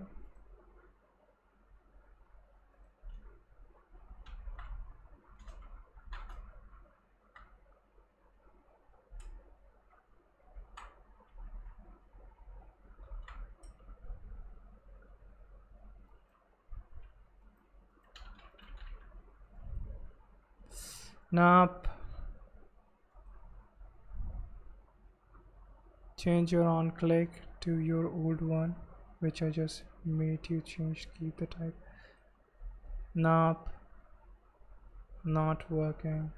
Nap. Change your on click to your old one, which I just made you change. Keep the type. Nap. Not working.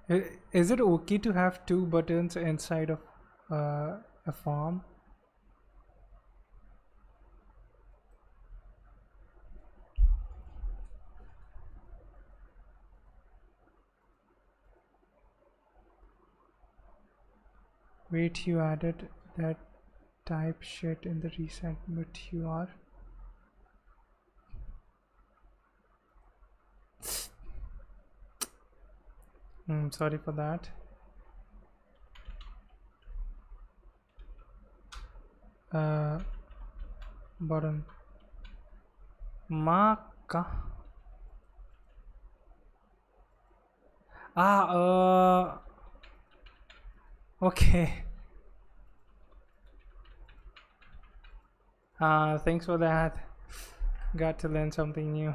Is it okay to have two buttons inside of a form? Wait, you added that type shit in the recent, but you are. Sorry for that. Button. Maka. Okay. Thanks for that. Got to learn something new.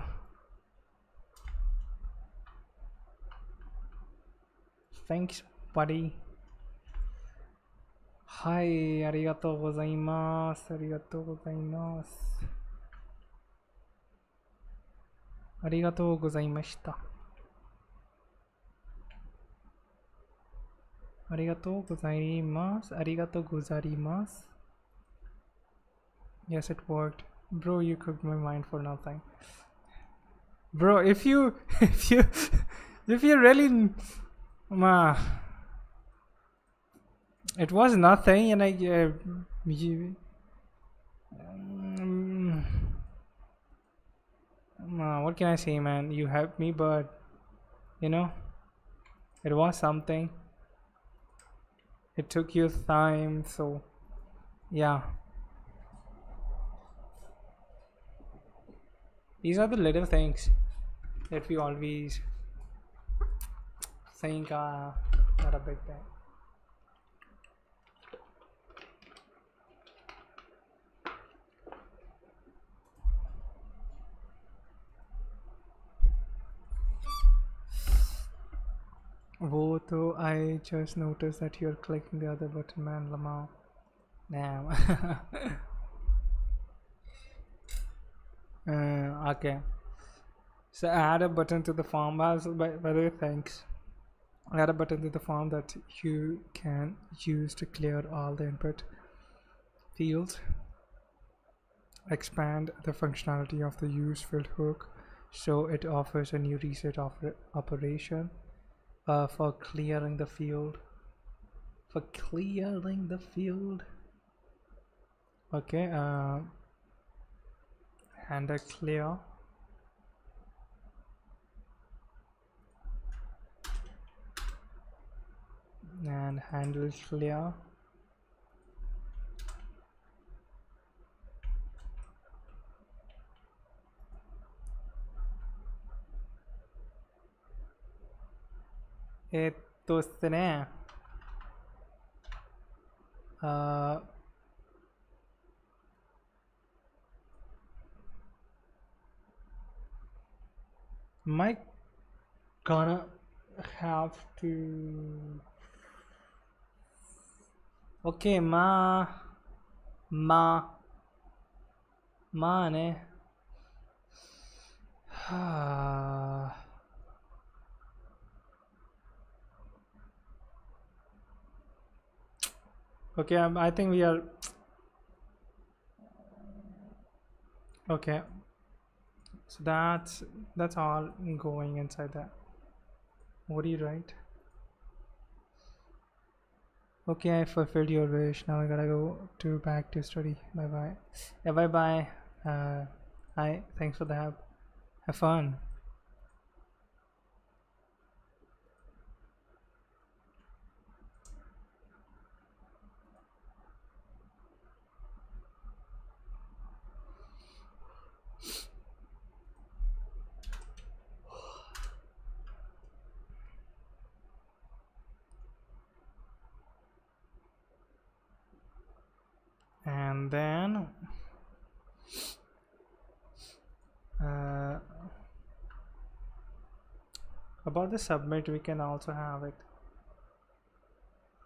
Thanks, buddy. はい、ありがとうございます。ありがとうございます。ありがとうございました。ありがとうございます。ありがとうございます。Yes, it worked. Bro, you cooked my mind for nothing. Bro, if you really it was nothing, and what can I say, man? You helped me, but you know, it was something. It took you time, so yeah. These are the little things that we always think are not a big thing. वो तो I just noticed that you're clicking the other button, man. Lamau. Damn. Okay. So add a button to the form. By the way, thanks. Add a button to the form that you can use to clear all the input fields. Expand the functionality of the use field hook so it offers a new reset operation for clearing the field. Okay. Handle clear. And handle clear. ですね、might gonna have to okay まあねはあOkay, I think we are okay. So that's all going inside that. What do you write? Okay, I fulfilled your wish. Now I gotta go back to study. Bye bye. Yeah, bye bye. Hi. Thanks for the help. Have fun. And then about the submit, we can also have it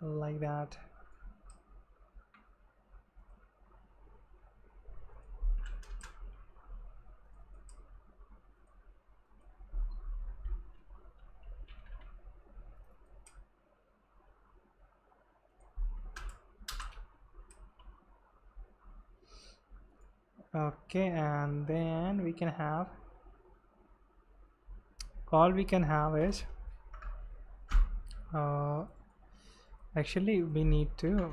like that. Okay, and then we can have all we can have is actually we need to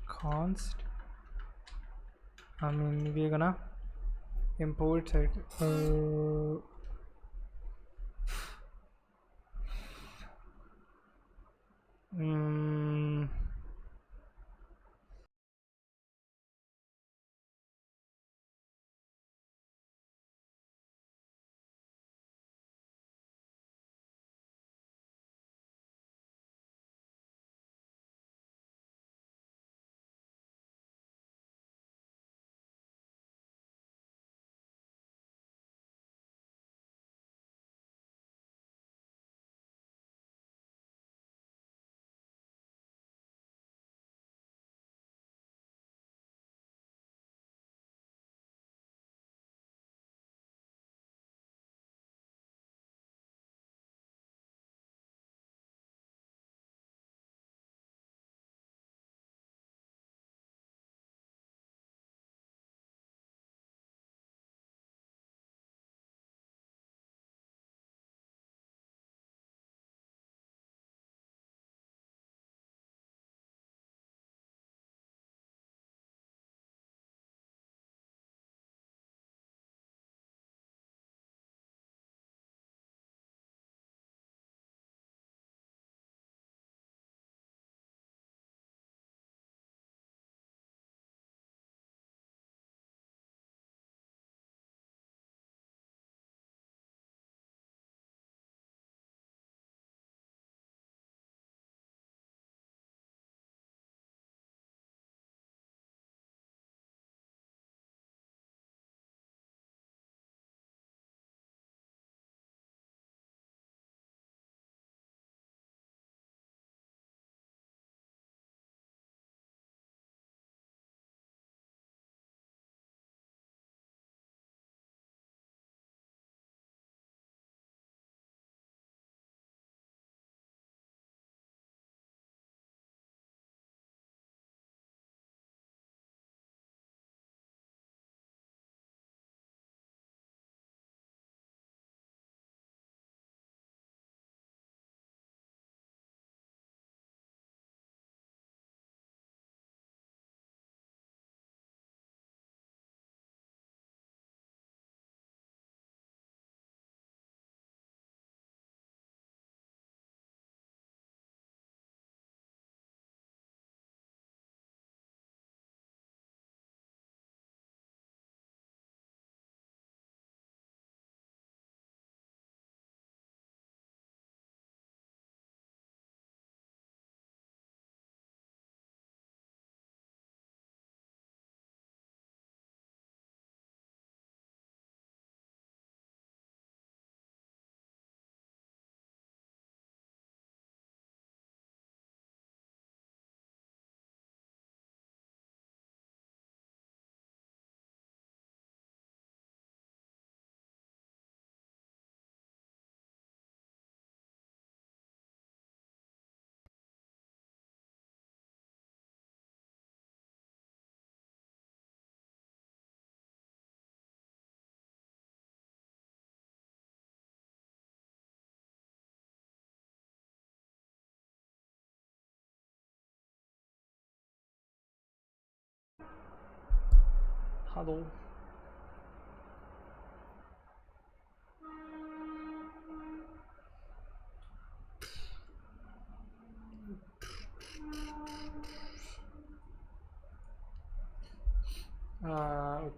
const we're gonna import it Hello.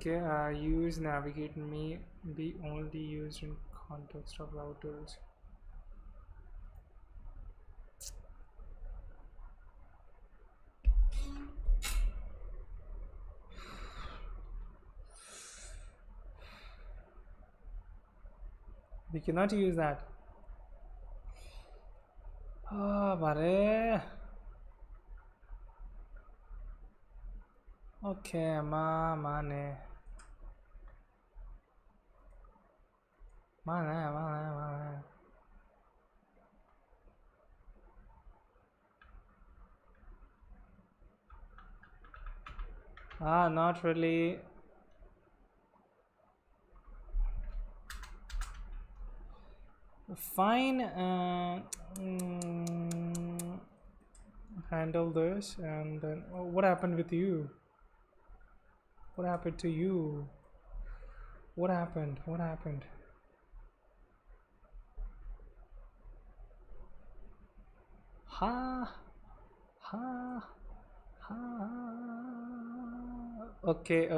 Okay, use navigate may be only used in context of routers. We cannot use that. Bare. Okay, mane. Not really. Fine. Handle this, and then what happened with you? What happened to you? What happened? Okay,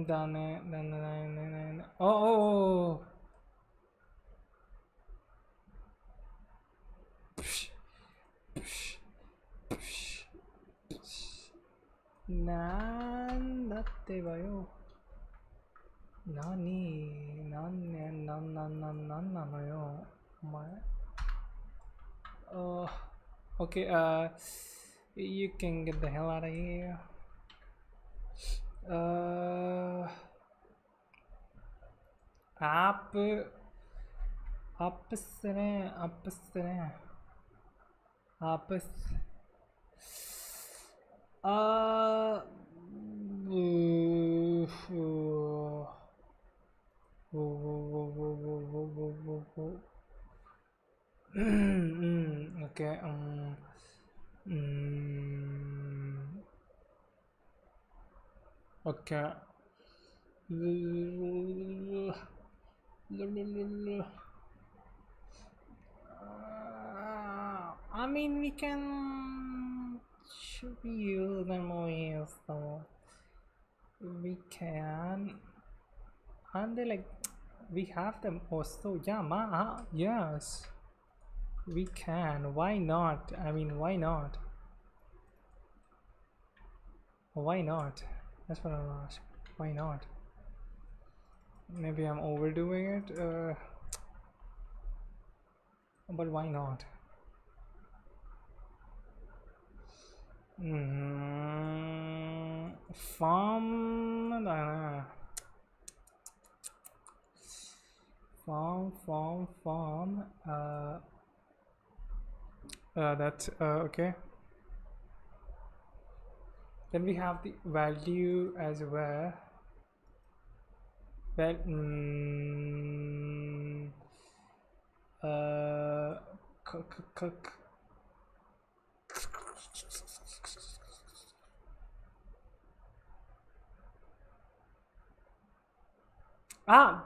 done. Oh. Nan datte wa yo. Nani? Nan nano yo. Omae. Okay, you can get the hell out of here. Up すね。Okay. Okay. I mean, we can. Should we use memories though? We can. And they like, we have them also. Yeah, yes. We can. Why not? I mean, why not? Why not? That's what I'm asking. Why not? Maybe I'm overdoing it. But why not? Farm. That's okay. Then we have the value as well. Well,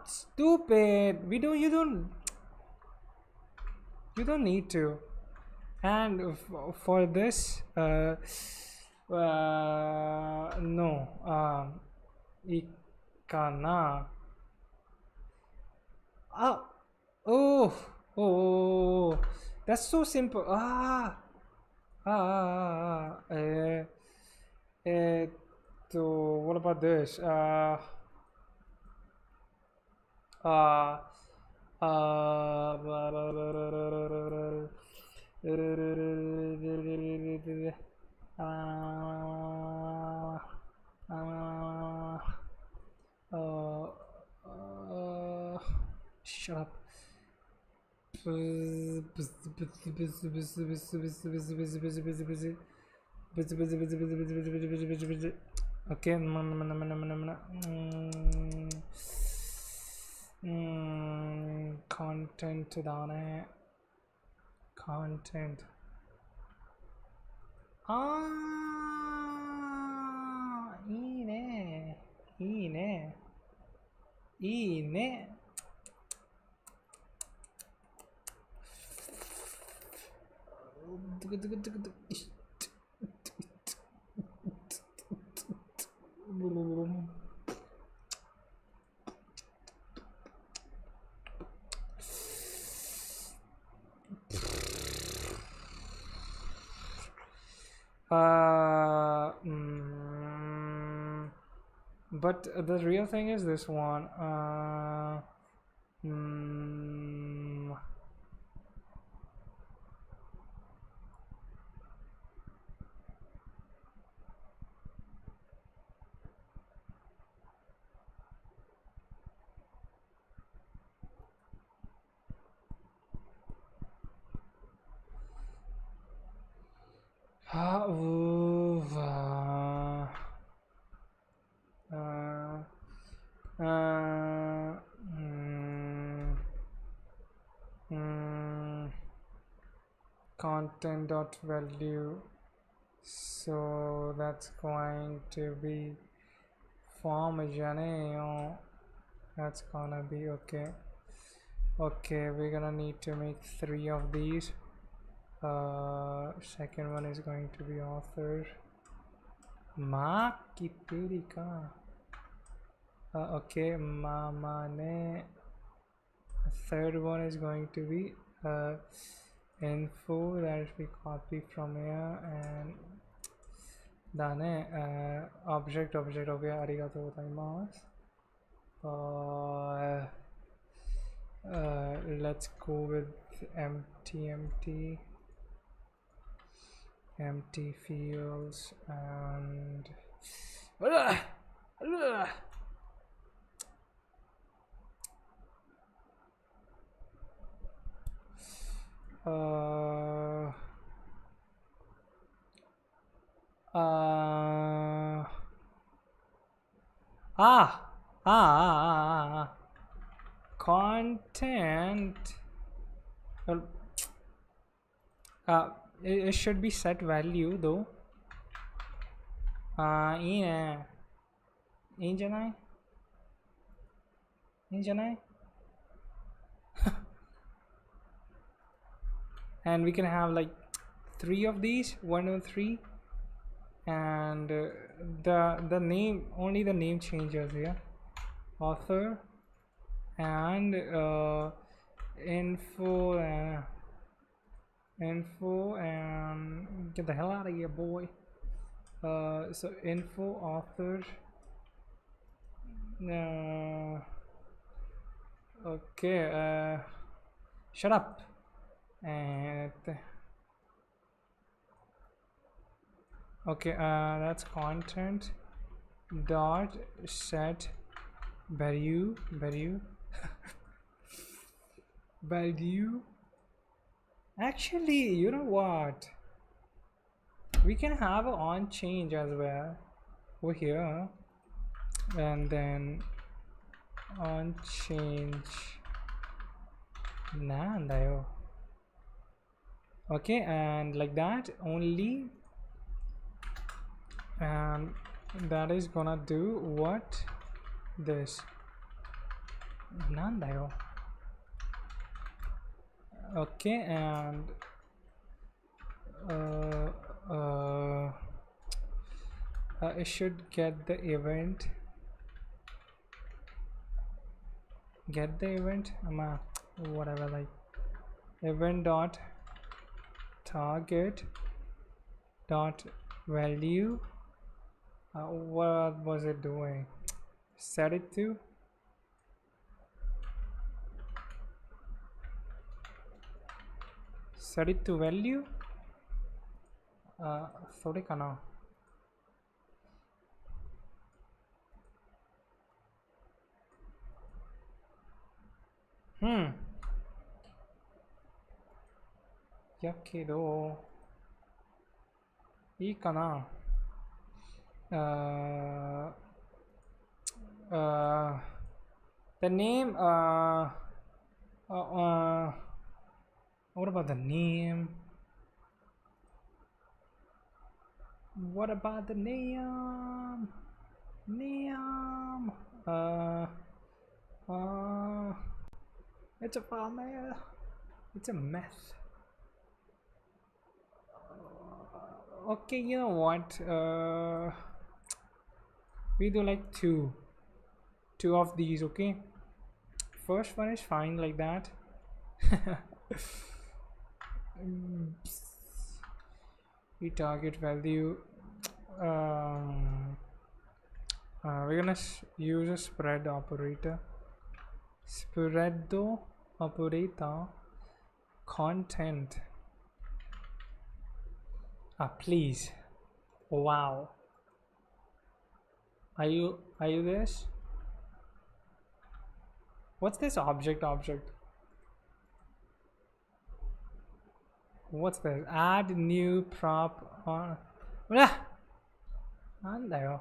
stupid. You don't need to. And for this, no. Ikana. Oh, that's so simple. What about this? Shut up. OK。コンテンツだね。コンテンツ。いいね。いいね。いいね。But the real thing is this one. Content dot value, so that's going to be form janeo. That's gonna be okay. Okay, we're gonna need to make 3 of these. Second one is going to be author. Ma ki peri ka. Okay, mama ne. Third one is going to be info, that we copy from here, and dane object. Okay, arigatou gozaimasu. Let's go with empty fields and content. Well, it should be set value though. In janai. And we can have like 3 of these, 1 or 3, and the name, only the name changes here. Author and info and get the hell out of here, boy. So info, author, okay, shut up. And okay, that's content dot set value value. Actually, you know what, we can have an on change as well over here, and then on change nandayo. Okay, and like that only, and that is gonna do what this nandayo. Okay, and it should get the event, whatever, like event dot target dot value. What was it doing? Set it to value. Sorry kana. Yaけどいいかな。the name. What about the name? What about the name? Name. It's a farmer. It's a mess. Okay, you know what? We do like two of these. Okay, first one is fine like that. The target value. We're gonna use a spread operator. Spread operator. Content. Please. Wow. Are you this? What's this object? What's this? Add new prop on. And there.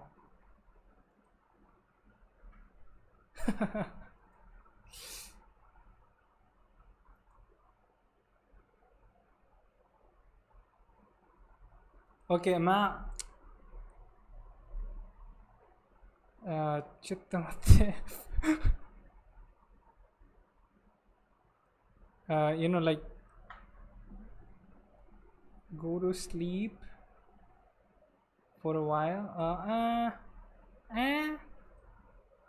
Okay, ma. Chutta matte. You know, like, go to sleep for a while.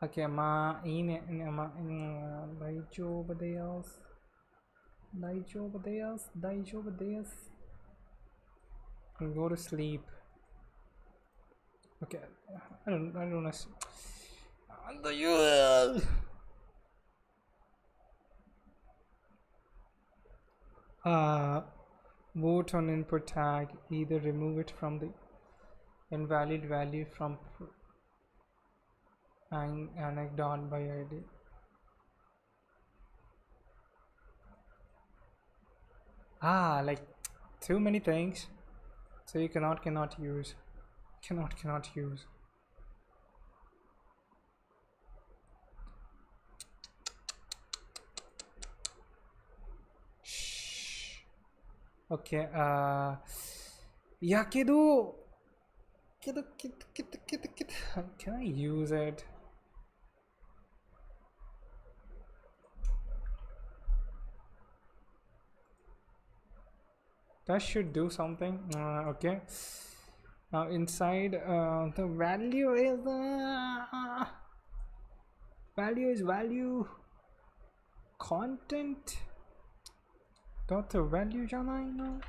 Okay, ma. Daijoubu. Go to sleep. Okay, I don't know. Vote on input tag. Either remove it from the invalid value from anecdote by ID. Like too many things. So you cannot use. Cannot use. Shh. Okay. Yeah, kiddo. Can I use it? That should do something. Okay. Now inside the value is value content dot the value jana no.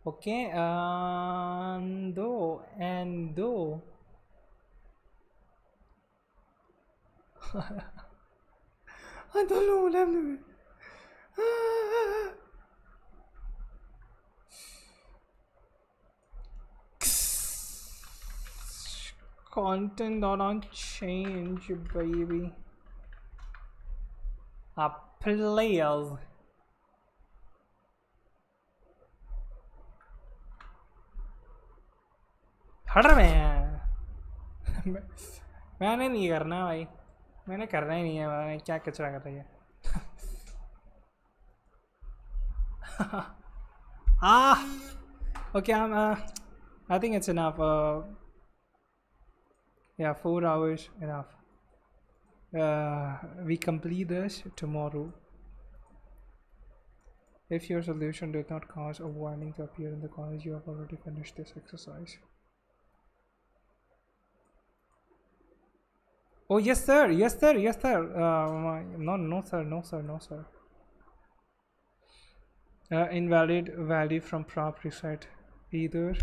Okay, and though I don't know what I'm doing. Content don't change, baby. Players. हट मैंने नहीं करना भाई, मैंने करना ही नहीं है, मैंने क्या कचरा कर रही है. Okay, I think it's enough. Yeah, 4 hours enough. We complete this tomorrow. If your solution did not cause a warning to appear in the college, you have already finished this exercise. Oh yes sir. No sir. Invalid value from prop reset. Either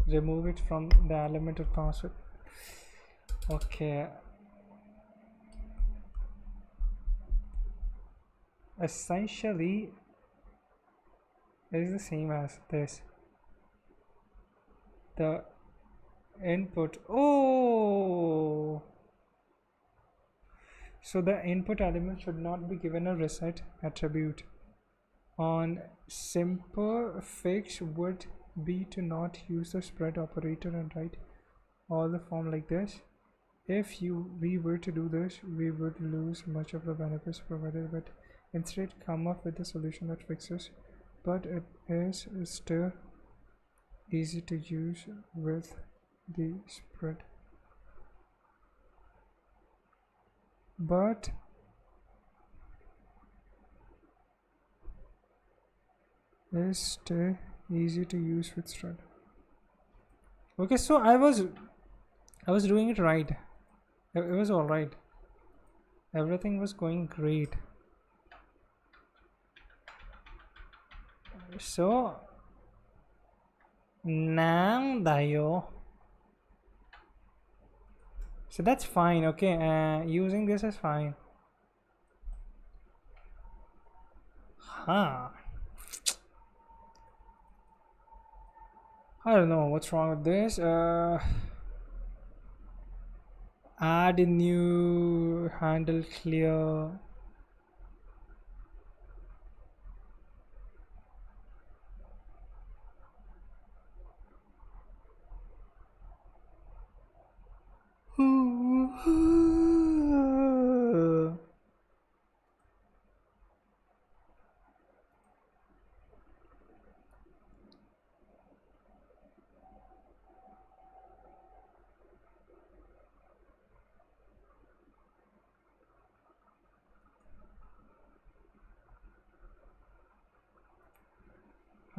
remove it from the element or password. Okay. Essentially it is the same as this. The input. Oh, so the input element should not be given a reset attribute. on simple fix would be to not use the spread operator and write all the form like this. If we were to do this, we would lose much of the benefits provided, but instead come up with a solution that fixes, but it is still easy to use with the spread. But is still easy to use with spread. Okay, so I was doing it right. It was all right. Everything was going great. So now so that's fine. Okay, using this is fine. I don't know what's wrong with this. Add a new handle clear.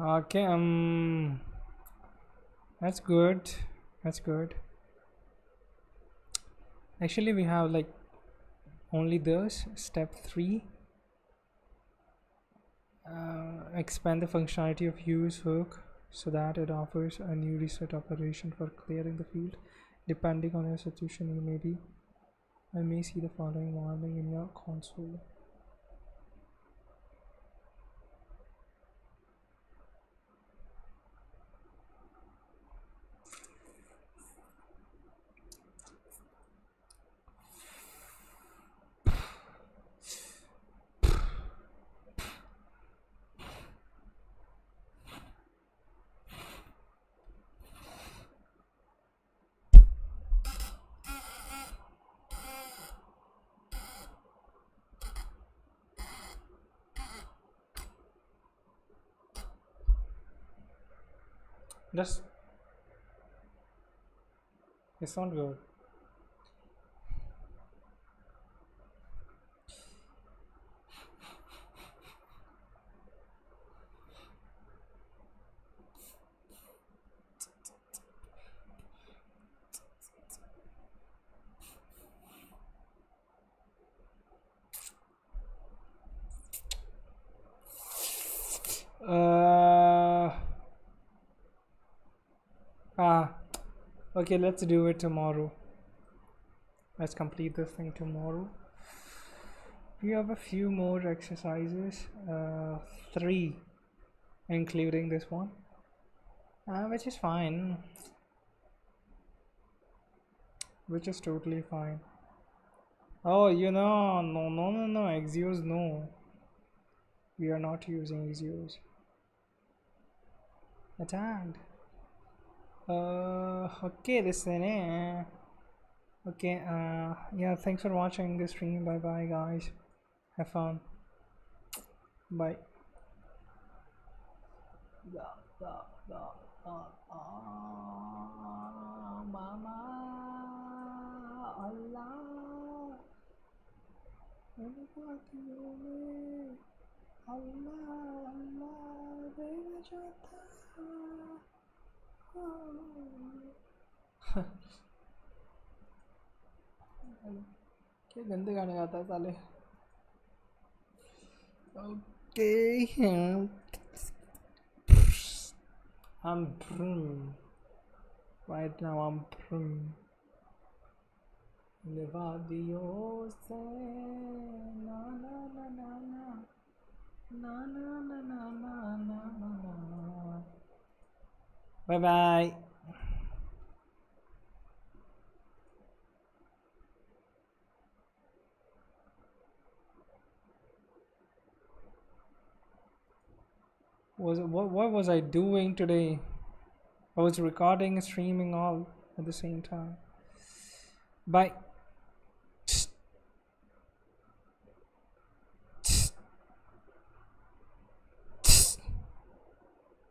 Okay, that's good. Actually, we have like only this step 3. Expand the functionality of use hook so that it offers a new reset operation for clearing the field. Depending on your situation, I may see the following warning in your console. It's not good. Okay, let's do it tomorrow. Let's complete this thing tomorrow. We have a few more exercises, 3 including this one, which is fine, which is totally fine. Oh, no, Axios, no, we are not using Axios. Attacked. Okay, this is it. Okay, yeah, thanks for watching this stream. Bye bye guys, have fun, bye. Mama Allah क्या गंदे गाने गाता है साले. Okay, I'm prum. Right now I'm prum. Levadios na na na na na na na na na na na. Bye bye. What was I doing today? I was recording and streaming all at the same time. Bye.